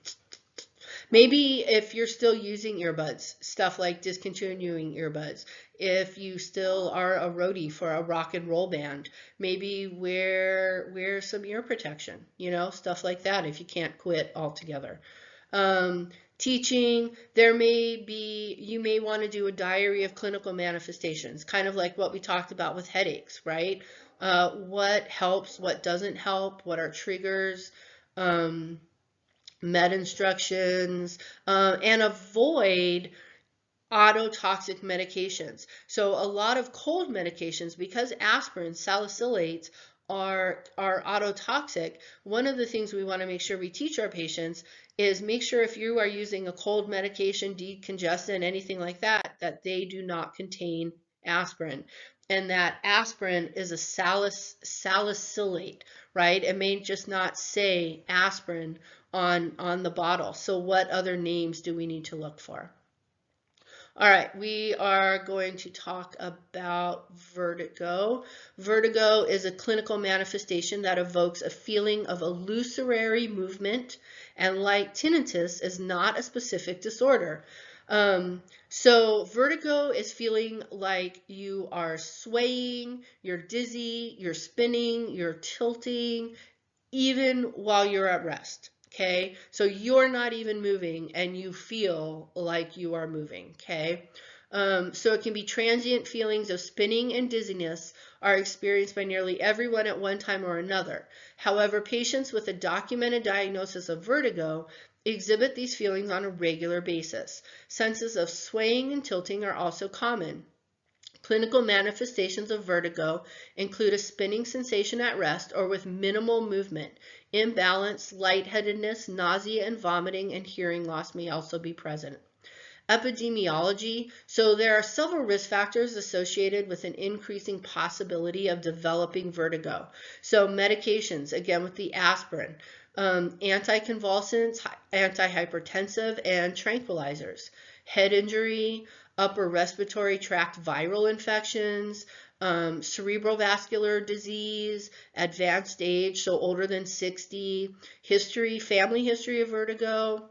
Maybe if you're still using earbuds, stuff like discontinuing earbuds. If you still are a roadie for a rock and roll band, maybe wear some ear protection, stuff like that if you can't quit altogether. Teaching, you may want to do a diary of clinical manifestations, kind of like what we talked about with headaches, right? What helps, what doesn't help, what are triggers, med instructions, and avoid autotoxic medications. So a lot of cold medications, because aspirin, salicylates are autotoxic, one of the things we want to make sure we teach our patients is make sure if you are using a cold medication, decongestant, anything like that, that they do not contain aspirin. And that aspirin is a salicylate, right? It may just not say aspirin on the bottle. So what other names do we need to look for? All right, we are going to talk about vertigo. Vertigo is a clinical manifestation that evokes a feeling of illusory movement, and like tinnitus, is not a specific disorder. So vertigo is feeling like you are swaying, you're dizzy, you're spinning, you're tilting, even while you're at rest. Okay, so you're not even moving and you feel like you are moving. Okay, so it can be transient feelings of spinning and dizziness are experienced by nearly everyone at one time or another. However, patients with a documented diagnosis of vertigo exhibit these feelings on a regular basis. Senses of swaying and tilting are also common. Clinical manifestations of vertigo include a spinning sensation at rest or with minimal movement. Imbalance, lightheadedness, nausea and vomiting, and hearing loss may also be present. Epidemiology. So there are several risk factors associated with an increasing possibility of developing vertigo. So medications, again with the aspirin, anticonvulsants, antihypertensive, and tranquilizers. Head injury, upper respiratory tract viral infections, cerebral vascular disease, advanced age, so older than 60, family history of vertigo,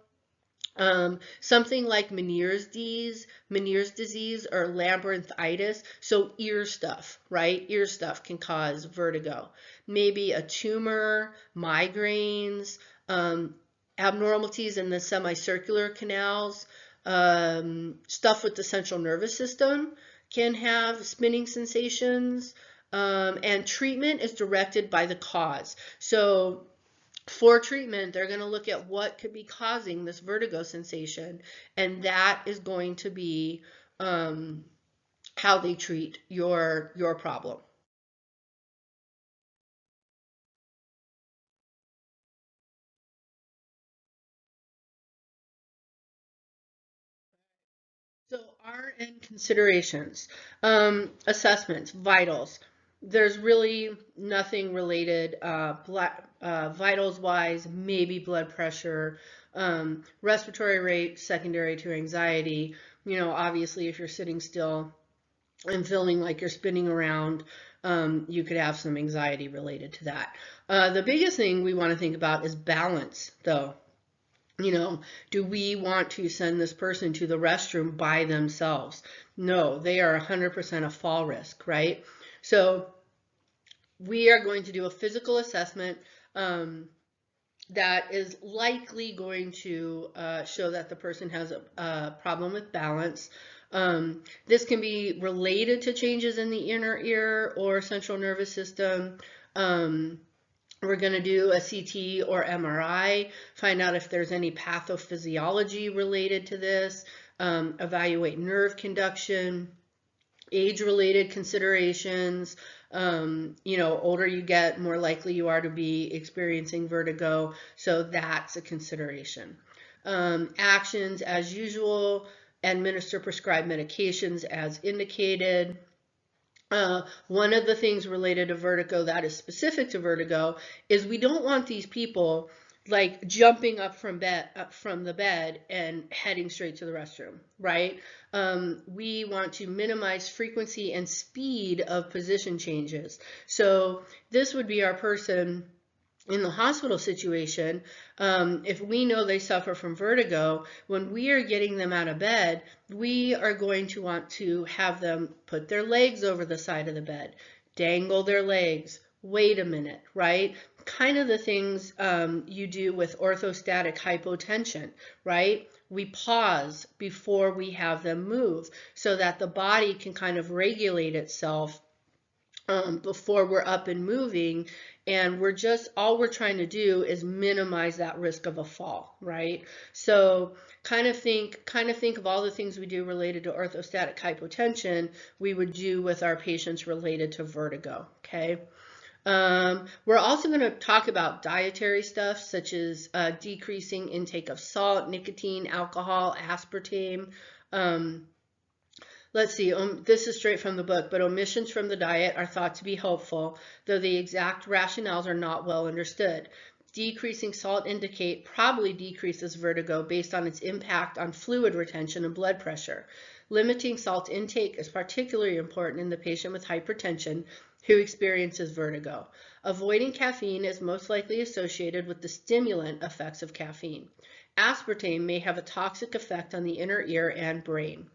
something like Meniere's disease or labyrinthitis, so ear stuff, right? Ear stuff can cause vertigo. Maybe a tumor, migraines, abnormalities in the semicircular canals, stuff with the central nervous system can have spinning sensations, and treatment is directed by the cause. So for treatment, they're going to look at what could be causing this vertigo sensation, and that is going to be how they treat your problem. So RN considerations, assessments, vitals. There's really nothing related vitals wise, maybe blood pressure, Respiratory rate secondary to anxiety. Obviously, if you're sitting still and feeling like you're spinning around, you could have some anxiety related to that. The biggest thing we want to think about is balance, though. Do we want to send this person to the restroom by themselves? No, they are 100% a fall risk, right? So we are going to do a physical assessment that is likely going to show that the person has a problem with balance. This can be related to changes in the inner ear or central nervous system. We're going to do a CT or MRI, find out if there's any pathophysiology related to this, evaluate nerve conduction, age-related considerations. Older you get, more likely you are to be experiencing vertigo, so that's a consideration. Actions as usual, administer prescribed medications as indicated. One of the things related to vertigo that is specific to vertigo is we don't want these people like jumping up from the bed and heading straight to the restroom, right? We want to minimize frequency and speed of position changes. So this would be our person in the hospital situation. If we know they suffer from vertigo, when we are getting them out of bed, we are going to want to have them put their legs over the side of the bed, dangle their legs, wait a minute, right? Kind of the things you do with orthostatic hypotension, right? We pause before we have them move so that the body can kind of regulate itself before we're up and moving, and all we're trying to do is minimize that risk of a fall, right? So kind of think of all the things we do related to orthostatic hypotension we would do with our patients related to vertigo, okay? We're also going to talk about dietary stuff such as decreasing intake of salt, nicotine, alcohol, aspartame. Let's see, this is straight from the book, but omissions from the diet are thought to be helpful, though the exact rationales are not well understood. Decreasing salt intake probably decreases vertigo based on its impact on fluid retention and blood pressure. Limiting salt intake is particularly important in the patient with hypertension who experiences vertigo. Avoiding caffeine is most likely associated with the stimulant effects of caffeine. Aspartame may have a toxic effect on the inner ear and brain.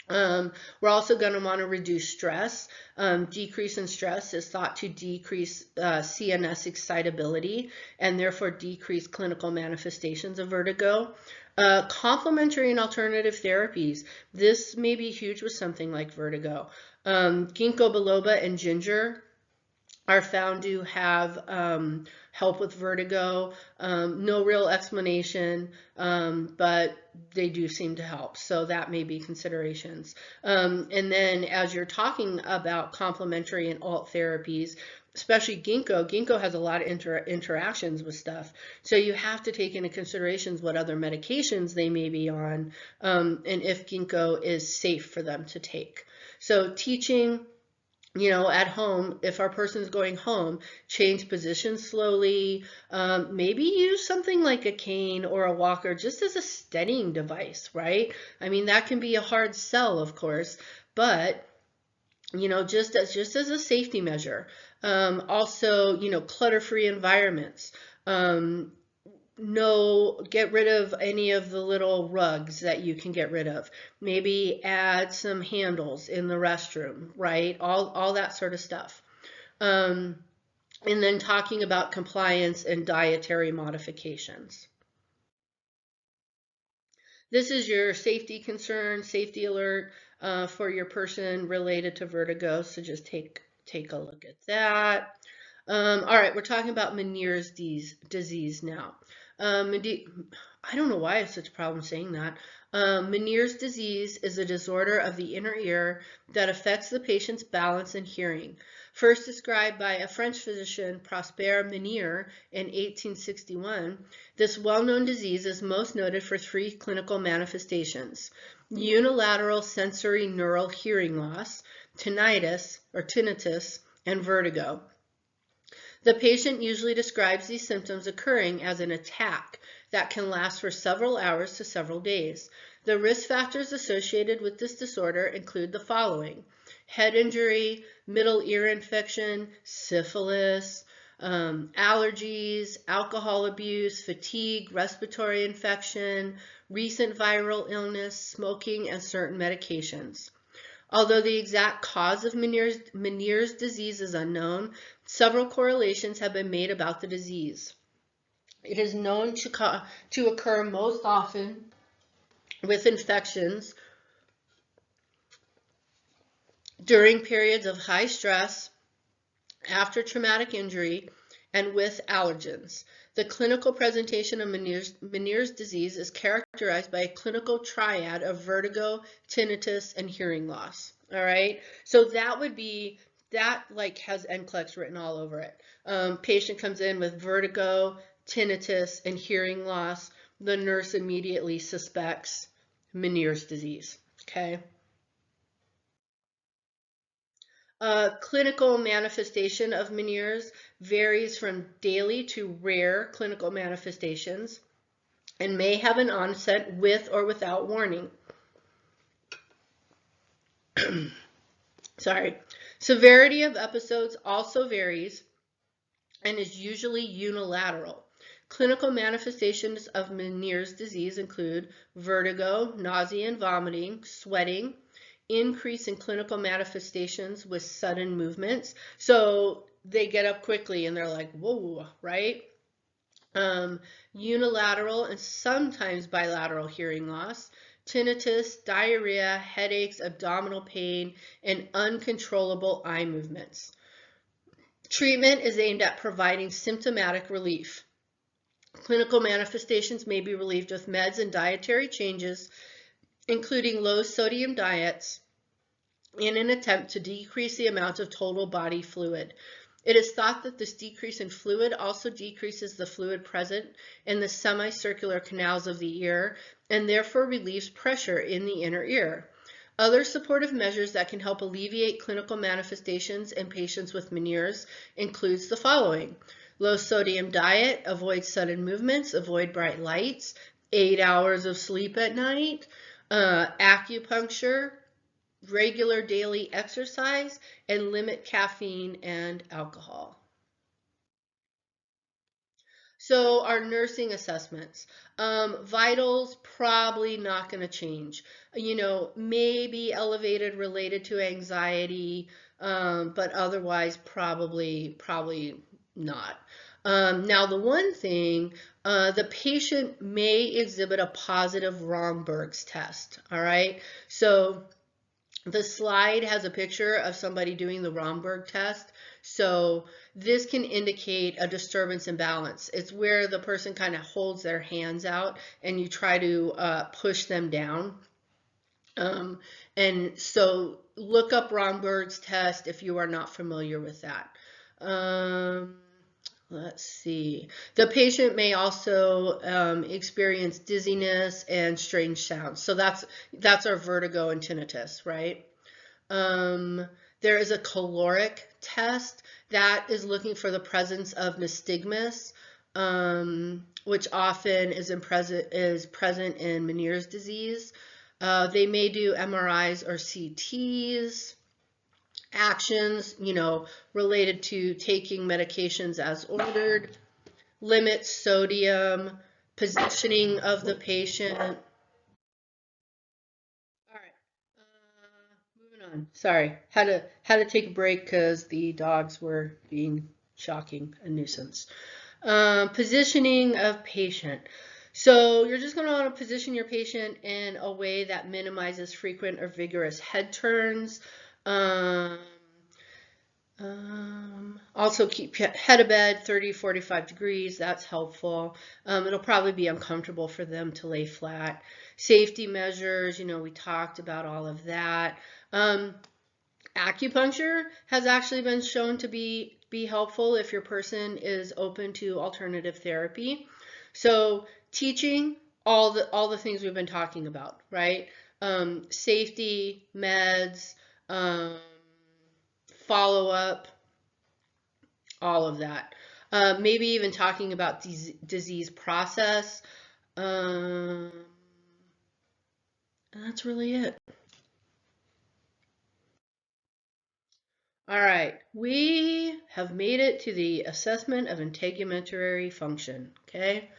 We're also going to want to reduce stress. Decrease in stress is thought to decrease CNS excitability and therefore decrease clinical manifestations of vertigo. Complementary and alternative therapies. This may be huge with something like vertigo. Ginkgo biloba and ginger are found to have help with vertigo. No real explanation, but they do seem to help. So that may be considerations. And then as you're talking about complementary and alt therapies, especially ginkgo has a lot of interactions with stuff. So you have to take into considerations what other medications they may be on, and if ginkgo is safe for them to take. So teaching, at home, if our person's going home, change position slowly, maybe use something like a cane or a walker just as a steadying device, right? I mean, that can be a hard sell, of course, but just as a safety measure. Also, clutter-free environments. Get rid of any of the little rugs that you can get rid of. Maybe add some handles in the restroom, right? All that sort of stuff. And then talking about compliance and dietary modifications. This is your safety concern, safety alert for your person related to vertigo. So just take a look at that. All right, we're talking about Meniere's disease now. I don't know why I have such a problem saying that. Meniere's disease is a disorder of the inner ear that affects the patient's balance and hearing. First described by a French physician, Prosper Meniere, in 1861, this well-known disease is most noted for three clinical manifestations: unilateral sensory neural hearing loss, tinnitus, and vertigo. The patient usually describes these symptoms occurring as an attack that can last for several hours to several days. The risk factors associated with this disorder include the following: head injury, middle ear infection, syphilis, allergies, alcohol abuse, fatigue, respiratory infection, recent viral illness, smoking, and certain medications. Although the exact cause of Meniere's disease is unknown, several correlations have been made about the disease. It is known to occur most often with infections during periods of high stress, after traumatic injury, and with allergens. The clinical presentation of Meniere's disease is characterized by a clinical triad of vertigo, tinnitus, and hearing loss. All right, so that would be, that like has NCLEX written all over it. Patient comes in with vertigo, tinnitus, and hearing loss. The nurse immediately suspects Meniere's disease. Okay. Clinical manifestation of Meniere's varies from daily to rare clinical manifestations and may have an onset with or without warning. Sorry. Severity of episodes also varies and is usually unilateral. Clinical manifestations of Meniere's disease include vertigo, nausea and vomiting, sweating, increase in clinical manifestations with sudden movements. So they get up quickly and they're like, whoa, right? Unilateral and sometimes bilateral hearing loss, tinnitus, diarrhea, headaches, abdominal pain, and uncontrollable eye movements. Treatment is aimed at providing symptomatic relief. Clinical manifestations may be relieved with meds and dietary changes, including low sodium diets, in an attempt to decrease the amount of total body fluid. It is thought that this decrease in fluid also decreases the fluid present in the semicircular canals of the ear and therefore relieves pressure in the inner ear. Other supportive measures that can help alleviate clinical manifestations in patients with Meniere's includes the following: low sodium diet, avoid sudden movements, avoid bright lights, 8 hours of sleep at night, acupuncture, regular daily exercise, and limit caffeine and alcohol. So our nursing assessments, vitals probably not going to change. You know, maybe elevated related to anxiety, but otherwise probably not. Now the one thing, the patient may exhibit a positive Romberg's test. All right, so the slide has a picture of somebody doing the Romberg test. So this can indicate a disturbance in balance. It's where the person kind of holds their hands out and you try to push them down. And so look up Romberg's test if you are not familiar with that. Let's see. The patient may also experience dizziness and strange sounds. So that's our vertigo and tinnitus, right? There is a caloric test that is looking for the presence of nystagmus, which often is present in Meniere's disease. They may do MRIs or CTs. Actions, you know, related to taking medications as ordered, limit sodium, positioning of the patient. All right, moving on. Sorry, had to take a break because the dogs were being shocking, a nuisance. Positioning of patient. So you're just going to want to position your patient in a way that minimizes frequent or vigorous head turns. Also keep head of bed 30-45 degrees. That's helpful. It'll probably be uncomfortable for them to lay flat. Safety measures, you know, we talked about all of that. Acupuncture has actually been shown to be helpful if your person is open to alternative therapy. So teaching all the things we've been talking about, right? Safety, meds, follow-up, all of that. Maybe even talking about disease process. And that's really it. All right, we have made it to the assessment of integumentary function. Okay,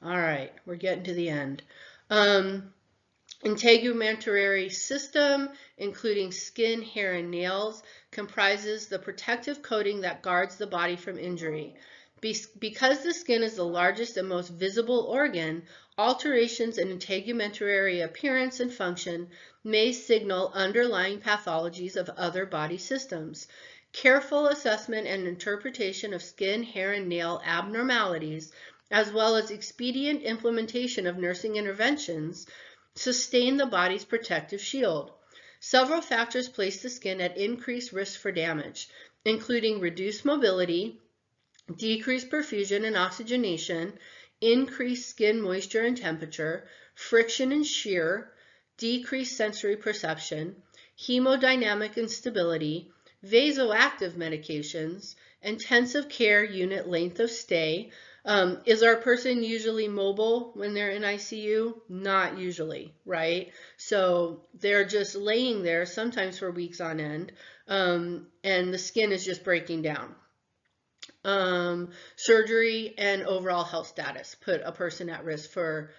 all right, we're getting to the end. Integumentary system, including skin, hair, and nails, comprises the protective coating that guards the body from injury. Because the skin is the largest and most visible organ, alterations in integumentary appearance and function may signal underlying pathologies of other body systems. Careful assessment and interpretation of skin, hair, and nail abnormalities, as well as expedient implementation of nursing interventions, sustain the body's protective shield. Several factors place the skin at increased risk for damage, including reduced mobility, decreased perfusion and oxygenation, increased skin moisture and temperature, friction and shear, decreased sensory perception, hemodynamic instability, vasoactive medications, intensive care unit length of stay. Is our person usually mobile when they're in ICU? Not usually, right? So they're just laying there, sometimes for weeks on end, and the skin is just breaking down. Surgery and overall health status put a person at risk for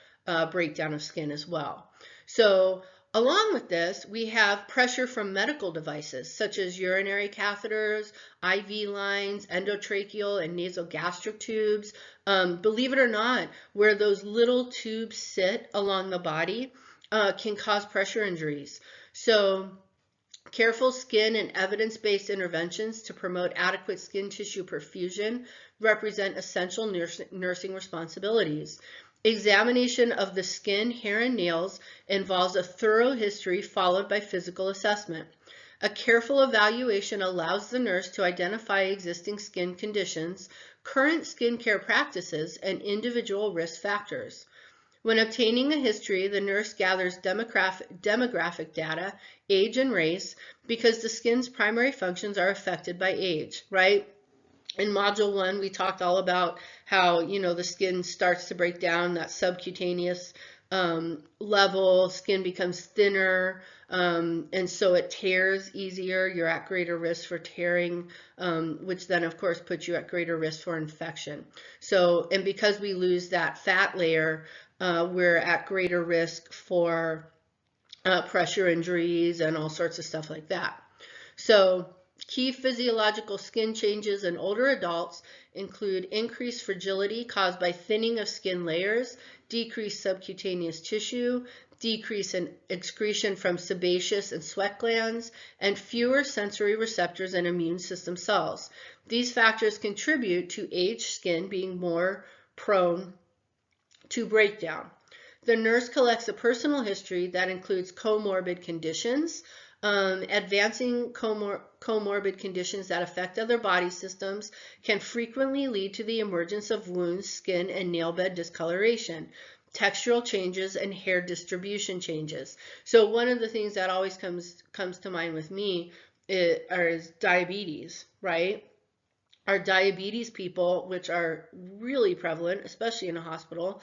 breakdown of skin as well. So along with this, we have pressure from medical devices such as urinary catheters, IV lines, endotracheal and nasogastric tubes. Believe it or not, where those little tubes sit along the body can cause pressure injuries. So careful skin and evidence-based interventions to promote adequate skin tissue perfusion represent essential nursing responsibilities. Examination of the skin, hair, and nails involves a thorough history followed by physical assessment. A careful evaluation allows the nurse to identify existing skin conditions, current skincare practices, and individual risk factors. When obtaining a history, the nurse gathers demographic data, age, and race, because the skin's primary functions are affected by age, right? In Module 1, we talked all about how, the skin starts to break down, that subcutaneous level, skin becomes thinner, and so it tears easier. You're at greater risk for tearing, which then, of course, puts you at greater risk for infection. So, and because we lose that fat layer, we're at greater risk for pressure injuries and all sorts of stuff like that. So key physiological skin changes in older adults include increased fragility caused by thinning of skin layers, decreased subcutaneous tissue, decrease in excretion from sebaceous and sweat glands, and fewer sensory receptors and immune system cells. These factors contribute to aged skin being more prone to breakdown. The nurse collects a personal history that includes comorbid conditions, advancing comorbid conditions that affect other body systems can frequently lead to the emergence of wounds, skin, and nail bed discoloration, textural changes, and hair distribution changes. So one of the things that always comes to mind with me is diabetes, right? Our diabetes people, which are really prevalent, especially in a hospital,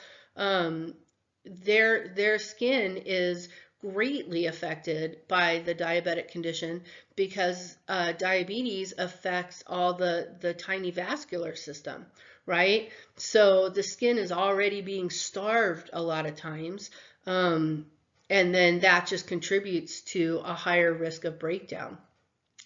their skin is greatly affected by the diabetic condition because diabetes affects all the tiny vascular system, right? So the skin is already being starved a lot of times, and then that just contributes to a higher risk of breakdown.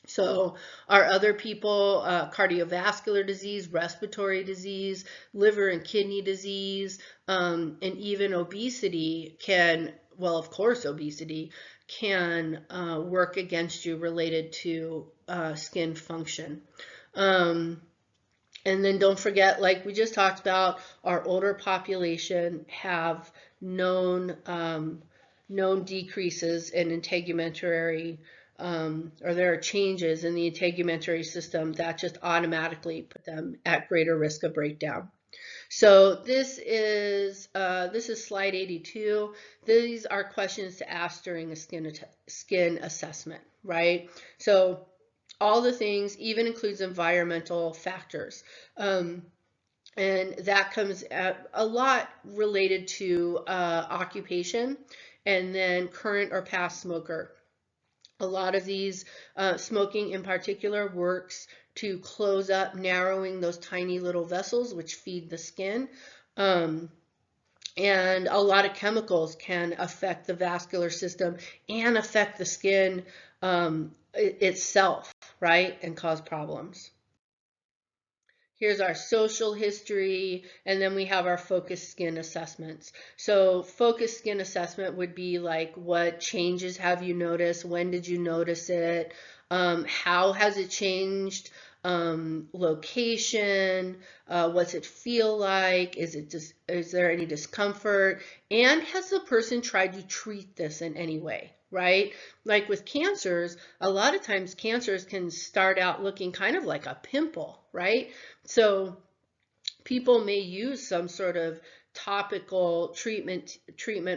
So our other people, cardiovascular disease, respiratory disease, liver and kidney disease, and even obesity can, well, of course, obesity can work against you related to skin function. And then don't forget, like we just talked about, our older population have known decreases in integumentary or there are changes in the integumentary system that just automatically put them at greater risk of breakdown. So this is slide 82. These are questions to ask during a skin assessment, right? So all the things, even includes environmental factors. And that comes a lot related to occupation, and then current or past smoker. A lot of these, smoking in particular, works to close up, narrowing those tiny little vessels which feed the skin. Um, and a lot of chemicals can affect the vascular system and affect the skin itself, right? And cause problems. Here's our social history, and then we have our focused skin assessments. So focused skin assessment would be like, what changes have you noticed? When did you notice it? How has it changed? Location, what's it feel like? Is there any discomfort? And has the person tried to treat this in any way, right? Like with cancers, a lot of times cancers can start out looking kind of like a pimple, right? So people may use some sort of topical treatment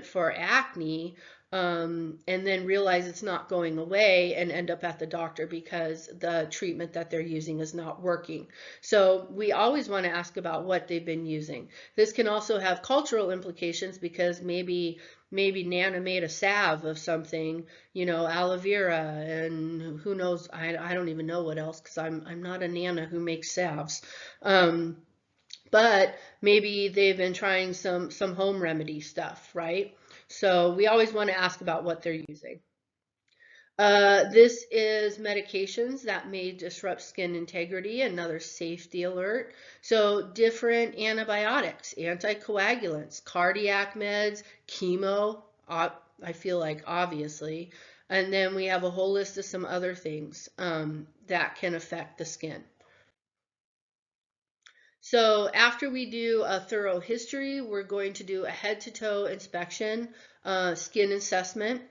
for acne, and then realize it's not going away and end up at the doctor because the treatment that they're using is not working. So we always want to ask about what they've been using. This can also have cultural implications because maybe Nana made a salve of something, aloe vera, and who knows, I don't even know what else, because I'm not a Nana who makes salves. But maybe they've been trying some home remedy stuff, right? So we always want to ask about what they're using. This is medications that may disrupt skin integrity, another safety alert. So different antibiotics, anticoagulants, cardiac meds, chemo, I feel like obviously. And then we have a whole list of some other things that can affect the skin. So after we do a thorough history, we're going to do a head-to-toe inspection, skin assessment.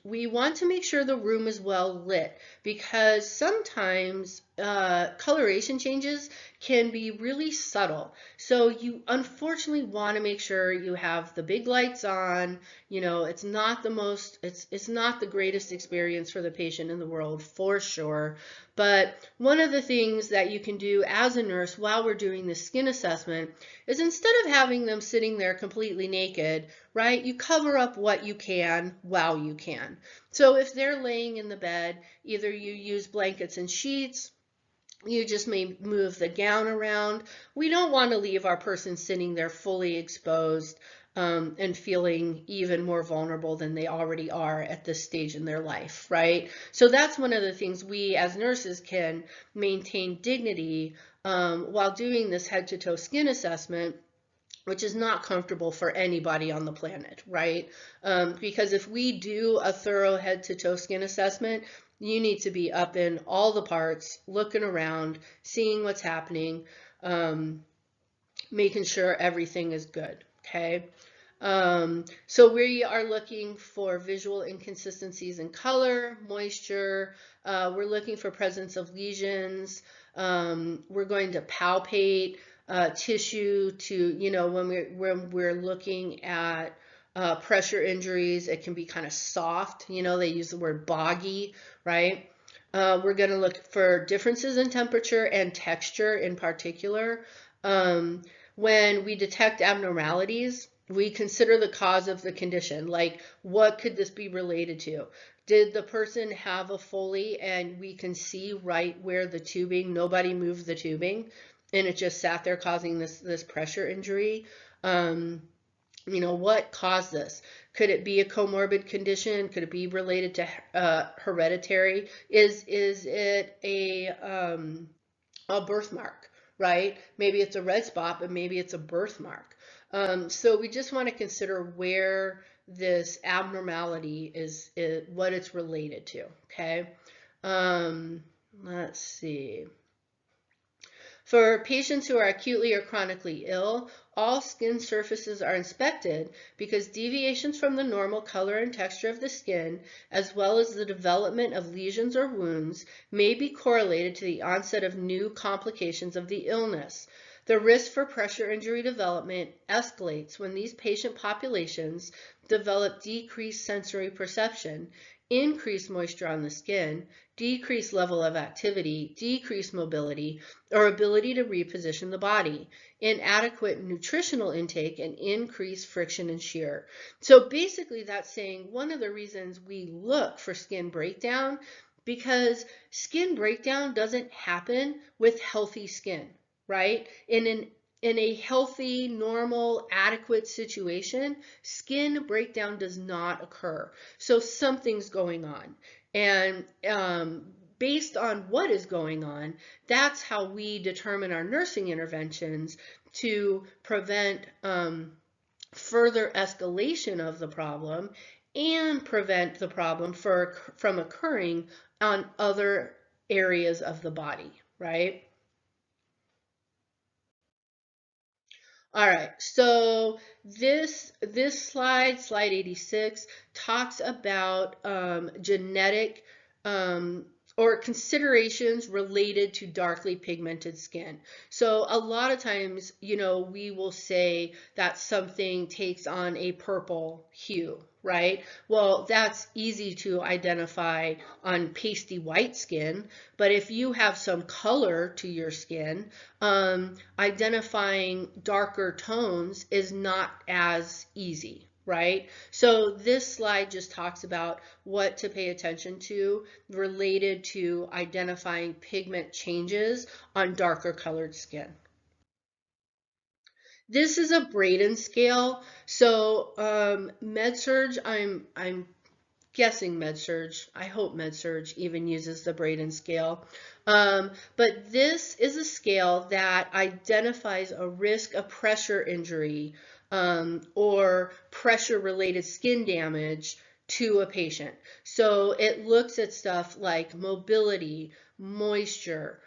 We want to make sure the room is well lit, because sometimes coloration changes can be really subtle. So you unfortunately want to make sure you have the big lights on. It's not the greatest experience for the patient in the world, for sure. But one of the things that you can do as a nurse while we're doing this skin assessment is, instead of having them sitting there completely naked, right, you cover up what you can while you can. So if they're laying in the bed, either you use blankets and sheets, you just may move the gown around. We don't want to leave our person sitting there fully exposed and feeling even more vulnerable than they already are at this stage in their life, right? So that's one of the things we as nurses can maintain dignity while doing this head-to-toe skin assessment, which is not comfortable for anybody on the planet, right? Because if we do a thorough head-to-toe skin assessment, you need to be up in all the parts, looking around, seeing what's happening, making sure everything is good, okay? So we are looking for visual inconsistencies in color, moisture. We're looking for presence of lesions. We're going to palpate tissue to, when we're looking at pressure injuries, it can be kind of soft. They use the word boggy, right? We're going to look for differences in temperature and texture in particular. When we detect abnormalities, we consider the cause of the condition, like what could this be related to? Did the person have a Foley and we can see right where the tubing, nobody moved the tubing, and it just sat there causing this pressure injury? What caused this? Could it be a comorbid condition? Could it be related to hereditary? Is it a birthmark, right? Maybe it's a red spot, but maybe it's a birthmark. So we just want to consider where this abnormality is what it's related to, okay? Let's see. For patients who are acutely or chronically ill, all skin surfaces are inspected because deviations from the normal color and texture of the skin, as well as the development of lesions or wounds, may be correlated to the onset of new complications of the illness. The risk for pressure injury development escalates when these patient populations develop decreased sensory perception, increased moisture on the skin, decreased level of activity, decreased mobility, or ability to reposition the body, inadequate nutritional intake, and increased friction and shear. So basically that's saying one of the reasons we look for skin breakdown, because skin breakdown doesn't happen with healthy skin, right? In a healthy, normal, adequate situation, skin breakdown does not occur. So something's going on. And based on what is going on, that's how we determine our nursing interventions to prevent further escalation of the problem and prevent the problem from occurring on other areas of the body, right? All right, so this slide 86, talks about genetic um, or considerations related to darkly pigmented skin. So a lot of times, you know, we will say that something takes on a purple hue, right? Well, that's easy to identify on pasty white skin, but if you have some color to your skin, identifying darker tones is not as easy, right? So this slide just talks about what to pay attention to related to identifying pigment changes on darker colored skin. This is a Braden scale. So MedSurg, I'm guessing MedSurg. I hope MedSurg even uses the Braden scale. But this is a scale that identifies a risk of pressure injury or pressure-related skin damage to a patient. So it looks at stuff like mobility, moisture,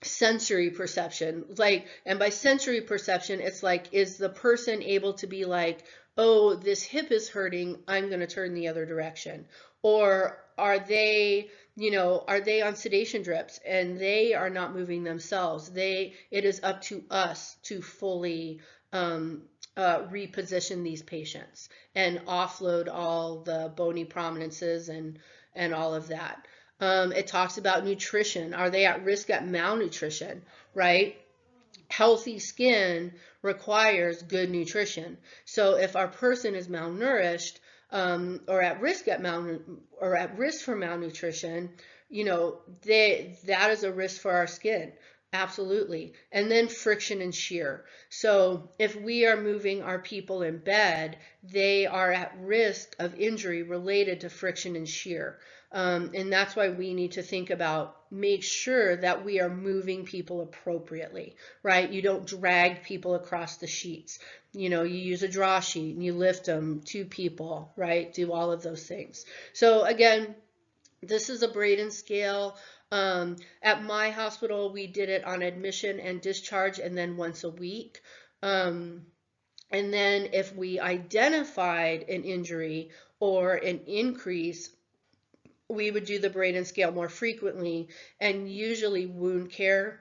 sensory perception, like, and by sensory perception it's like, is the person able to be like, oh, this hip is hurting, I'm going to turn the other direction? Or are they, you know, are they on sedation drips and they are not moving themselves? It is up to us to fully reposition these patients and offload all the bony prominences and all of that. It talks about nutrition. Are they at risk at malnutrition, right? Healthy skin requires good nutrition. So if our person is malnourished or at risk for malnutrition, you know, that is a risk for our skin. Absolutely. And then friction and shear. So if we are moving our people in bed, they are at risk of injury related to friction and shear. And that's why we need to think about, make sure that we are moving people appropriately, right? You don't drag people across the sheets. You know, you use a draw sheet and you lift them, two people, right? Do all of those things. So again, this is a Braden scale. At my hospital, we did it on admission and discharge and then once a week. And then if we identified an injury or an increase, we would do the Braden scale more frequently, and usually wound care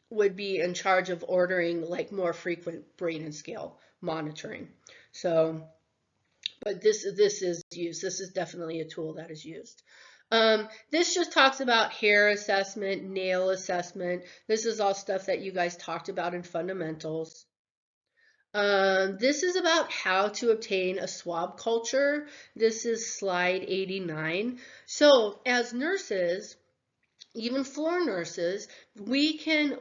would be in charge of ordering like more frequent Braden scale monitoring. So, but this is used. This is definitely a tool that is used. This just talks about hair assessment, nail assessment. This is all stuff that you guys talked about in fundamentals. This is about how to obtain a swab culture. This is slide 89. So as nurses, even floor nurses, we can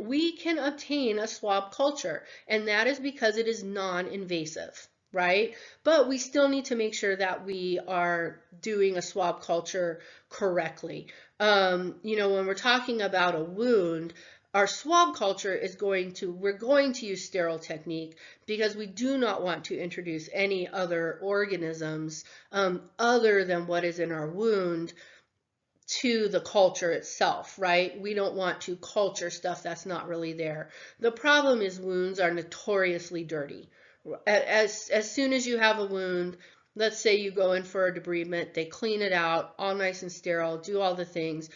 obtain a swab culture, and that is because it is non-invasive, right? But we still need to make sure that we are doing a swab culture correctly. You know, when we're talking about a wound, our swab culture is we're going to use sterile technique because we do not want to introduce any other organisms other than what is in our wound to the culture itself, right? We don't want to culture stuff that's not really there. The problem is wounds are notoriously dirty. As soon as you have a wound, let's say you go in for a debridement, they clean it out, all nice and sterile, do all the things.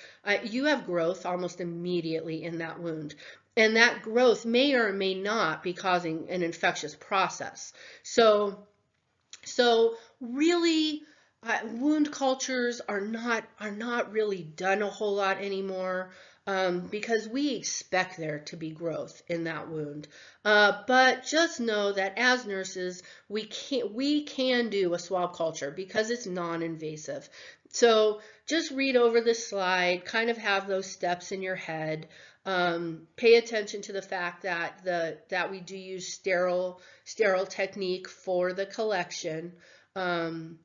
You have growth almost immediately in that wound. And that growth may or may not be causing an infectious process. So really, wound cultures are not really done a whole lot anymore, because we expect there to be growth in that wound. But just know that as nurses, we can do a swab culture because it's non-invasive. So just read over this slide, kind of have those steps in your head. Pay attention to the fact that we do use sterile technique for the collection. Um,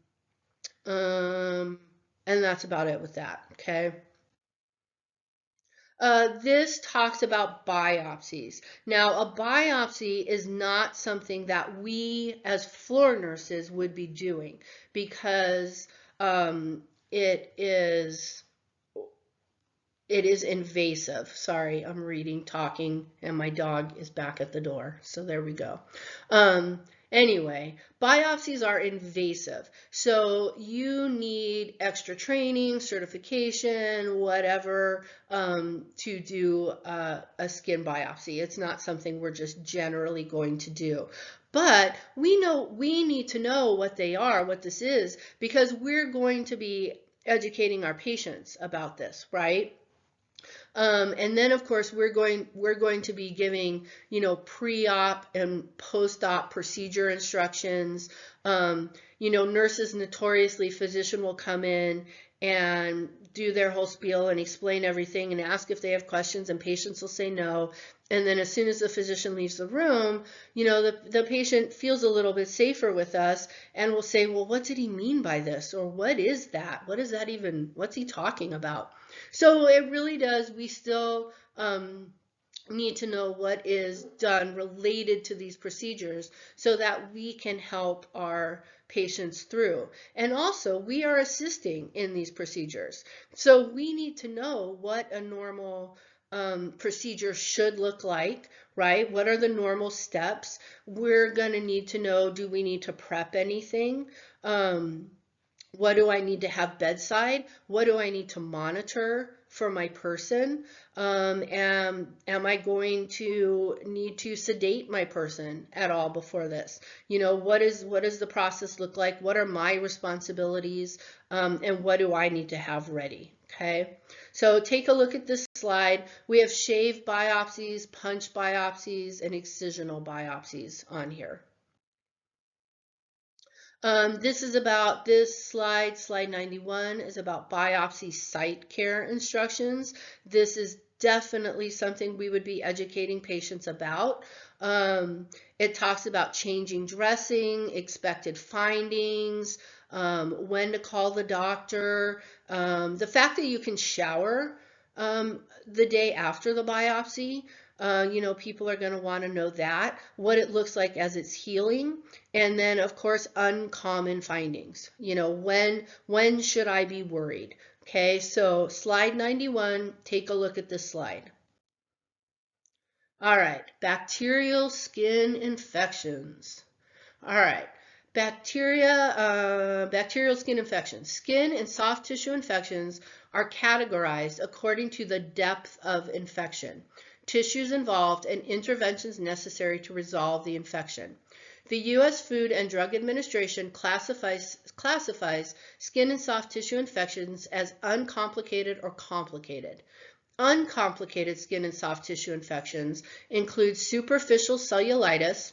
um, and that's about it with that, okay? This talks about biopsies. Now, a biopsy is not something that we as floor nurses would be doing because it is invasive. Sorry, I'm reading, talking, and my dog is back at the door. So there we go. Anyway, biopsies are invasive. So you need extra training, certification, whatever, to do a skin biopsy. It's not something we're just generally going to do. But we need to know what they are, what this is, because we're going to be educating our patients about this, right? And then of course we're going to be giving, pre-op and post-op procedure instructions. Nurses notoriously, physician will come in and do their whole spiel and explain everything and ask if they have questions, and patients will say no. And then as soon as the physician leaves the room, the patient feels a little bit safer with us and will say, well, what did he mean by this? Or what is that? What is that even? What's he talking about? So it really does. We still need to know what is done related to these procedures so that we can help our patients through. And also, we are assisting in these procedures. So we need to know what a normal procedure should look like, right? What are the normal steps? We're going to need to know, do we need to prep anything? What do I need to have bedside? What do I need to monitor for my person? Am I going to need to sedate my person at all before this? What does the process look like? What are my responsibilities? And what do I need to have ready? Okay, so take a look at this slide. We have shave biopsies, punch biopsies, and excisional biopsies on here. This slide 91, is about biopsy site care instructions. This is definitely something we would be educating patients about. It talks about changing dressing, expected findings, when to call the doctor, the fact that you can shower the day after the biopsy. People are going to want to know that, what it looks like as it's healing, and then of course uncommon findings. When should I be worried? Okay, so slide 91, take a look at this slide. All right, bacterial skin infections. All right, bacterial skin infections. Skin and soft tissue infections are categorized according to the depth of infection, tissues involved, and interventions necessary to resolve the infection. The U.S. Food and Drug Administration classifies skin and soft tissue infections as uncomplicated or complicated. Uncomplicated skin and soft tissue infections include superficial cellulitis.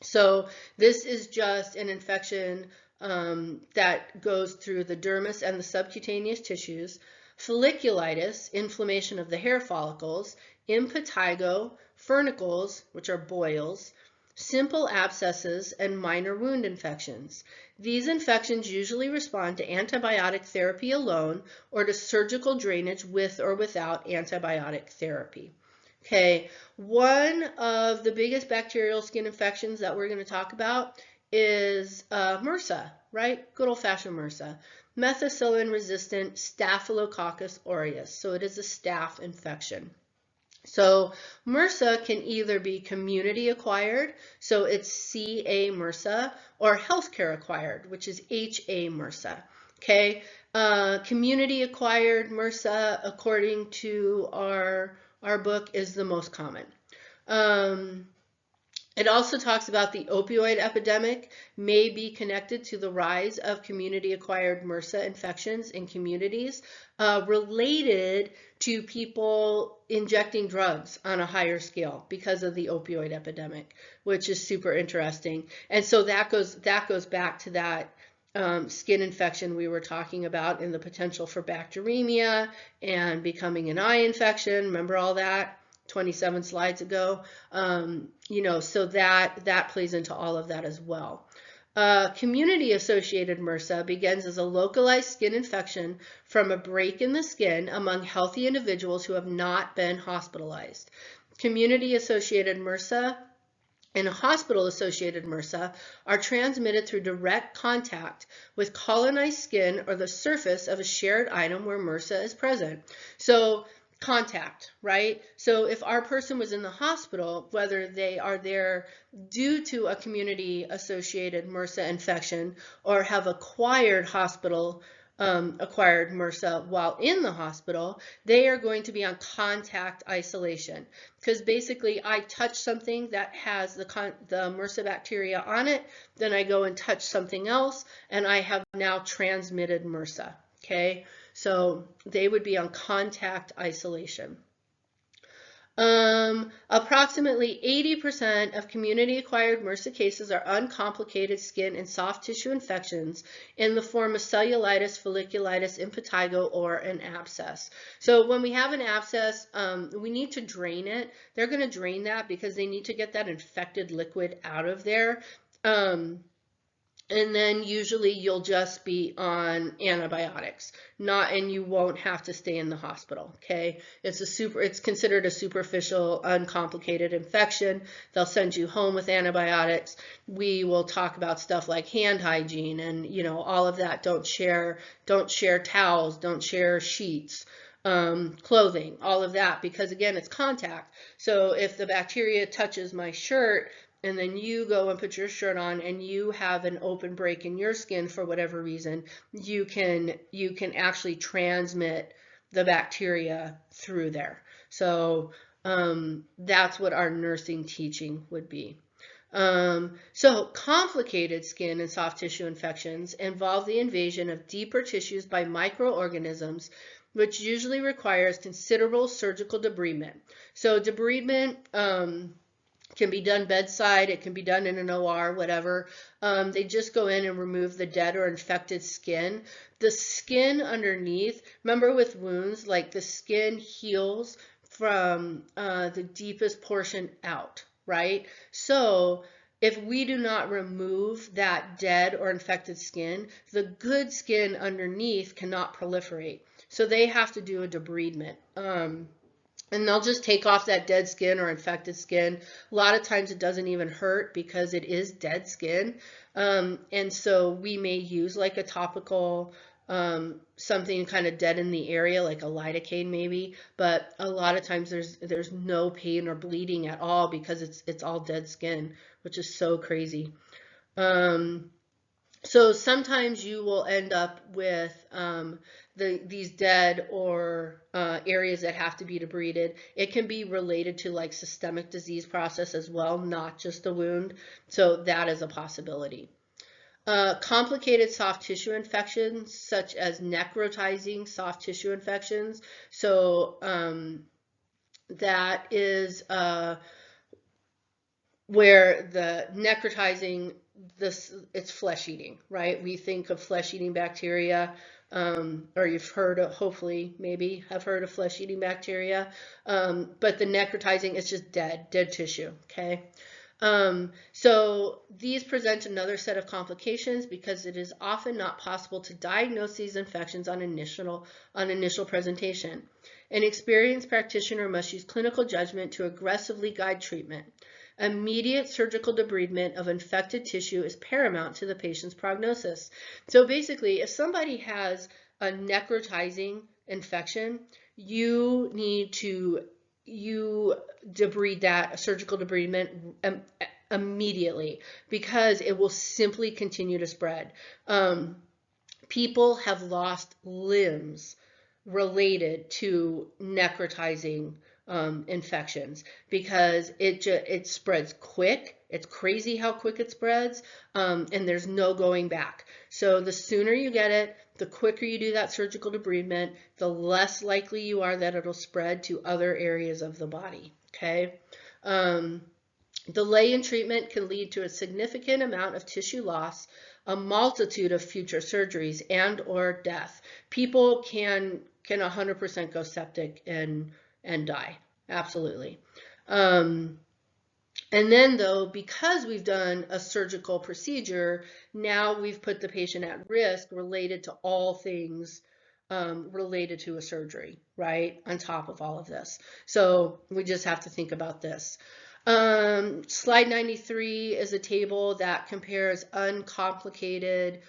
So this is just an infection that goes through the dermis and the subcutaneous tissues. Folliculitis, inflammation of the hair follicles. Impetigo, furnicles, which are boils. Simple abscesses, and minor wound infections. These infections usually respond to antibiotic therapy alone or to surgical drainage with or without antibiotic therapy. Okay, one of the biggest bacterial skin infections that we're going to talk about is MRSA, right? Good old-fashioned MRSA. Methicillin-resistant Staphylococcus aureus. So it is a staph infection. So MRSA can either be community acquired, so it's CA MRSA, or healthcare acquired, which is HA MRSA. Okay, community acquired MRSA, according to our book, is the most common. It also talks about the opioid epidemic may be connected to the rise of community-acquired MRSA infections in communities related to people injecting drugs on a higher scale because of the opioid epidemic, which is super interesting. And so that goes back to that skin infection we were talking about and the potential for bacteremia and becoming an eye infection. Remember all that? 27 slides ago, so that plays into all of that as well. Community-associated MRSA begins as a localized skin infection from a break in the skin among healthy individuals who have not been hospitalized. Community-associated MRSA and hospital-associated MRSA are transmitted through direct contact with colonized skin or the surface of a shared item where MRSA is present. So contact, right? So if our person was in the hospital, whether they are there due to a community-associated MRSA infection or have acquired acquired MRSA while in the hospital, they are going to be on contact isolation, because basically I touch something that has the MRSA bacteria on it, then I go and touch something else, and I have now transmitted MRSA. Okay, so they would be on contact isolation. Approximately 80% of community-acquired MRSA cases are uncomplicated skin and soft tissue infections in the form of cellulitis, folliculitis, impetigo, or an abscess. So when we have an abscess, we need to drain it. They're going to drain that because they need to get that infected liquid out of there. And then usually you'll just be on antibiotics, and you won't have to stay in the hospital. Okay, it's considered a superficial, uncomplicated infection. They'll send you home with antibiotics. We will talk about stuff like hand hygiene and all of that. Don't share towels, don't share sheets, clothing, all of that, because again, it's contact. So if the bacteria touches my shirt, and then you go and put your shirt on and you have an open break in your skin for whatever reason, you can actually transmit the bacteria through there. So that's what our nursing teaching would be. So complicated skin and soft tissue infections involve the invasion of deeper tissues by microorganisms, which usually requires considerable surgical debridement. So debridement can be done bedside, it can be done in an OR, whatever. They just go in and remove the dead or infected skin. The skin underneath, remember with wounds, like the skin heals from the deepest portion out, right? So if we do not remove that dead or infected skin, the good skin underneath cannot proliferate. So they have to do a debridement. And they'll just take off that dead skin or infected skin. A lot of times it doesn't even hurt because it is dead skin. And so we may use like a topical, something kind of dead in the area, like a lidocaine maybe. But a lot of times there's no pain or bleeding at all because it's all dead skin, which is so crazy. So sometimes you will end up with these dead or areas that have to be debrided. It can be related to like systemic disease process as well, not just the wound. So that is a possibility. Complicated soft tissue infections such as necrotizing soft tissue infections. So that is where the necrotizing, it's flesh eating, right? We think of flesh eating bacteria, or you've heard of, hopefully maybe have heard of flesh eating bacteria, but the necrotizing is just dead tissue. Okay. So these present another set of complications because it is often not possible to diagnose these infections on initial presentation. An experienced practitioner must use clinical judgment to aggressively guide treatment. Immediate surgical debridement of infected tissue is paramount to the patient's prognosis. So basically, if somebody has a necrotizing infection, you need to debride that, surgical debridement immediately, because it will simply continue to spread. People have lost limbs related to necrotizing infections because it spreads quick, It's crazy how quick it spreads, and there's no going back. So the sooner you get it, the quicker you do that surgical debridement, the less likely you are that it'll spread to other areas of the body, okay? Delay in treatment can lead to a significant amount of tissue loss, a multitude of future surgeries, and or death. People can 100% go septic and die. Absolutely. And then though, because we've done a surgical procedure, now we've put the patient at risk related to all things related to a surgery, right? On top of all of this. So we just have to think about this. Slide 93 is a table that compares uncomplicated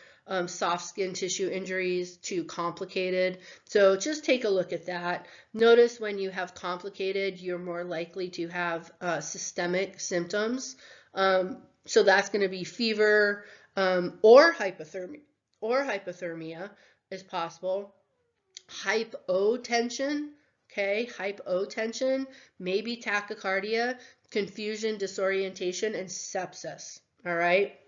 soft skin tissue injuries to complicated. So just take a look at that. Notice when you have complicated, you're more likely to have systemic symptoms. So that's going to be fever or hypothermia is possible. Hypotension, okay, hypotension, maybe tachycardia, confusion, disorientation, and sepsis, all right?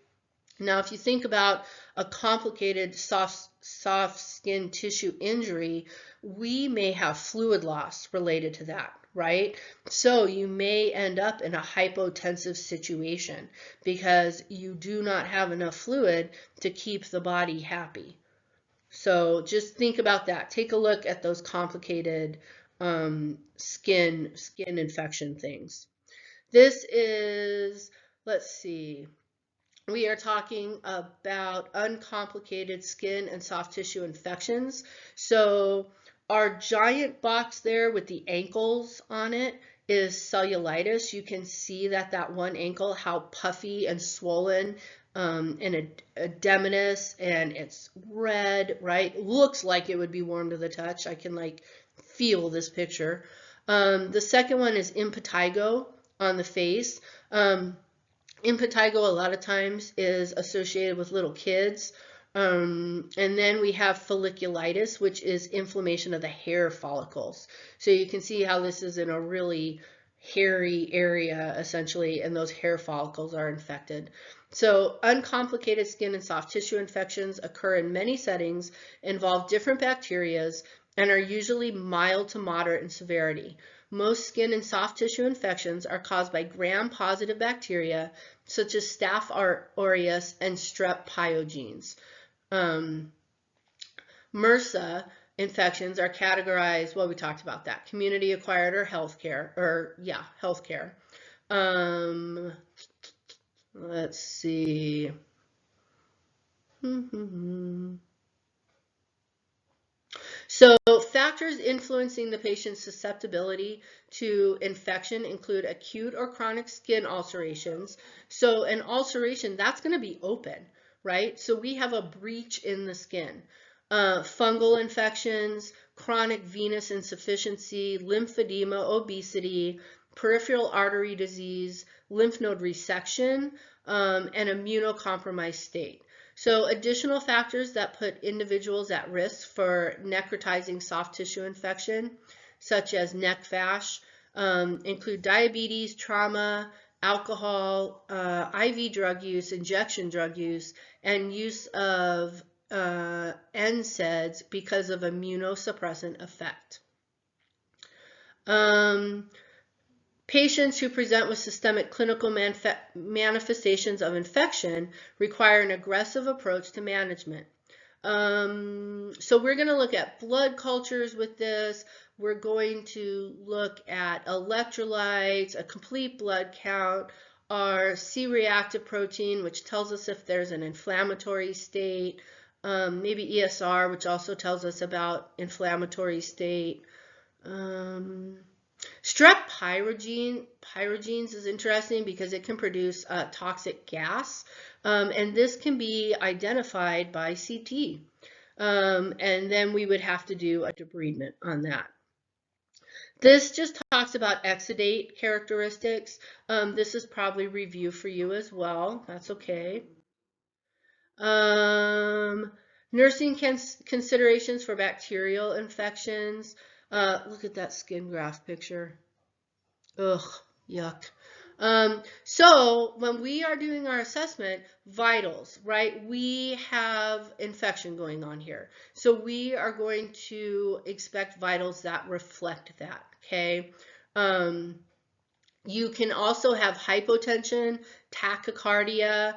Now, if you think about a complicated soft skin tissue injury, we may have fluid loss related to that, right? So you may end up in a hypotensive situation because you do not have enough fluid to keep the body happy. So just think about that. Take a look at those complicated skin infection things. This is, let's see, we are talking about uncomplicated skin and soft tissue infections. So our giant box there with the ankles on it is cellulitis. You can see that one ankle, how puffy and swollen and edematous, and it's red, right? Looks like it would be warm to the touch. I can like feel this picture. The second one is impetigo on the face. Impetigo a lot of times is associated with little kids. And then we have folliculitis, which is inflammation of the hair follicles. So you can see how this is in a really hairy area, essentially, and those hair follicles are infected. So uncomplicated skin and soft tissue infections occur in many settings, involve different bacterias, and are usually mild to moderate in severity. Most skin and soft tissue infections are caused by gram-positive bacteria, such as Staph aureus and Strep pyogenes. MRSA infections are categorized, well, we talked about that, community-acquired or healthcare, healthcare. Let's see. So factors influencing the patient's susceptibility to infection include acute or chronic skin ulcerations. So an ulceration, that's going to be open, right? So we have a breach in the skin. Fungal infections, chronic venous insufficiency, lymphedema, obesity, peripheral artery disease, lymph node resection, and immunocompromised state. So additional factors that put individuals at risk for necrotizing soft tissue infection, such as neck fash, include diabetes, trauma, alcohol, IV drug use, injection drug use, and use of NSAIDs because of immunosuppressant effect. Patients who present with systemic clinical manifestations of infection require an aggressive approach to management. So we're going to look at blood cultures with this. We're going to look at electrolytes, a complete blood count, our C-reactive protein, which tells us if there's an inflammatory state, maybe ESR, which also tells us about inflammatory state. Strep pyrogenes is interesting because it can produce toxic gas, and this can be identified by CT. And then we would have to do a debridement on that. This just talks about exudate characteristics. This is probably review for you as well. That's okay. Nursing considerations for bacterial infections. Look at that skin graft picture. Ugh, yuck. So when we are doing our assessment, vitals, right? We have infection going on here. So we are going to expect vitals that reflect that, okay? You can also have hypotension, tachycardia,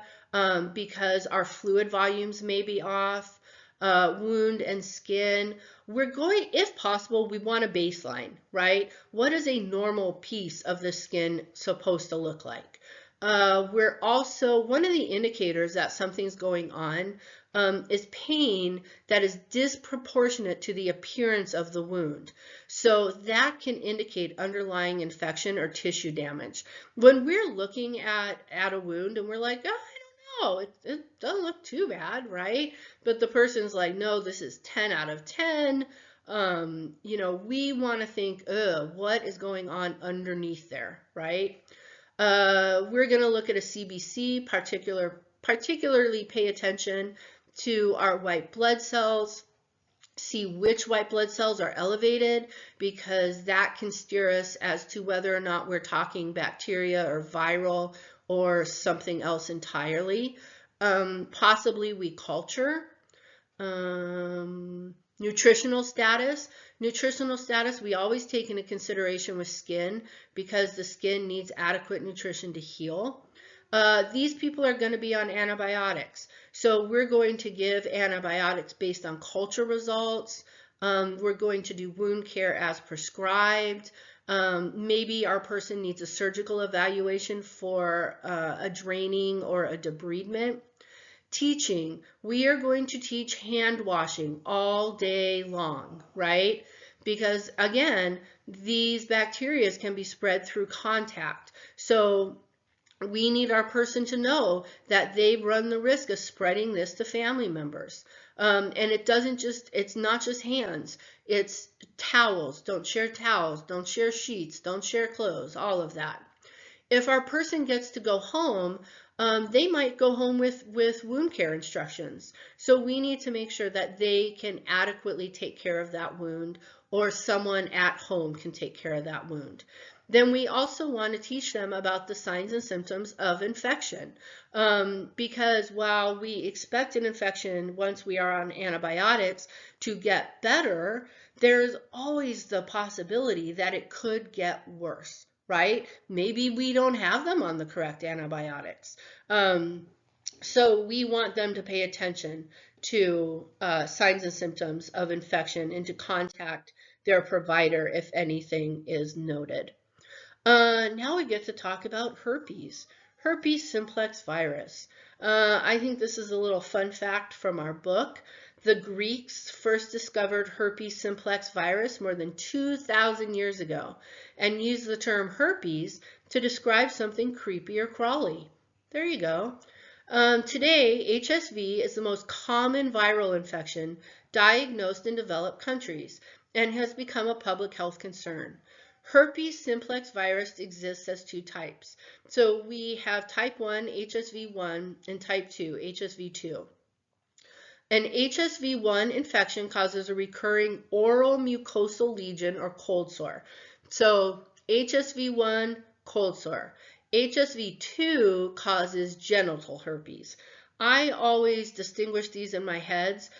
because our fluid volumes may be off, wound and skin. We're going, if possible, we want a baseline, right? What is a normal piece of the skin supposed to look like? We're also, one of the indicators that something's going on is pain that is disproportionate to the appearance of the wound. So that can indicate underlying infection or tissue damage. When we're looking at a wound and we're like, oh, I don't know, it doesn't look too bad, right? But the person's like, no, this is 10 out of 10. You know, we want to think, what is going on underneath there, right? We're going to look at a CBC, particularly pay attention to our white blood cells, see which white blood cells are elevated, because that can steer us as to whether or not we're talking bacteria or viral or something else entirely. Possibly we culture. Nutritional status. Nutritional status we always take into consideration with skin, because the skin needs adequate nutrition to heal. These people are going to be on antibiotics. So we're going to give antibiotics based on culture results. We're going to do wound care as prescribed. Maybe our person needs a surgical evaluation for a draining or a debridement. Teaching, we are going to teach hand washing all day long, right? Because again, these bacteria can be spread through contact. So we need our person to know that they run the risk of spreading this to family members. And it's not just hands, it's towels. Don't share sheets, don't share clothes, all of that. If our person gets to go home, they might go home with wound care instructions. So we need to make sure that they can adequately take care of that wound, or someone at home can take care of that wound. Then we also want to teach them about the signs and symptoms of infection, because while we expect an infection once we are on antibiotics to get better, there's always the possibility that it could get worse, right? Maybe we don't have them on the correct antibiotics. So we want them to pay attention to signs and symptoms of infection and to contact their provider if anything is noted. Now we get to talk about herpes. Herpes simplex virus. I think this is a little fun fact from our book. The Greeks first discovered herpes simplex virus more than 2,000 years ago and used the term herpes to describe something creepy or crawly. There you go. Today, HSV is the most common viral infection diagnosed in developed countries and has become a public health concern. Herpes simplex virus exists as two types. So we have type 1, HSV1, and type 2, HSV2. An HSV1 infection causes a recurring oral mucosal lesion or cold sore. So HSV1, cold sore. HSV2 causes genital herpes. I always distinguish these in my heads.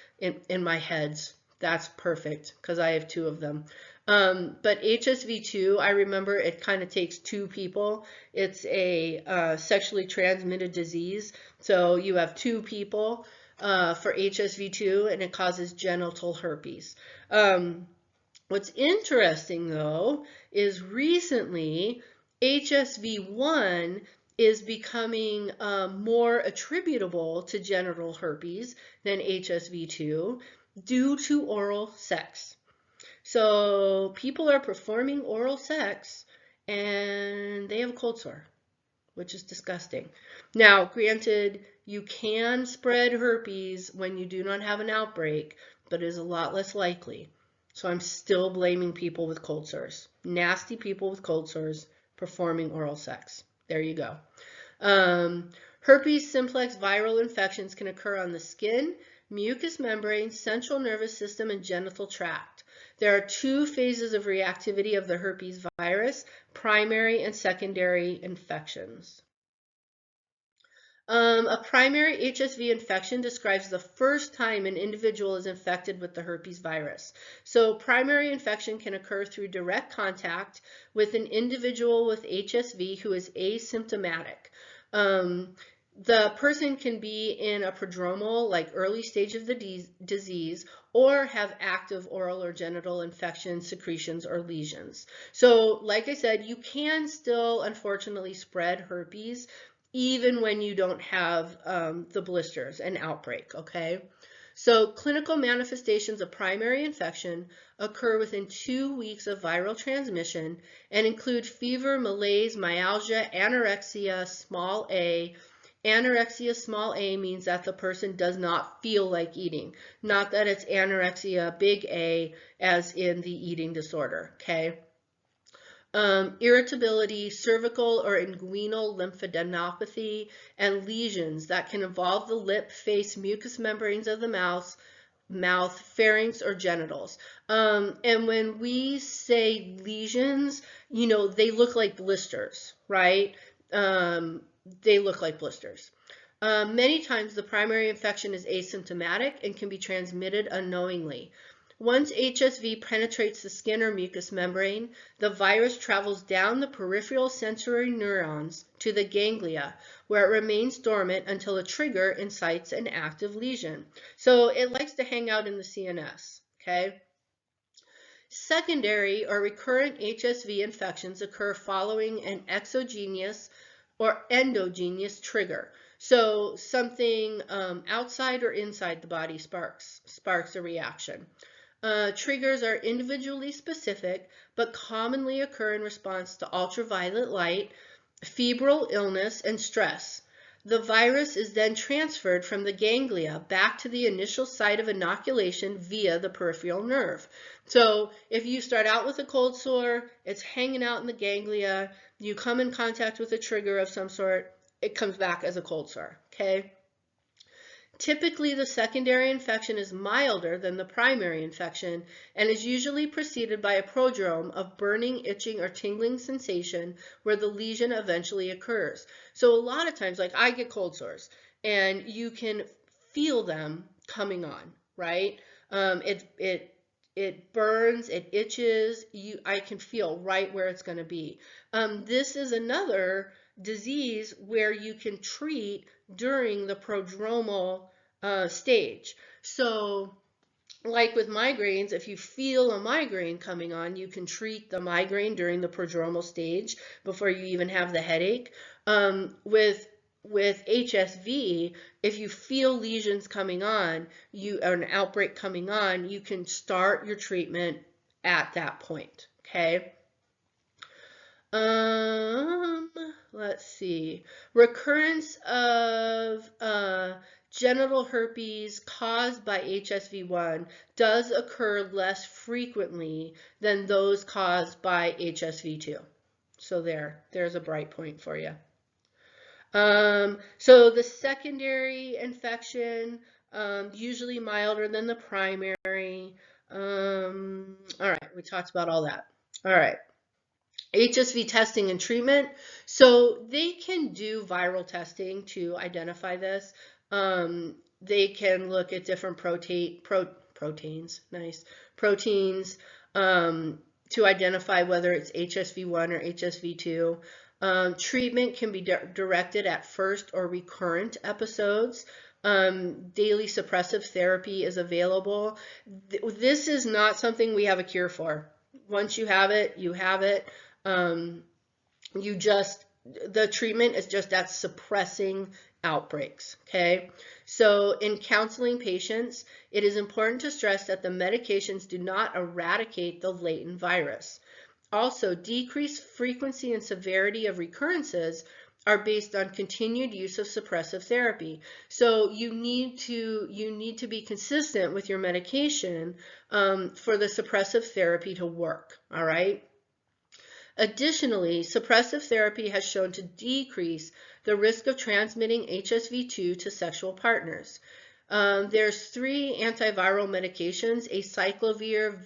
That's perfect because I have two of them. But HSV2, I remember it kind of takes two people. It's a sexually transmitted disease. So you have two people for HSV2, and it causes genital herpes. What's interesting, though, is recently HSV1 is becoming more attributable to genital herpes than HSV2 due to oral sex. So people are performing oral sex and they have a cold sore, which is disgusting. Now, granted, you can spread herpes when you do not have an outbreak, but it is a lot less likely. So I'm still blaming people with cold sores. Nasty people with cold sores performing oral sex. There you go. Herpes simplex viral infections can occur on the skin, mucous membrane, central nervous system, and genital tract. There are two phases of reactivity of the herpes virus, primary and secondary infections. A primary HSV infection describes the first time an individual is infected with the herpes virus. So primary infection can occur through direct contact with an individual with HSV who is asymptomatic. The person can be in a prodromal, like early stage of the disease, or have active oral or genital infections, secretions, or lesions. So, like I said, you can still, unfortunately, spread herpes even when you don't have the blisters, an outbreak, okay? So clinical manifestations of primary infection occur within 2 weeks of viral transmission and include fever, malaise, myalgia, anorexia, small a. Anorexia small a means that the person does not feel like eating, not that it's anorexia big A as in the eating disorder, okay? Irritability, cervical or inguinal lymphadenopathy, and lesions that can involve the lip, face, mucous membranes of the mouth, pharynx, or genitals. And when we say lesions, you know, they look like blisters, right? They look like blisters. Many times the primary infection is asymptomatic and can be transmitted unknowingly. Once HSV penetrates the skin or mucous membrane, the virus travels down the peripheral sensory neurons to the ganglia, where it remains dormant until a trigger incites an active lesion. So it likes to hang out in the CNS, okay? Secondary or recurrent HSV infections occur following an exogenous or endogenous trigger. So something outside or inside the body sparks a reaction. Triggers are individually specific, but commonly occur in response to ultraviolet light, febrile illness, and stress. The virus is then transferred from the ganglia back to the initial site of inoculation via the peripheral nerve. So if you start out with a cold sore, it's hanging out in the ganglia, you come in contact with a trigger of some sort, it comes back as a cold sore, okay? Typically, the secondary infection is milder than the primary infection and is usually preceded by a prodrome of burning, itching, or tingling sensation where the lesion eventually occurs. So a lot of times, like I get cold sores, and you can feel them coming on, right? It burns, it itches. I can feel right where it's going to be. This is another disease where you can treat during the prodromal stage. So like with migraines, if you feel a migraine coming on, you can treat the migraine during the prodromal stage before you even have the headache. With HSV, if you feel lesions coming on, or an outbreak coming on, you can start your treatment at that point, okay? Let's see. Recurrence of genital herpes caused by HSV1 does occur less frequently than those caused by HSV2. So there's a bright point for you. So the secondary infection, usually milder than the primary. All right, we talked about all that. All right. HSV testing and treatment. So they can do viral testing to identify this. They can look at different proteins to identify whether it's HSV1 or HSV2. Treatment can be directed at first or recurrent episodes. Daily suppressive therapy is available. This is not something we have a cure for. Once you have it, you have it. The treatment is just at suppressing outbreaks, okay? So in counseling patients, it is important to stress that the medications do not eradicate the latent virus. Also, decreased frequency and severity of recurrences are based on continued use of suppressive therapy. So you need to be consistent with your medication for the suppressive therapy to work, all right? Additionally, suppressive therapy has shown to decrease the risk of transmitting HSV2 to sexual partners. There's 3 antiviral medications, acyclovir,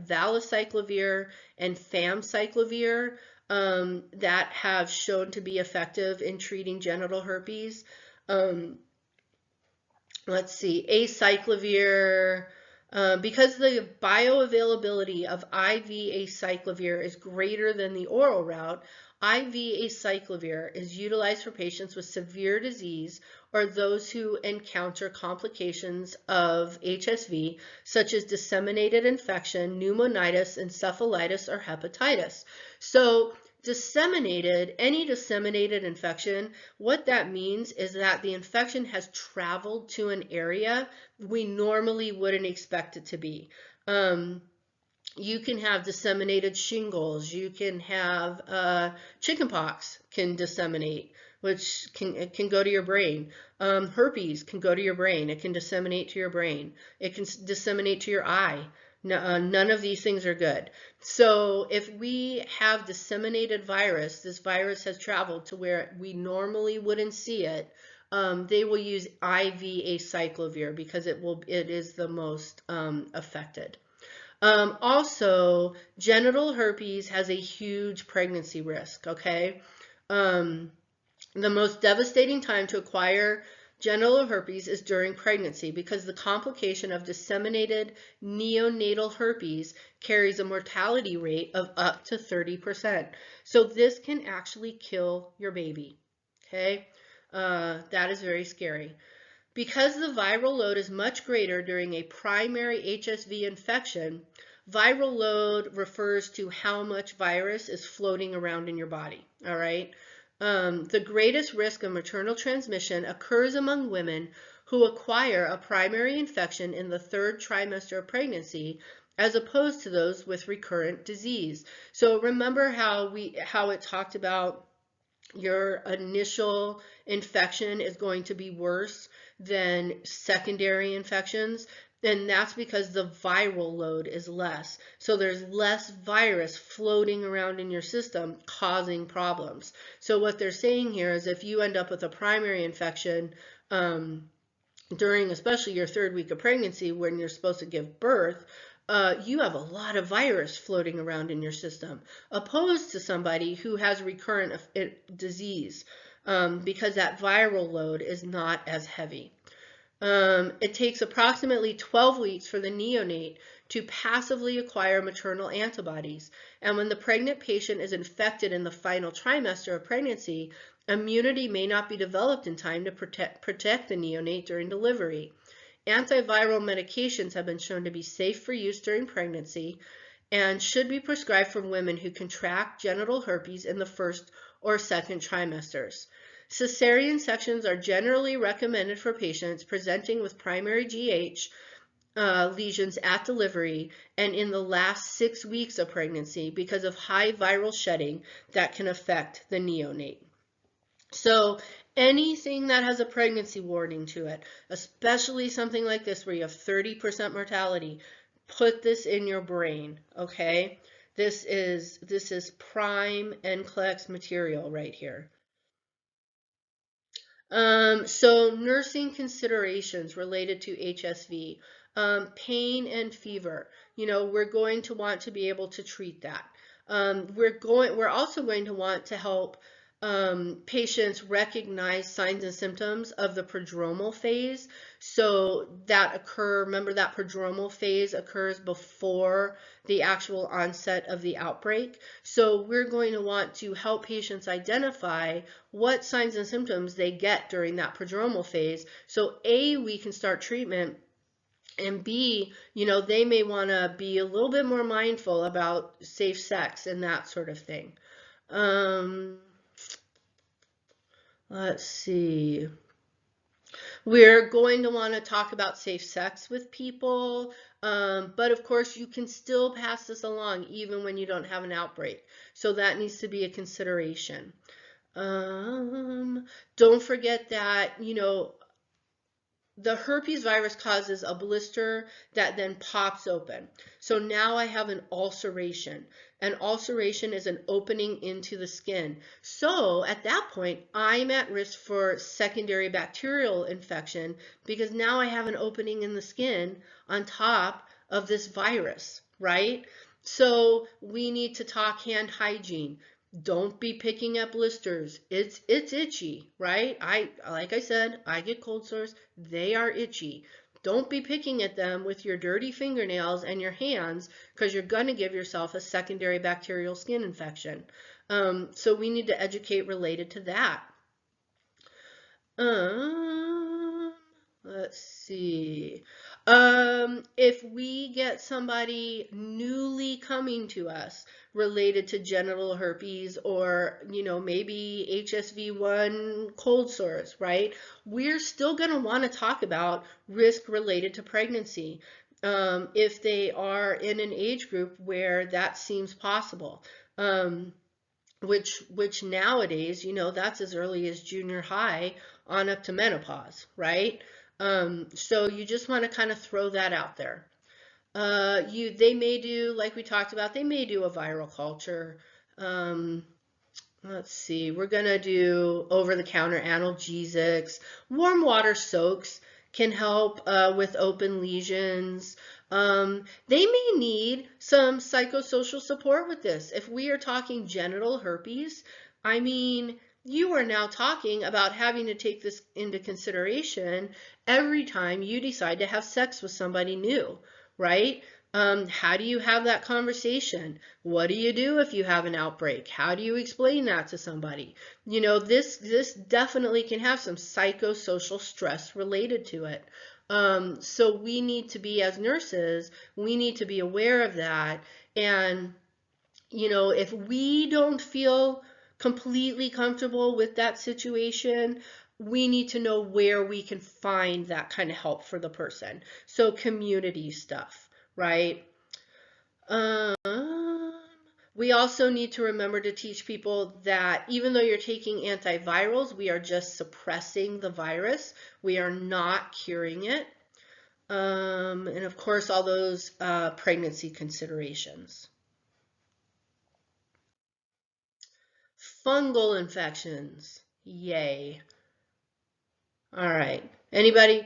valacyclovir, and famciclovir, that have shown to be effective in treating genital herpes. Um, let's see, acyclovir, because the bioavailability of IV acyclovir is greater than the oral route, IV acyclovir is utilized for patients with severe disease or those who encounter complications of HSV, such as disseminated infection, pneumonitis, encephalitis, or hepatitis. So any disseminated infection, what that means is that the infection has traveled to an area we normally wouldn't expect it to be. You can have disseminated shingles. You can have chickenpox can disseminate, which can go to your brain. Herpes can go to your brain. It can disseminate to your brain. It can disseminate to your eye. None of these things are good. So if we have disseminated virus, this virus has traveled to where we normally wouldn't see it. They will use IV acyclovir because it is the most affected. Also, genital herpes has a huge pregnancy risk, okay? The most devastating time to acquire genital herpes is during pregnancy because the complication of disseminated neonatal herpes carries a mortality rate of up to 30%. So this can actually kill your baby, okay? That is very scary. Because the viral load is much greater during a primary HSV infection, viral load refers to how much virus is floating around in your body, all right? The greatest risk of maternal transmission occurs among women who acquire a primary infection in the 3rd trimester of pregnancy, as opposed to those with recurrent disease. So remember how it talked about your initial infection is going to be worse than secondary infections, and that's because the viral load is less. So there's less virus floating around in your system causing problems. So what they're saying here is if you end up with a primary infection during especially your 3rd week of pregnancy when you're supposed to give birth, you have a lot of virus floating around in your system, opposed to somebody who has recurrent disease, because that viral load is not as heavy. It takes approximately 12 weeks for the neonate to passively acquire maternal antibodies, and when the pregnant patient is infected in the final trimester of pregnancy, immunity may not be developed in time to protect the neonate during delivery. Antiviral medications have been shown to be safe for use during pregnancy and should be prescribed for women who contract genital herpes in the 1st or 2nd trimesters. Cesarean sections are generally recommended for patients presenting with primary GH lesions at delivery and in the last 6 weeks of pregnancy because of high viral shedding that can affect the neonate. So anything that has a pregnancy warning to it, especially something like this where you have 30% mortality, put this in your brain, okay? This is prime NCLEX material right here. So nursing considerations related to HSV, pain and fever. We're going to want to be able to treat that. We're also going to want to help patients recognize signs and symptoms of the prodromal phase. So remember that prodromal phase occurs before the actual onset of the outbreak. So we're going to want to help patients identify what signs and symptoms they get during that prodromal phase. So A, we can start treatment, and B, they may want to be a little bit more mindful about safe sex and that sort of thing. Let's see. We're going to want to talk about safe sex with people, but of course you can still pass this along even when you don't have an outbreak. So that needs to be a consideration. Don't forget that, the herpes virus causes a blister that then pops open. So now I have an ulceration. An ulceration is an opening into the skin. So at that point, I'm at risk for secondary bacterial infection because now I have an opening in the skin on top of this virus, right? So we need to talk hand hygiene. Don't be picking up blisters. It's itchy, right? Like I said, I get cold sores. They are itchy. Don't be picking at them with your dirty fingernails and your hands because you're going to give yourself a secondary bacterial skin infection. So we need to educate related to that. Let's see. If we get somebody newly coming to us related to genital herpes or, maybe HSV1 cold sores, right? We're still going to want to talk about risk related to pregnancy. If they are in an age group where that seems possible. Which nowadays, that's as early as junior high on up to menopause, right? So you just want to kind of throw that out there. They may do, like we talked about, they may do a viral culture. Let's see, we're gonna do over-the-counter analgesics. Warm water soaks can help with open lesions. They may need some psychosocial support with this. If we are talking genital herpes, I mean, you are now talking about having to take this into consideration every time you decide to have sex with somebody new, right? How do you have that conversation? What do you do if you have an outbreak? How do you explain that to somebody? This definitely can have some psychosocial stress related to it. So we need to be, as nurses, we need to be aware of that. And, if we don't feel completely comfortable with that situation, we need to know where we can find that kind of help for the person. So community stuff, right? We also need to remember to teach people that even though you're taking antivirals, we are just suppressing the virus. We are not curing it. And of course, all those pregnancy considerations. Fungal infections. Yay. All right. Anybody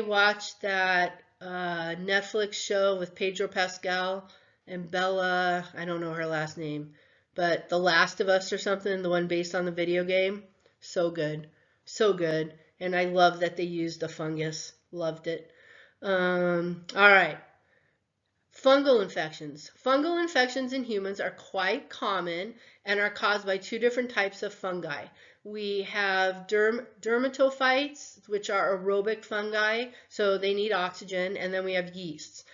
watch that Netflix show with Pedro Pascal and Bella? I don't know her last name, but The Last of Us or something, the one based on the video game. So good. So good. And I love that they used the fungus. Loved it. All right. Fungal infections. Fungal infections in humans are quite common and are caused by two different types of fungi. We have dermatophytes, which are aerobic fungi, so they need oxygen, and then we have yeasts.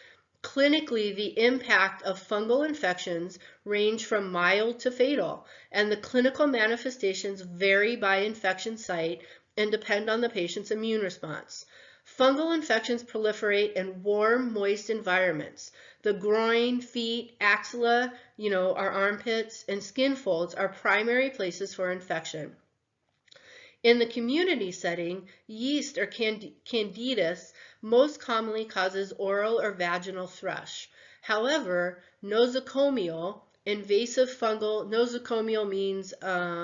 Clinically, the impact of fungal infections range from mild to fatal, and the clinical manifestations vary by infection site and depend on the patient's immune response. Fungal infections proliferate in warm, moist environments. The groin, feet, axilla, our armpits, and skin folds are primary places for infection. In the community setting, yeast or candidus most commonly causes oral or vaginal thrush. However, nosocomial, invasive fungal, nosocomial means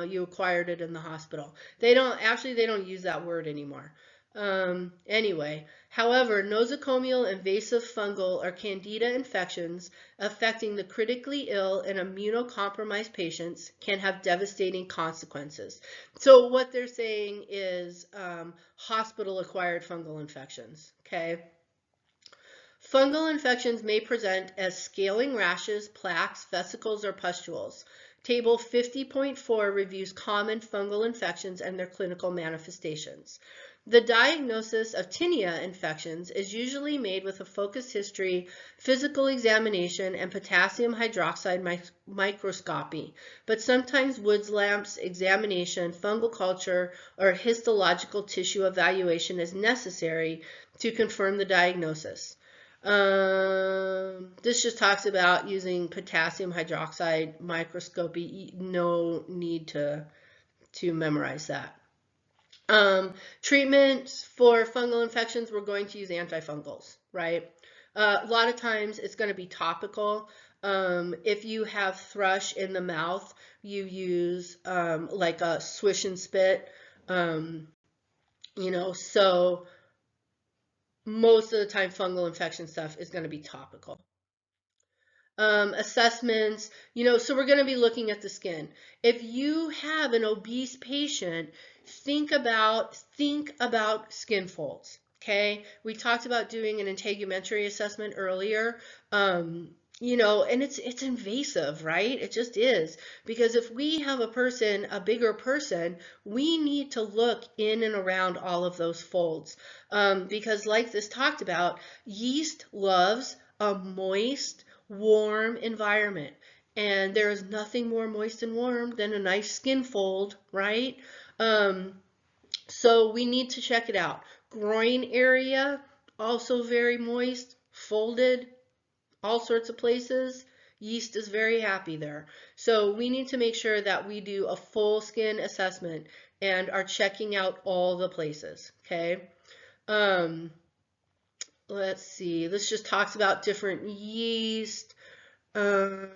you acquired it in the hospital. They don't use that word anymore. Anyway, however, nosocomial invasive fungal or candida infections affecting the critically ill and immunocompromised patients can have devastating consequences. So what they're saying is hospital-acquired fungal infections, okay? Fungal infections may present as scaling rashes, plaques, vesicles, or pustules. Table 50.4 reviews common fungal infections and their clinical manifestations. The diagnosis of tinea infections is usually made with a focused history, physical examination, and potassium hydroxide microscopy, but sometimes Woods lamps examination, fungal culture, or histological tissue evaluation is necessary to confirm the diagnosis. This just talks about using potassium hydroxide microscopy. No need to memorize that. Treatments for fungal infections, we're going to use antifungals, right? A lot of times it's going to be topical. If you have thrush in the mouth, you use like a swish and spit. Um, so most of the time fungal infection stuff is going to be topical. Assessments, so we're going to be looking at the skin. If you have an obese patient, think about skin folds. Okay, we talked about doing an integumentary assessment earlier. And it's invasive, right? It just is, because if we have a bigger person, we need to look in and around all of those folds, because like this talked about, yeast loves a moist, warm environment. And there is nothing more moist and warm than a nice skin fold, right? So we need to check it out. Groin area, also very moist, folded, all sorts of places. Yeast is very happy there. So we need to make sure that we do a full skin assessment and are checking out all the places, okay? Let's see, this just talks about different yeast. Um,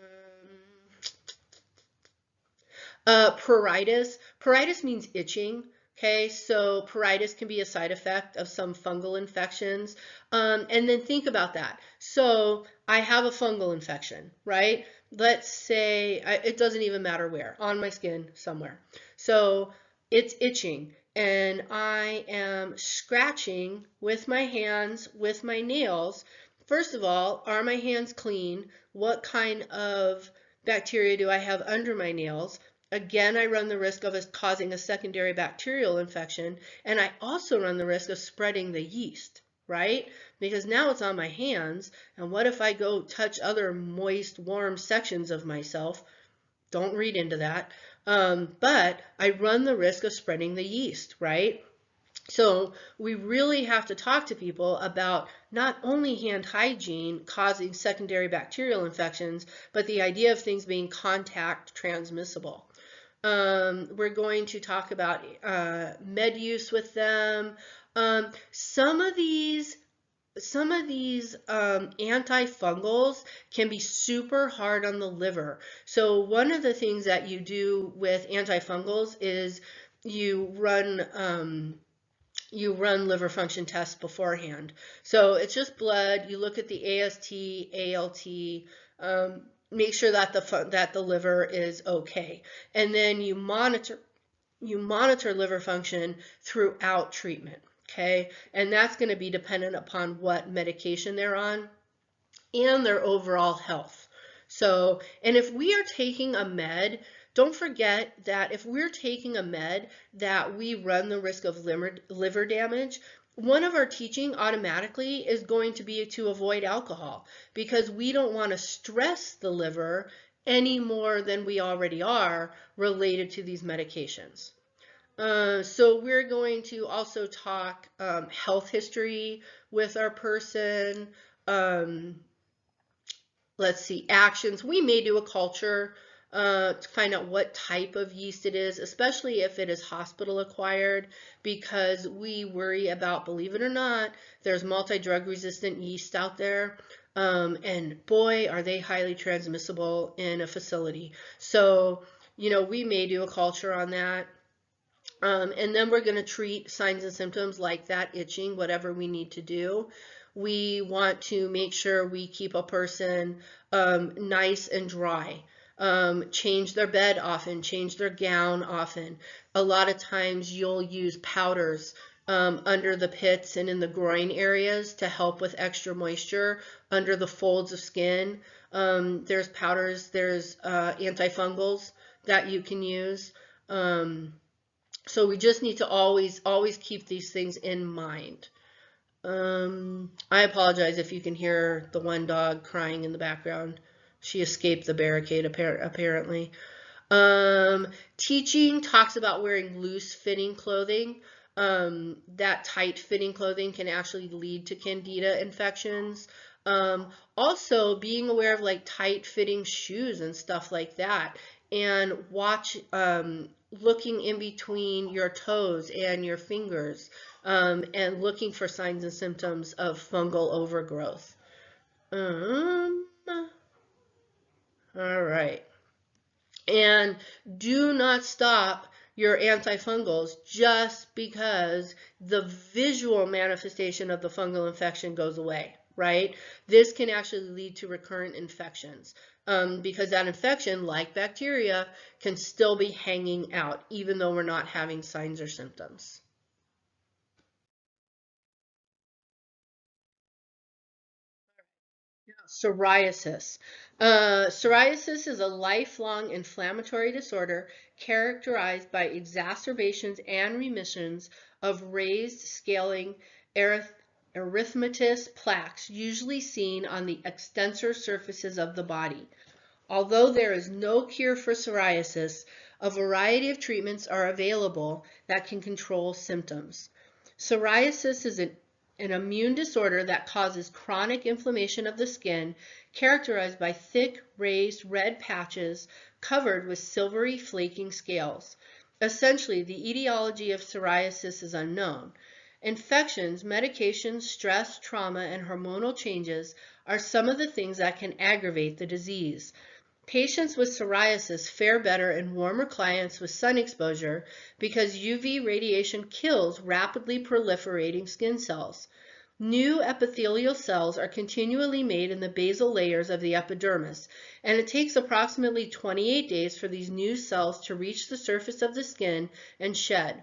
Pruritus. Pruritus means itching. Okay, so pruritus can be a side effect of some fungal infections. And then think about that. So I have a fungal infection, right? Let's say, it doesn't even matter where, on my skin somewhere. So it's itching and I am scratching with my hands, with my nails. First of all, are my hands clean? What kind of bacteria do I have under my nails? Again, I run the risk of causing a secondary bacterial infection, and I also run the risk of spreading the yeast, right? Because now it's on my hands, and what if I go touch other moist, warm sections of myself? Don't read into that. But I run the risk of spreading the yeast, right? So we really have to talk to people about not only hand hygiene causing secondary bacterial infections, but the idea of things being contact transmissible. We're going to talk about med use with them. Some of these antifungals can be super hard on the liver. So one of the things that you do with antifungals is you run liver function tests beforehand. So it's just blood. You look at the AST, ALT, make sure that the liver is okay, and then you monitor liver function throughout treatment. Okay, and that's going to be dependent upon what medication they're on and their overall health. So, and if we are taking a med, don't forget that if we're taking a med that we run the risk of liver damage, one of our teaching automatically is going to be to avoid alcohol, because we don't want to stress the liver any more than we already are related to these medications. So we're going to also talk health history with our person. Let's see, actions. We may do a culture to find out what type of yeast it is, especially if it is hospital acquired, because we worry about, believe it or not, there's multi-drug resistant yeast out there. And boy, are they highly transmissible in a facility. So, we may do a culture on that. And then we're going to treat signs and symptoms like that itching, whatever we need to do. We want to make sure we keep a person nice and dry. Change their bed often, change their gown often. A lot of times you'll use powders under the pits and in the groin areas to help with extra moisture under the folds of skin. There's powders, there's antifungals that you can use. So we just need to always keep these things in mind. I apologize if you can hear the one dog crying in the background. She escaped the barricade apparently. Teaching talks about wearing loose fitting clothing. That tight fitting clothing can actually lead to candida infections. Also being aware of like tight fitting shoes and stuff like that, and looking in between your toes and your fingers, and looking for signs and symptoms of fungal overgrowth. Um, all right. And do not stop your antifungals just because the visual manifestation of the fungal infection goes away, right? This can actually lead to recurrent infections, because that infection, like bacteria, can still be hanging out even though we're not having signs or symptoms. Psoriasis. Psoriasis is a lifelong inflammatory disorder characterized by exacerbations and remissions of raised scaling erythematous plaques, usually seen on the extensor surfaces of the body. Although there is no cure for psoriasis, a variety of treatments are available that can control symptoms. Psoriasis is an immune disorder that causes chronic inflammation of the skin, characterized by thick, raised red patches covered with silvery flaking scales. Essentially, the etiology of psoriasis is unknown. Infections, medications, stress, trauma, and hormonal changes are some of the things that can aggravate the disease. Patients with psoriasis fare better in warmer climates with sun exposure because UV radiation kills rapidly proliferating skin cells. New epithelial cells are continually made in the basal layers of the epidermis, and it takes approximately 28 days for these new cells to reach the surface of the skin and shed.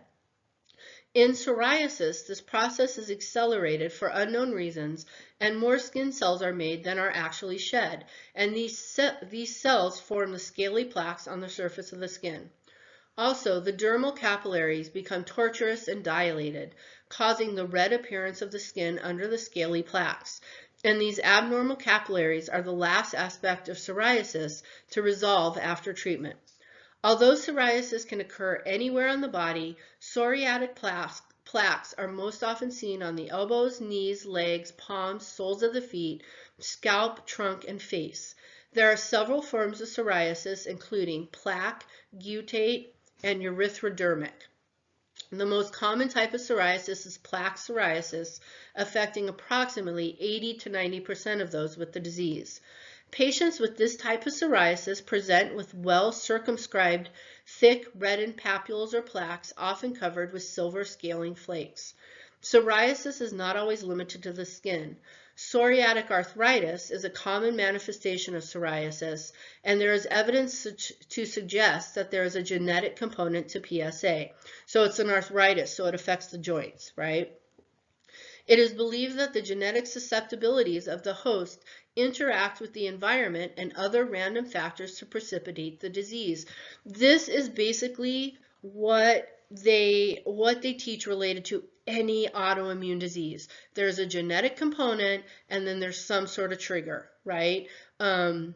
In psoriasis, this process is accelerated for unknown reasons, and more skin cells are made than are actually shed, and these cells form the scaly plaques on the surface of the skin. Also, the dermal capillaries become tortuous and dilated, causing the red appearance of the skin under the scaly plaques. And these abnormal capillaries are the last aspect of psoriasis to resolve after treatment. Although psoriasis can occur anywhere on the body, psoriatic plaques are most often seen on the elbows, knees, legs, palms, soles of the feet, scalp, trunk, and face. There are several forms of psoriasis, including plaque, gutate, and erythrodermic. The most common type of psoriasis is plaque psoriasis, affecting approximately 80 to 90% of those with the disease. Patients with this type of psoriasis present with well-circumscribed, thick reddened papules or plaques, often covered with silver scaling flakes. Psoriasis is not always limited to the skin. Psoriatic arthritis is a common manifestation of psoriasis, and there is evidence to suggest that there is a genetic component to PSA. So it's an arthritis, so it affects the joints, right? It is believed that the genetic susceptibilities of the host interact with the environment and other random factors to precipitate the disease. This is basically what they teach related to any autoimmune disease. There's a genetic component, and then there's some sort of trigger, right? And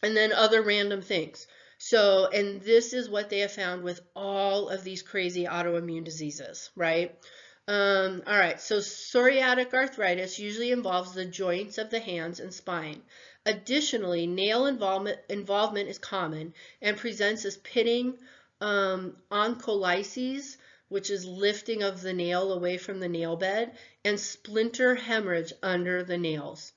then other random things. So, and this is what they have found with all of these crazy autoimmune diseases, right? All right, so psoriatic arthritis usually involves the joints of the hands and spine. Additionally, nail involvement is common and presents as pitting, oncholyses, which is lifting of the nail away from the nail bed, and splinter hemorrhage under the nails.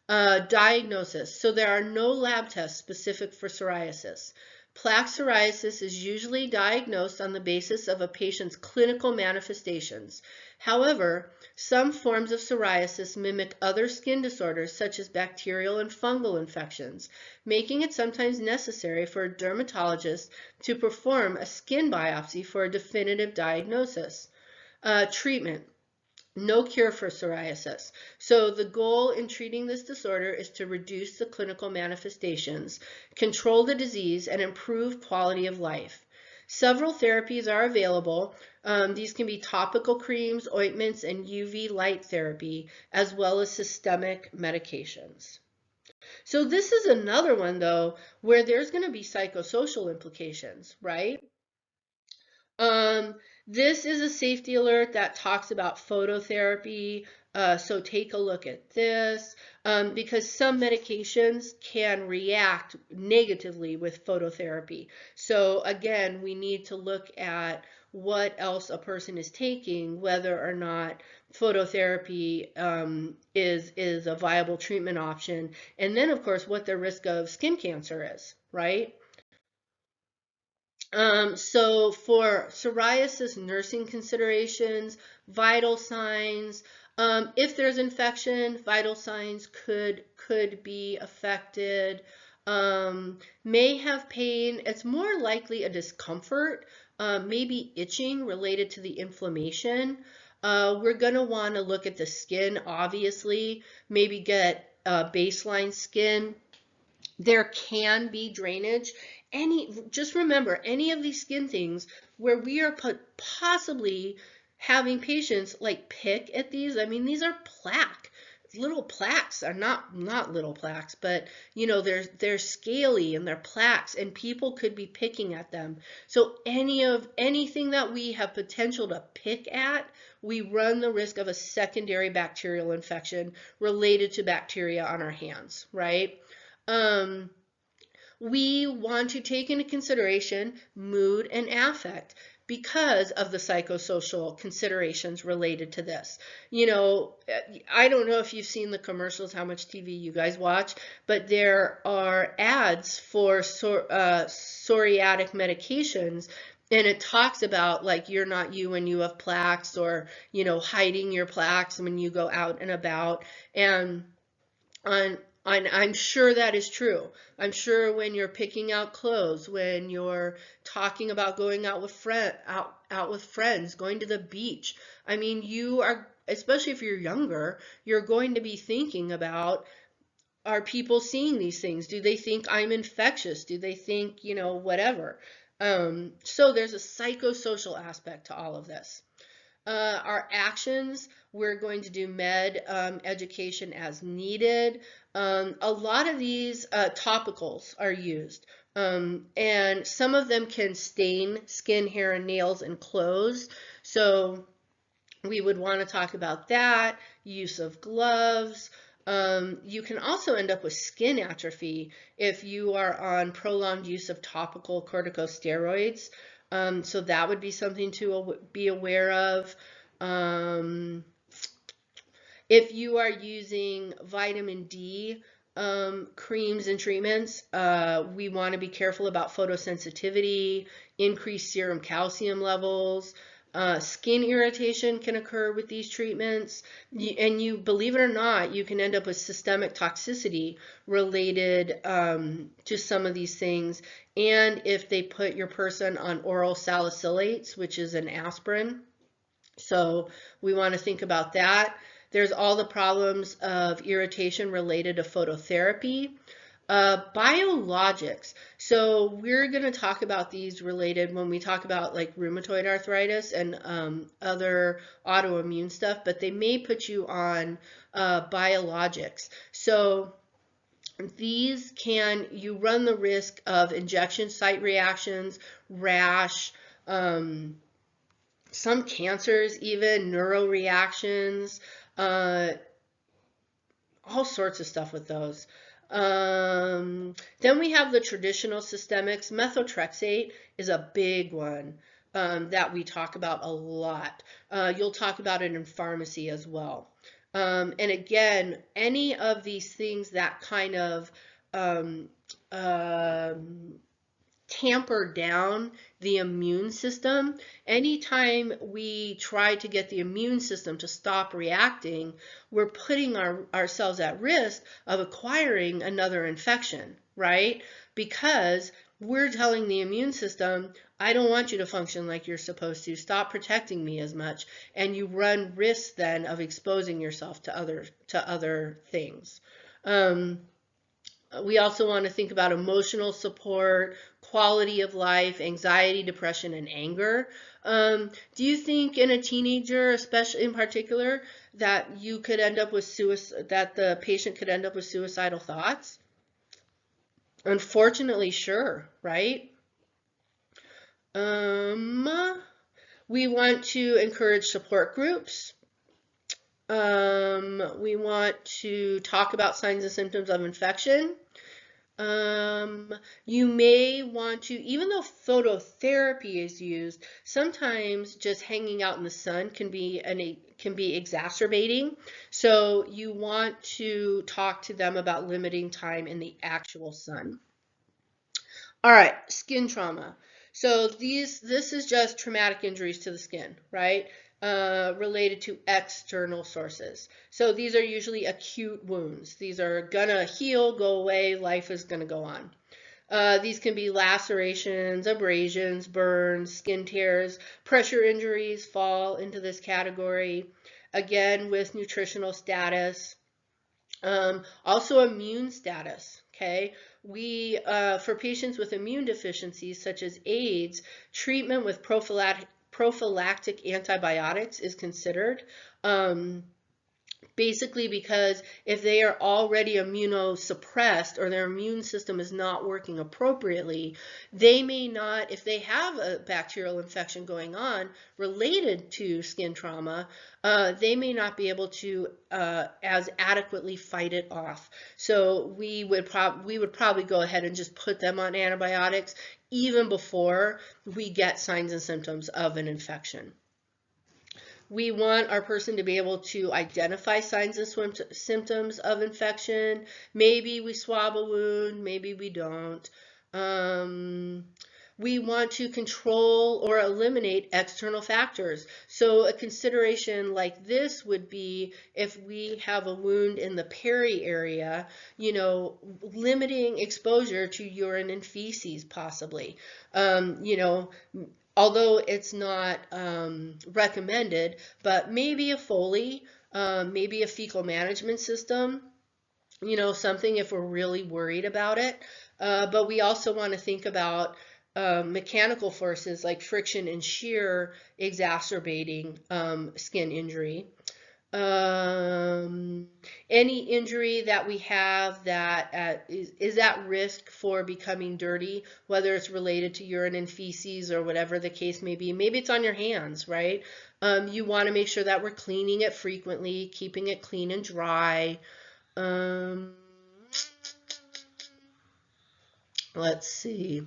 Diagnosis. So there are no lab tests specific for psoriasis. Plaque psoriasis is usually diagnosed on the basis of a patient's clinical manifestations. However, some forms of psoriasis mimic other skin disorders such as bacterial and fungal infections, making it sometimes necessary for a dermatologist to perform a skin biopsy for a definitive diagnosis. Treatment. No cure for psoriasis. So the goal in treating this disorder is to reduce the clinical manifestations, control the disease, and improve quality of life. Several therapies are available. These can be topical creams, ointments, and UV light therapy, as well as systemic medications. So this is another one, though, where there's going to be psychosocial implications, right? Um, this is a safety alert that talks about phototherapy, So take a look at this, because some medications can react negatively with phototherapy. So again, we need to look at what else a person is taking, whether or not phototherapy is a viable treatment option, and then of course what their risk of skin cancer is, right? So for psoriasis, nursing considerations, vital signs, if there's infection, vital signs could be affected. May have pain. It's more likely a discomfort, maybe itching related to the inflammation. We're going to want to look at the skin, obviously, maybe get baseline skin. There can be drainage. Just remember, any of these skin things where we are possibly having patients like pick at these. I mean, these are little plaques are not little plaques, but you know, they're scaly and they're plaques, and people could be picking at them. So anything that we have potential to pick at, we run the risk of a secondary bacterial infection related to bacteria on our hands, right? Um, we want to take into consideration mood and affect because of the psychosocial considerations related to this. You know, I don't know if you've seen the commercials, how much TV you guys watch, but there are ads for psoriatic medications, and it talks about like you're not you when you have plaques, or you know, hiding your plaques when you go out and about. And on I'm sure that is true. I'm sure when you're picking out clothes, when you're talking about going out with friends, going to the beach. I mean, you are, especially if you're younger, you're going to be thinking about, are people seeing these things? Do they think I'm infectious? Do they think, you know, whatever? So there's a psychosocial aspect to all of this. Our actions, we're going to do med education as needed. A lot of these topicals are used, and some of them can stain skin, hair, and nails and clothes. So we would want to talk about that, use of gloves. You can also end up with skin atrophy if you are on prolonged use of topical corticosteroids. So that would be something to be aware of. Um, if you are using vitamin D creams and treatments, we want to be careful about photosensitivity, increased serum calcium levels. Skin irritation can occur with these treatments, and you, believe it or not, you can end up with systemic toxicity related to some of these things. And if they put your person on oral salicylates, which is an aspirin, so we want to think about that. There's all the problems of irritation related to phototherapy. Biologics. So we're going to talk about these related when we talk about like rheumatoid arthritis and other autoimmune stuff, but they may put you on biologics. So these you run the risk of injection site reactions, rash, some cancers, even neuroreactions, all sorts of stuff with those. Then we have the traditional systemics. Methotrexate is a big one that we talk about a lot. You'll talk about it in pharmacy as well. And again, any of these things that kind of tamper down the immune system. Anytime we try to get the immune system to stop reacting, we're putting ourselves at risk of acquiring another infection, right? Because we're telling the immune system, I don't want you to function like you're supposed to. Stop protecting me as much. And you run risks then of exposing yourself to other things. We also want to think about emotional support, quality of life, anxiety, depression, and anger. Do you think in a teenager, especially in particular, that you could end up with that the patient could end up with suicidal thoughts? Unfortunately, sure, right? We want to encourage support groups. We want to talk about signs and symptoms of infection. You may want to, even though phototherapy is used, sometimes just hanging out in the sun can be exacerbating. So you want to talk to them about limiting time in the actual sun. All right, skin trauma. So this is just traumatic injuries to the skin, right? Related to external sources. So these are usually acute wounds. These are gonna heal, go away, life is gonna go on. These can be lacerations, abrasions, burns, skin tears, pressure injuries fall into this category. Again, with nutritional status. Also immune status, okay? For patients with immune deficiencies such as AIDS, treatment with prophylactic antibiotics is considered. Basically because if they are already immunosuppressed or their immune system is not working appropriately, they may not, if they have a bacterial infection going on related to skin trauma, they may not be able to as adequately fight it off. So we would probably go ahead and just put them on antibiotics even before we get signs and symptoms of an infection. We want our person to be able to identify signs and symptoms of infection. Maybe we swab a wound, maybe we don't. We want to control or eliminate external factors. So a consideration like this would be if we have a wound in the peri area, limiting exposure to urine and feces possibly. Although it's not recommended, but maybe a Foley, maybe a fecal management system, something if we're really worried about it. But we also want to think about mechanical forces like friction and shear exacerbating skin injury. Any injury that we have that is at risk for becoming dirty, whether it's related to urine and feces or whatever the case may be. Maybe it's on your hands, right? You want to make sure that we're cleaning it frequently, keeping it clean and dry. Let's see.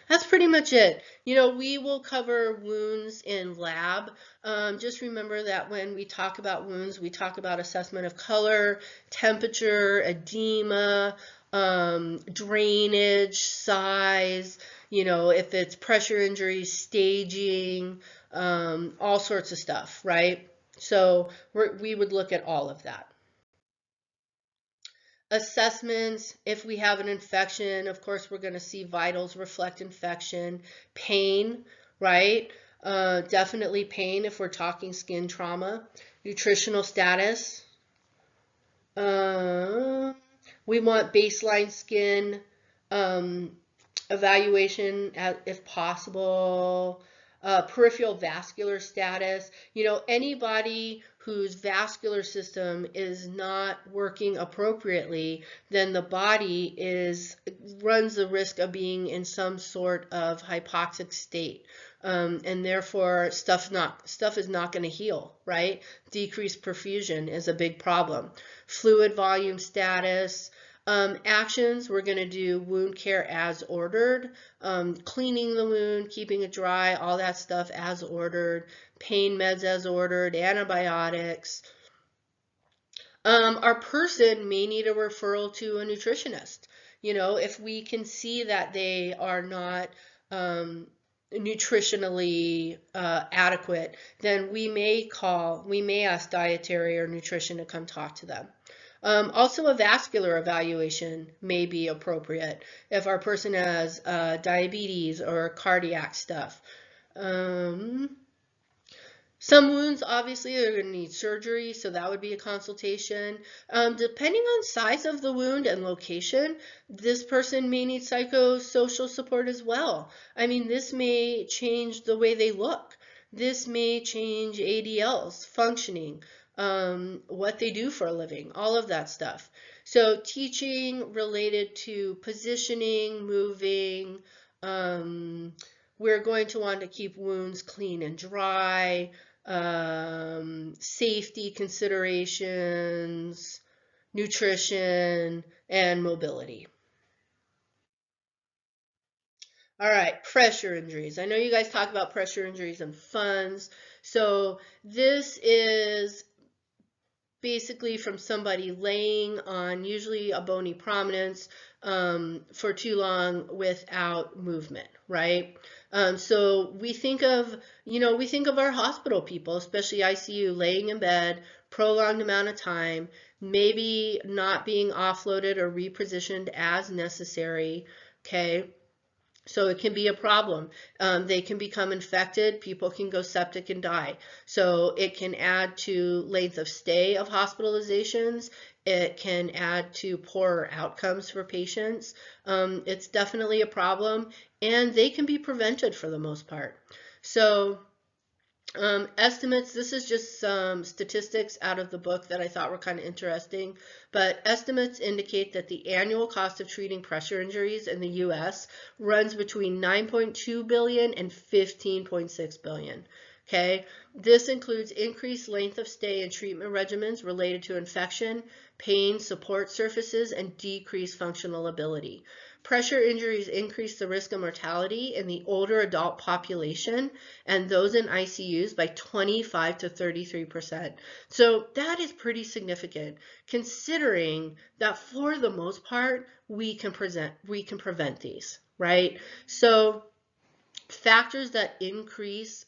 That's pretty much it. We will cover wounds in lab. Just remember that when we talk about wounds, we talk about assessment of color, temperature, edema, drainage, size, if it's pressure injuries, staging, all sorts of stuff, right? So we would look at all of that. Assessments, if we have an infection, of course, we're going to see vitals reflect infection. Pain, right? Definitely pain if we're talking skin trauma. Nutritional status. We want baseline skin evaluation if possible. Peripheral vascular status. Anybody whose vascular system is not working appropriately, then the body runs the risk of being in some sort of hypoxic state. And therefore stuff is not going to heal, right? Decreased perfusion is a big problem. Fluid volume status. Actions, we're going to do wound care as ordered, cleaning the wound, keeping it dry, all that stuff as ordered, pain meds as ordered, antibiotics. Our person may need a referral to a nutritionist. If we can see that they are not nutritionally adequate, then we may ask dietary or nutrition to come talk to them. Also, a vascular evaluation may be appropriate if our person has diabetes or cardiac stuff. Some wounds, obviously, are going to need surgery, so that would be a consultation. Depending on size of the wound and location, this person may need psychosocial support as well. I mean, this may change the way they look. This may change ADLs, functioning, what they do for a living, all of that stuff. So teaching related to positioning, moving, we're going to want to keep wounds clean and dry. safety considerations, nutrition, and mobility. All right, pressure injuries. I know you guys talk about pressure injuries and funds. So this is basically from somebody laying on usually a bony prominence for too long without movement, right? So we think of, we think of our hospital people, especially ICU, laying in bed, prolonged amount of time, maybe not being offloaded or repositioned as necessary, okay? So it can be a problem. They can become infected. People can go septic and die. So it can add to length of stay of hospitalizations. It can add to poorer outcomes for patients. It's definitely a problem, and they can be prevented for the most part. So estimates, this is just some statistics out of the book that I thought were kind of interesting, but estimates indicate that the annual cost of treating pressure injuries in the US runs between 9.2 billion and 15.6 billion. Okay, this includes increased length of stay and treatment regimens related to infection, pain, support surfaces, and decreased functional ability. Pressure injuries increase the risk of mortality in the older adult population and those in ICUs by 25 to 33%. So that is pretty significant considering that for the most part, we can prevent these, right? So factors that increase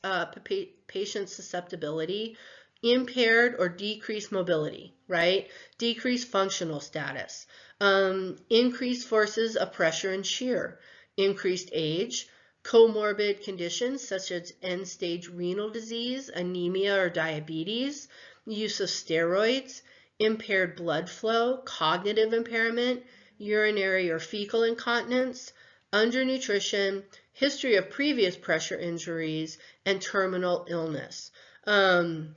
patient susceptibility: impaired or decreased mobility, right? Decreased functional status, increased forces of pressure and shear, increased age, comorbid conditions such as end-stage renal disease, anemia, or diabetes, use of steroids, impaired blood flow, cognitive impairment, urinary or fecal incontinence, undernutrition, history of previous pressure injuries, and terminal illness. In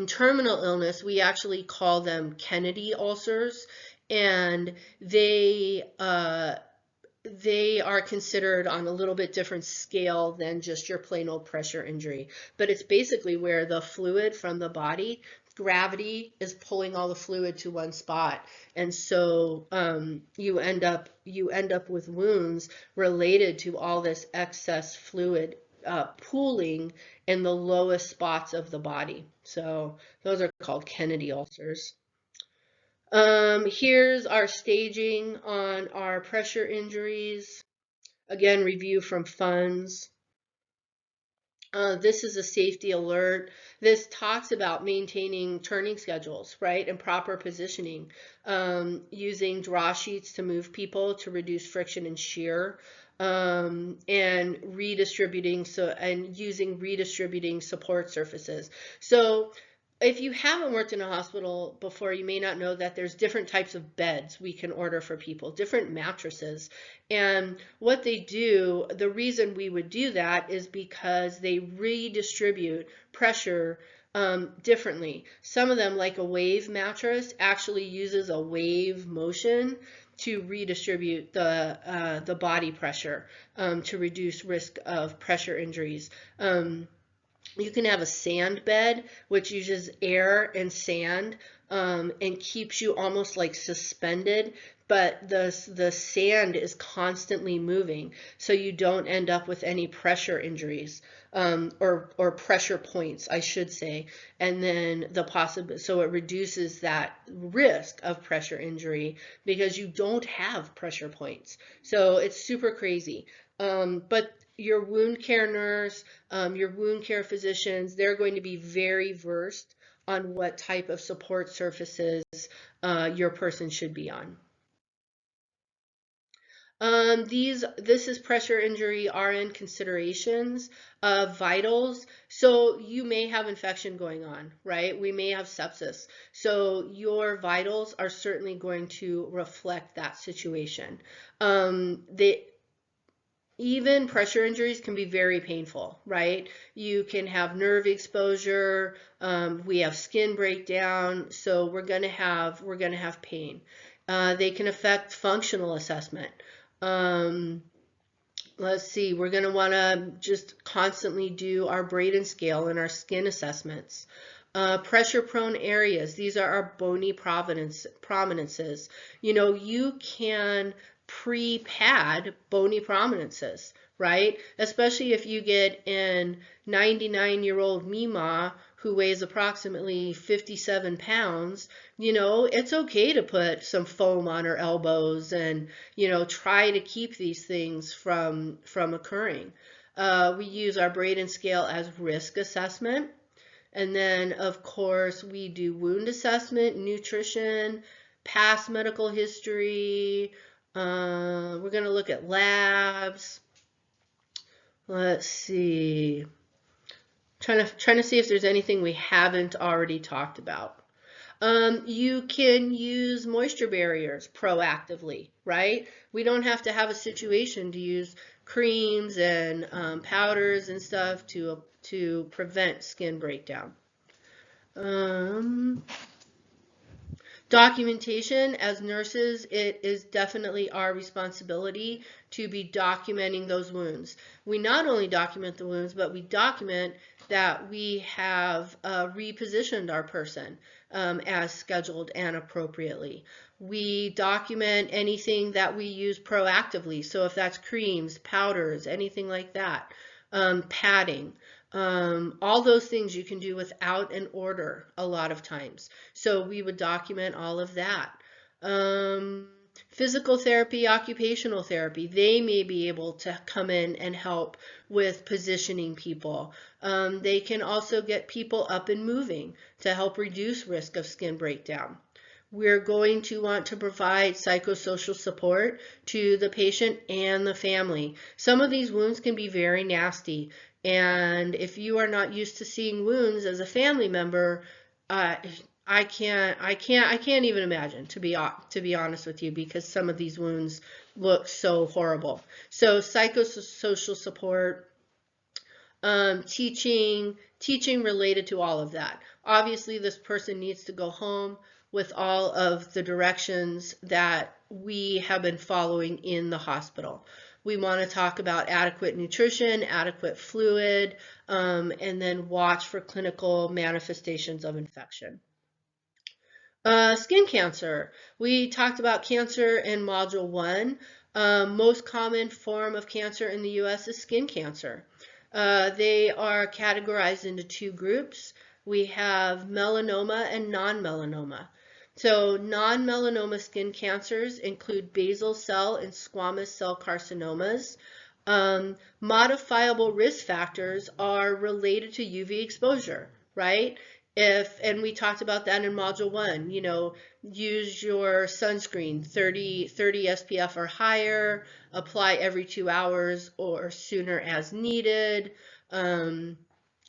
terminal illness, we actually call them Kennedy ulcers, and they are considered on a little bit different scale than just your plain old pressure injury. But it's basically where the fluid from the body, gravity is pulling all the fluid to one spot, and so you end up with wounds related to all this excess fluid pooling in the lowest spots of the body. So those are called Kennedy ulcers. Here's our staging on our pressure injuries. Again, review from funds. This is a safety alert. This talks about maintaining turning schedules, right, and proper positioning, using draw sheets to move people to reduce friction and shear, and using redistributing support surfaces. So if you haven't worked in a hospital before, you may not know that there's different types of beds we can order for people, different mattresses. And what they do, the reason we would do that is because they redistribute pressure differently. Some of them, like a wave mattress, actually uses a wave motion to redistribute the body pressure to reduce risk of pressure injuries. You can have a sand bed, which uses air and sand and keeps you almost like suspended, but the sand is constantly moving, so you don't end up with any pressure injuries or pressure points, I should say. And then so it reduces that risk of pressure injury because you don't have pressure points. So it's super crazy. But your wound care nurse, your wound care physicians, they're going to be very versed on what type of support surfaces your person should be on. This is pressure injury RN considerations, vitals. So you may have infection going on, right? We may have sepsis. So your vitals are certainly going to reflect that situation. Even pressure injuries can be very painful, right? You can have nerve exposure. We have skin breakdown, so we're gonna have pain. They can affect functional assessment. Let's see, we're going to want to just constantly do our Braden scale and our skin assessments. Pressure prone areas, these are our bony prominences. You know, you can pre-pad bony prominences, right? Especially if you get an 99-year-old Mima who weighs approximately 57 pounds, you know, it's okay to put some foam on her elbows and, you know, try to keep these things from occurring. We use our Braden scale as risk assessment. And then, of course, we do wound assessment, nutrition, past medical history. We're going to look at labs. Let's see. Trying to see if there's anything we haven't already talked about. You can use moisture barriers proactively, right? We don't have to have a situation to use creams and powders and stuff to prevent skin breakdown. Documentation, as nurses, it is definitely our responsibility to be documenting those wounds. We not only document the wounds, but we document that we have repositioned our person as scheduled and appropriately. We document anything that we use proactively. So if that's creams, powders, anything like that, padding. All those things you can do without an order a lot of times. So we would document all of that. Physical therapy, occupational therapy, they may be able to come in and help with positioning people. They can also get people up and moving to help reduce risk of skin breakdown. We're going to want to provide psychosocial support to the patient and the family. Some of these wounds can be very nasty. And if you are not used to seeing wounds as a family member, I can't even imagine, to be honest with you, because some of these wounds look so horrible. So psychosocial support, teaching related to all of that. Obviously, this person needs to go home with all of the directions that we have been following in the hospital. We want to talk about adequate nutrition, adequate fluid, and then watch for clinical manifestations of infection. Skin cancer. We talked about cancer in Module 1. Most common form of cancer in the U.S. is skin cancer. They are categorized into two groups. We have melanoma and non-melanoma. So non-melanoma skin cancers include basal cell and squamous cell carcinomas. Modifiable risk factors are related to UV exposure, right? And we talked about that in Module 1, you know, use your sunscreen, 30 SPF or higher, apply every 2 hours or sooner as needed. You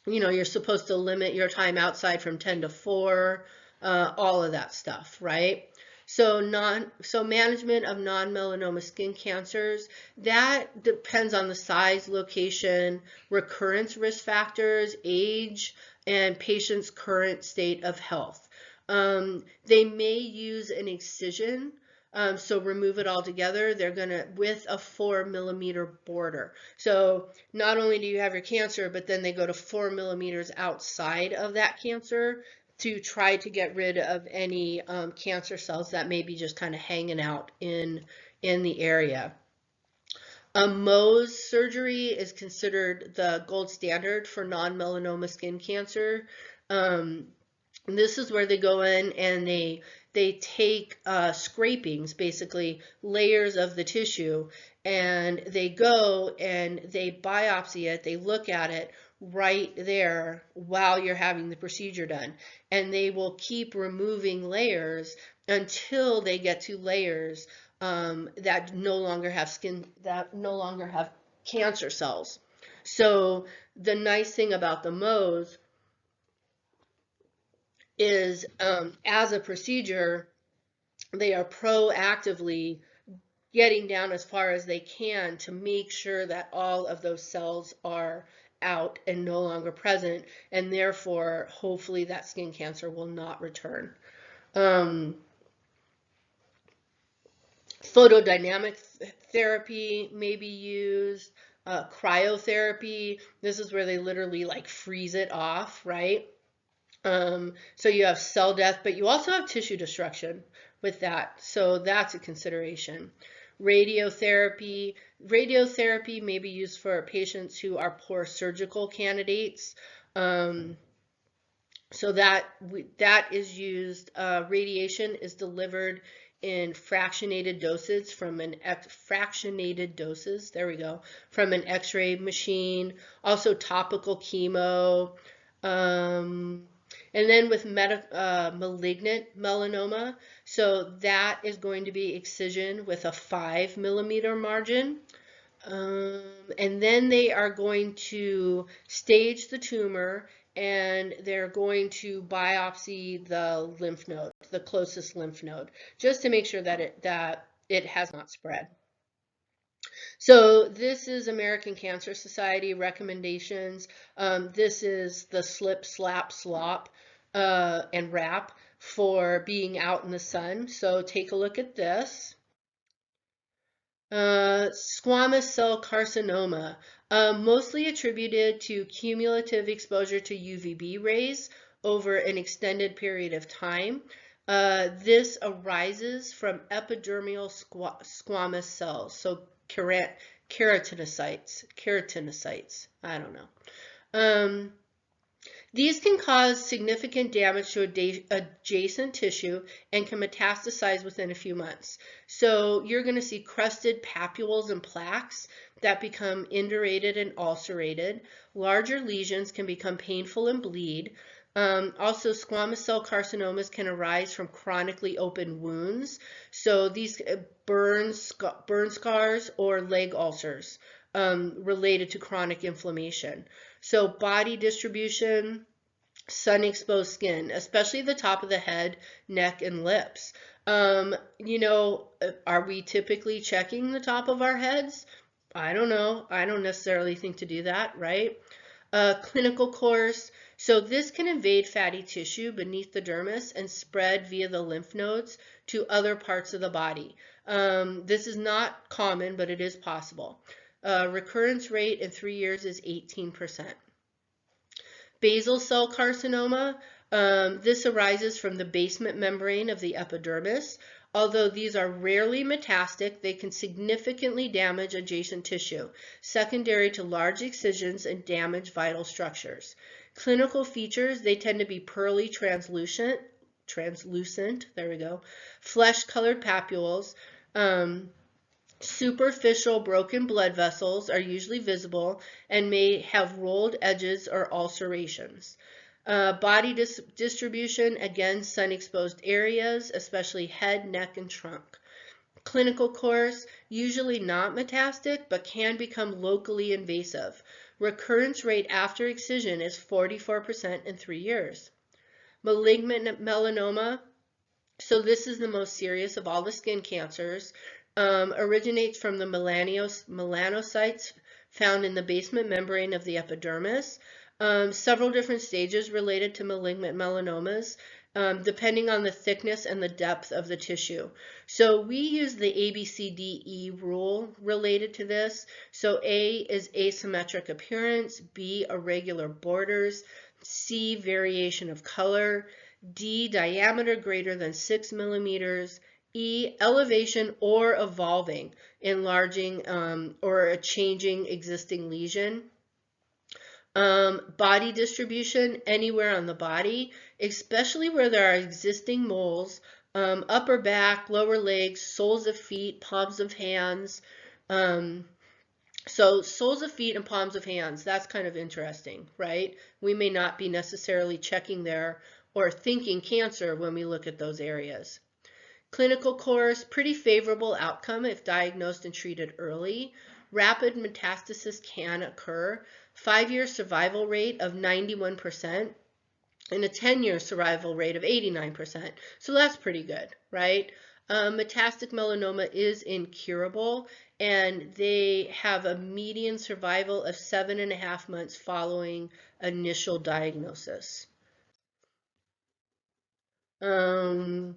know, you're supposed to limit your time outside from 10 to 4, all of that stuff, right? So management of non-melanoma skin cancers, that depends on the size, location, recurrence risk factors, age, and patient's current state of health. They may use an excision, so remove it all together. They're gonna, with a 4mm border. So not only do you have your cancer, but then they go to 4mm outside of that cancer to try to get rid of any cancer cells that may be just kind of hanging out in the area. Mohs surgery is considered the gold standard for non-melanoma skin cancer. This is where they go in and they take scrapings, basically layers of the tissue, and they go and they biopsy it, they look at it right there while you're having the procedure done. And they will keep removing layers until they get to layers that no longer have cancer cells. So the nice thing about the Mohs is as a procedure, they are proactively getting down as far as they can to make sure that all of those cells are out and no longer present, and therefore hopefully that skin cancer will not return. Photodynamic therapy may be used. Cryotherapy, this is where they literally like freeze it off, right? So you have cell death, but you also have tissue destruction with that. So that's a consideration. Radiotherapy. Radiotherapy may be used for patients who are poor surgical candidates. Um, so that is used. Radiation is delivered in fractionated doses from an fractionated doses. There we go, from an X-ray machine. Also topical chemo. Um, and then with malignant melanoma, so that is going to be excision with a 5 mm margin. And then they are going to stage the tumor and they're going to biopsy the lymph node, the closest lymph node, just to make sure that it has not spread. So this is American Cancer Society recommendations. This is the slip, slap, slop, and wrap for being out in the sun. So take a look at this. Squamous cell carcinoma, mostly attributed to cumulative exposure to UVB rays over an extended period of time. This arises from epidermal squamous cells, so keratinocytes, I don't know. These can cause significant damage to adjacent tissue and can metastasize within a few months. So you're going to see crusted papules and plaques that become indurated and ulcerated. Larger lesions can become painful and bleed. Also, squamous cell carcinomas can arise from chronically open wounds. So these burn scars or leg ulcers related to chronic inflammation. So body distribution, sun-exposed skin, especially the top of the head, neck, and lips. Are we typically checking the top of our heads? I don't know. I don't necessarily think to do that, right? Clinical course. So this can invade fatty tissue beneath the dermis and spread via the lymph nodes to other parts of the body. This is not common, but it is possible. Recurrence rate in 3 years is 18%. Basal cell carcinoma, this arises from the basement membrane of the epidermis. Although these are rarely metastatic, they can significantly damage adjacent tissue, secondary to large excisions and damage vital structures. Clinical features, they tend to be pearly translucent, there we go, flesh-colored papules. Superficial broken blood vessels are usually visible and may have rolled edges or ulcerations. Body distribution, again, sun-exposed areas, especially head, neck, and trunk. Clinical course, usually not metastatic, but can become locally invasive. Recurrence rate after excision is 44% in 3 years. Malignant melanoma, so this is the most serious of all the skin cancers. Originates from the melanocytes found in the basement membrane of the epidermis. Several different stages related to malignant melanomas, depending on the thickness and the depth of the tissue. So we use the ABCDE rule related to this. So A is asymmetric appearance, B irregular borders, C variation of color, D diameter greater than 6 millimeters, E, elevation or evolving, enlarging or a changing existing lesion. Body distribution, anywhere on the body, especially where there are existing moles, upper back, lower legs, soles of feet, palms of hands. So soles of feet and palms of hands, that's kind of interesting, right? We may not be necessarily checking there or thinking cancer when we look at those areas. Clinical course, pretty favorable outcome if diagnosed and treated early. Rapid metastasis can occur. 5-year survival rate of 91% and a 10-year survival rate of 89%. So that's pretty good, right? Metastatic melanoma is incurable and they have a median survival of 7.5 months following initial diagnosis. Um,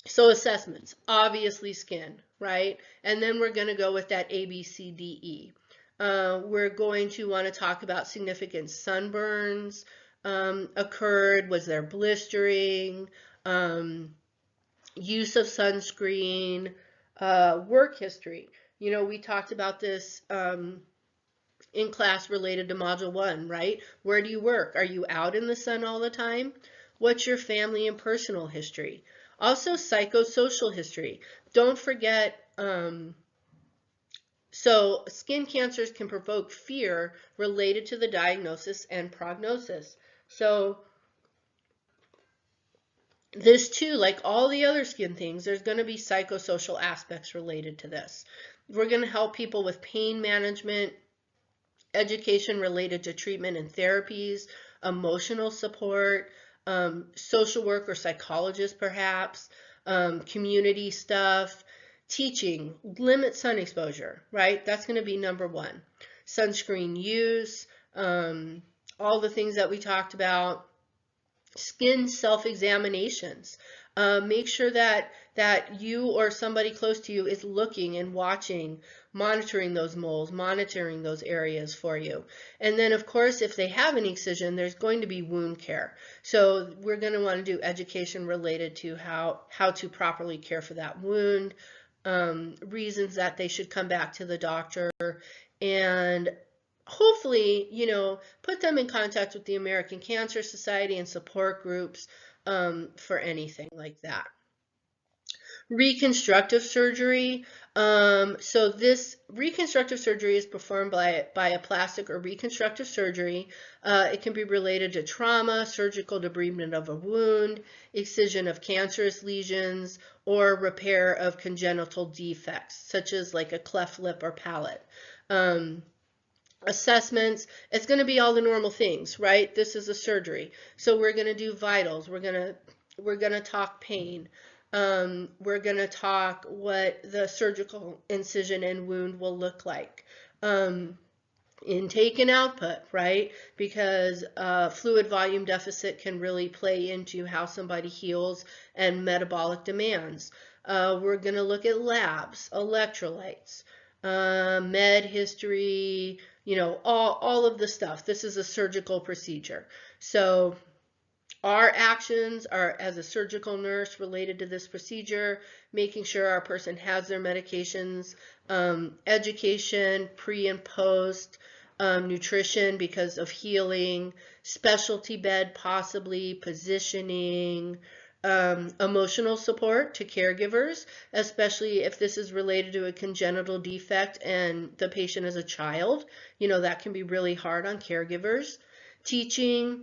So assessments, obviously skin, right? And then we're going to go with that A, B, C, D, E. We're going to want to talk about significant sunburns occurred. Was there blistering? Use of sunscreen, work history. You know, we talked about this in class related to Module 1, right? Where do you work? Are you out in the sun all the time? What's your family and personal history? Also, psychosocial history. Don't forget, so skin cancers can provoke fear related to the diagnosis and prognosis. So this too, like all the other skin things, there's going to be psychosocial aspects related to this. We're going to help people with pain management, education related to treatment and therapies, emotional support, social work or psychologist perhaps, community stuff, teaching, limit sun exposure, right? That's going to be number one. Sunscreen use, all the things that we talked about. Skin self-examinations. Make sure that you or somebody close to you is looking and watching, monitoring those moles, monitoring those areas for you. And then, of course, if they have an excision, there's going to be wound care. So we're going to want to do education related to how to properly care for that wound, reasons that they should come back to the doctor, and hopefully, you know, put them in contact with the American Cancer Society and support groups for anything like that. Reconstructive surgery. So this reconstructive surgery is performed by a plastic or reconstructive surgery. It can be related to trauma, surgical debridement of a wound, excision of cancerous lesions, or repair of congenital defects, such as like a cleft lip or palate. Assessments, it's going to be all the normal things, right? This is a surgery, so we're going to do vitals, we're going to talk pain, we're going to talk what the surgical incision and wound will look like, intake and output, right? Because fluid volume deficit can really play into how somebody heals and metabolic demands. We're going to look at labs, electrolytes, med history, you know, all of the stuff. This is a surgical procedure. So our actions are, as a surgical nurse related to this procedure, making sure our person has their medications, education, pre and post, nutrition because of healing, specialty bed possibly, positioning, emotional support to caregivers, especially if this is related to a congenital defect and the patient is a child. You know, that can be really hard on caregivers. Teaching,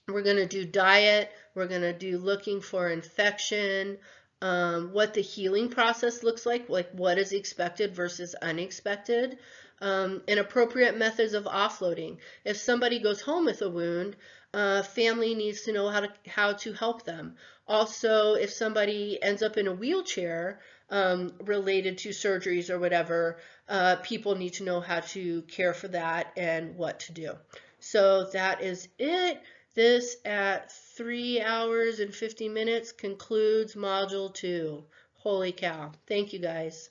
we're going to do diet, we're going to do looking for infection, what the healing process looks like what is expected versus unexpected, and appropriate methods of offloading. If somebody goes home with a wound, family needs to know how to help them. Also, if somebody ends up in a wheelchair related to surgeries or whatever, people need to know how to care for that and what to do. So that is it. This at 3 hours and 50 minutes concludes Module 2. Holy cow. Thank you guys.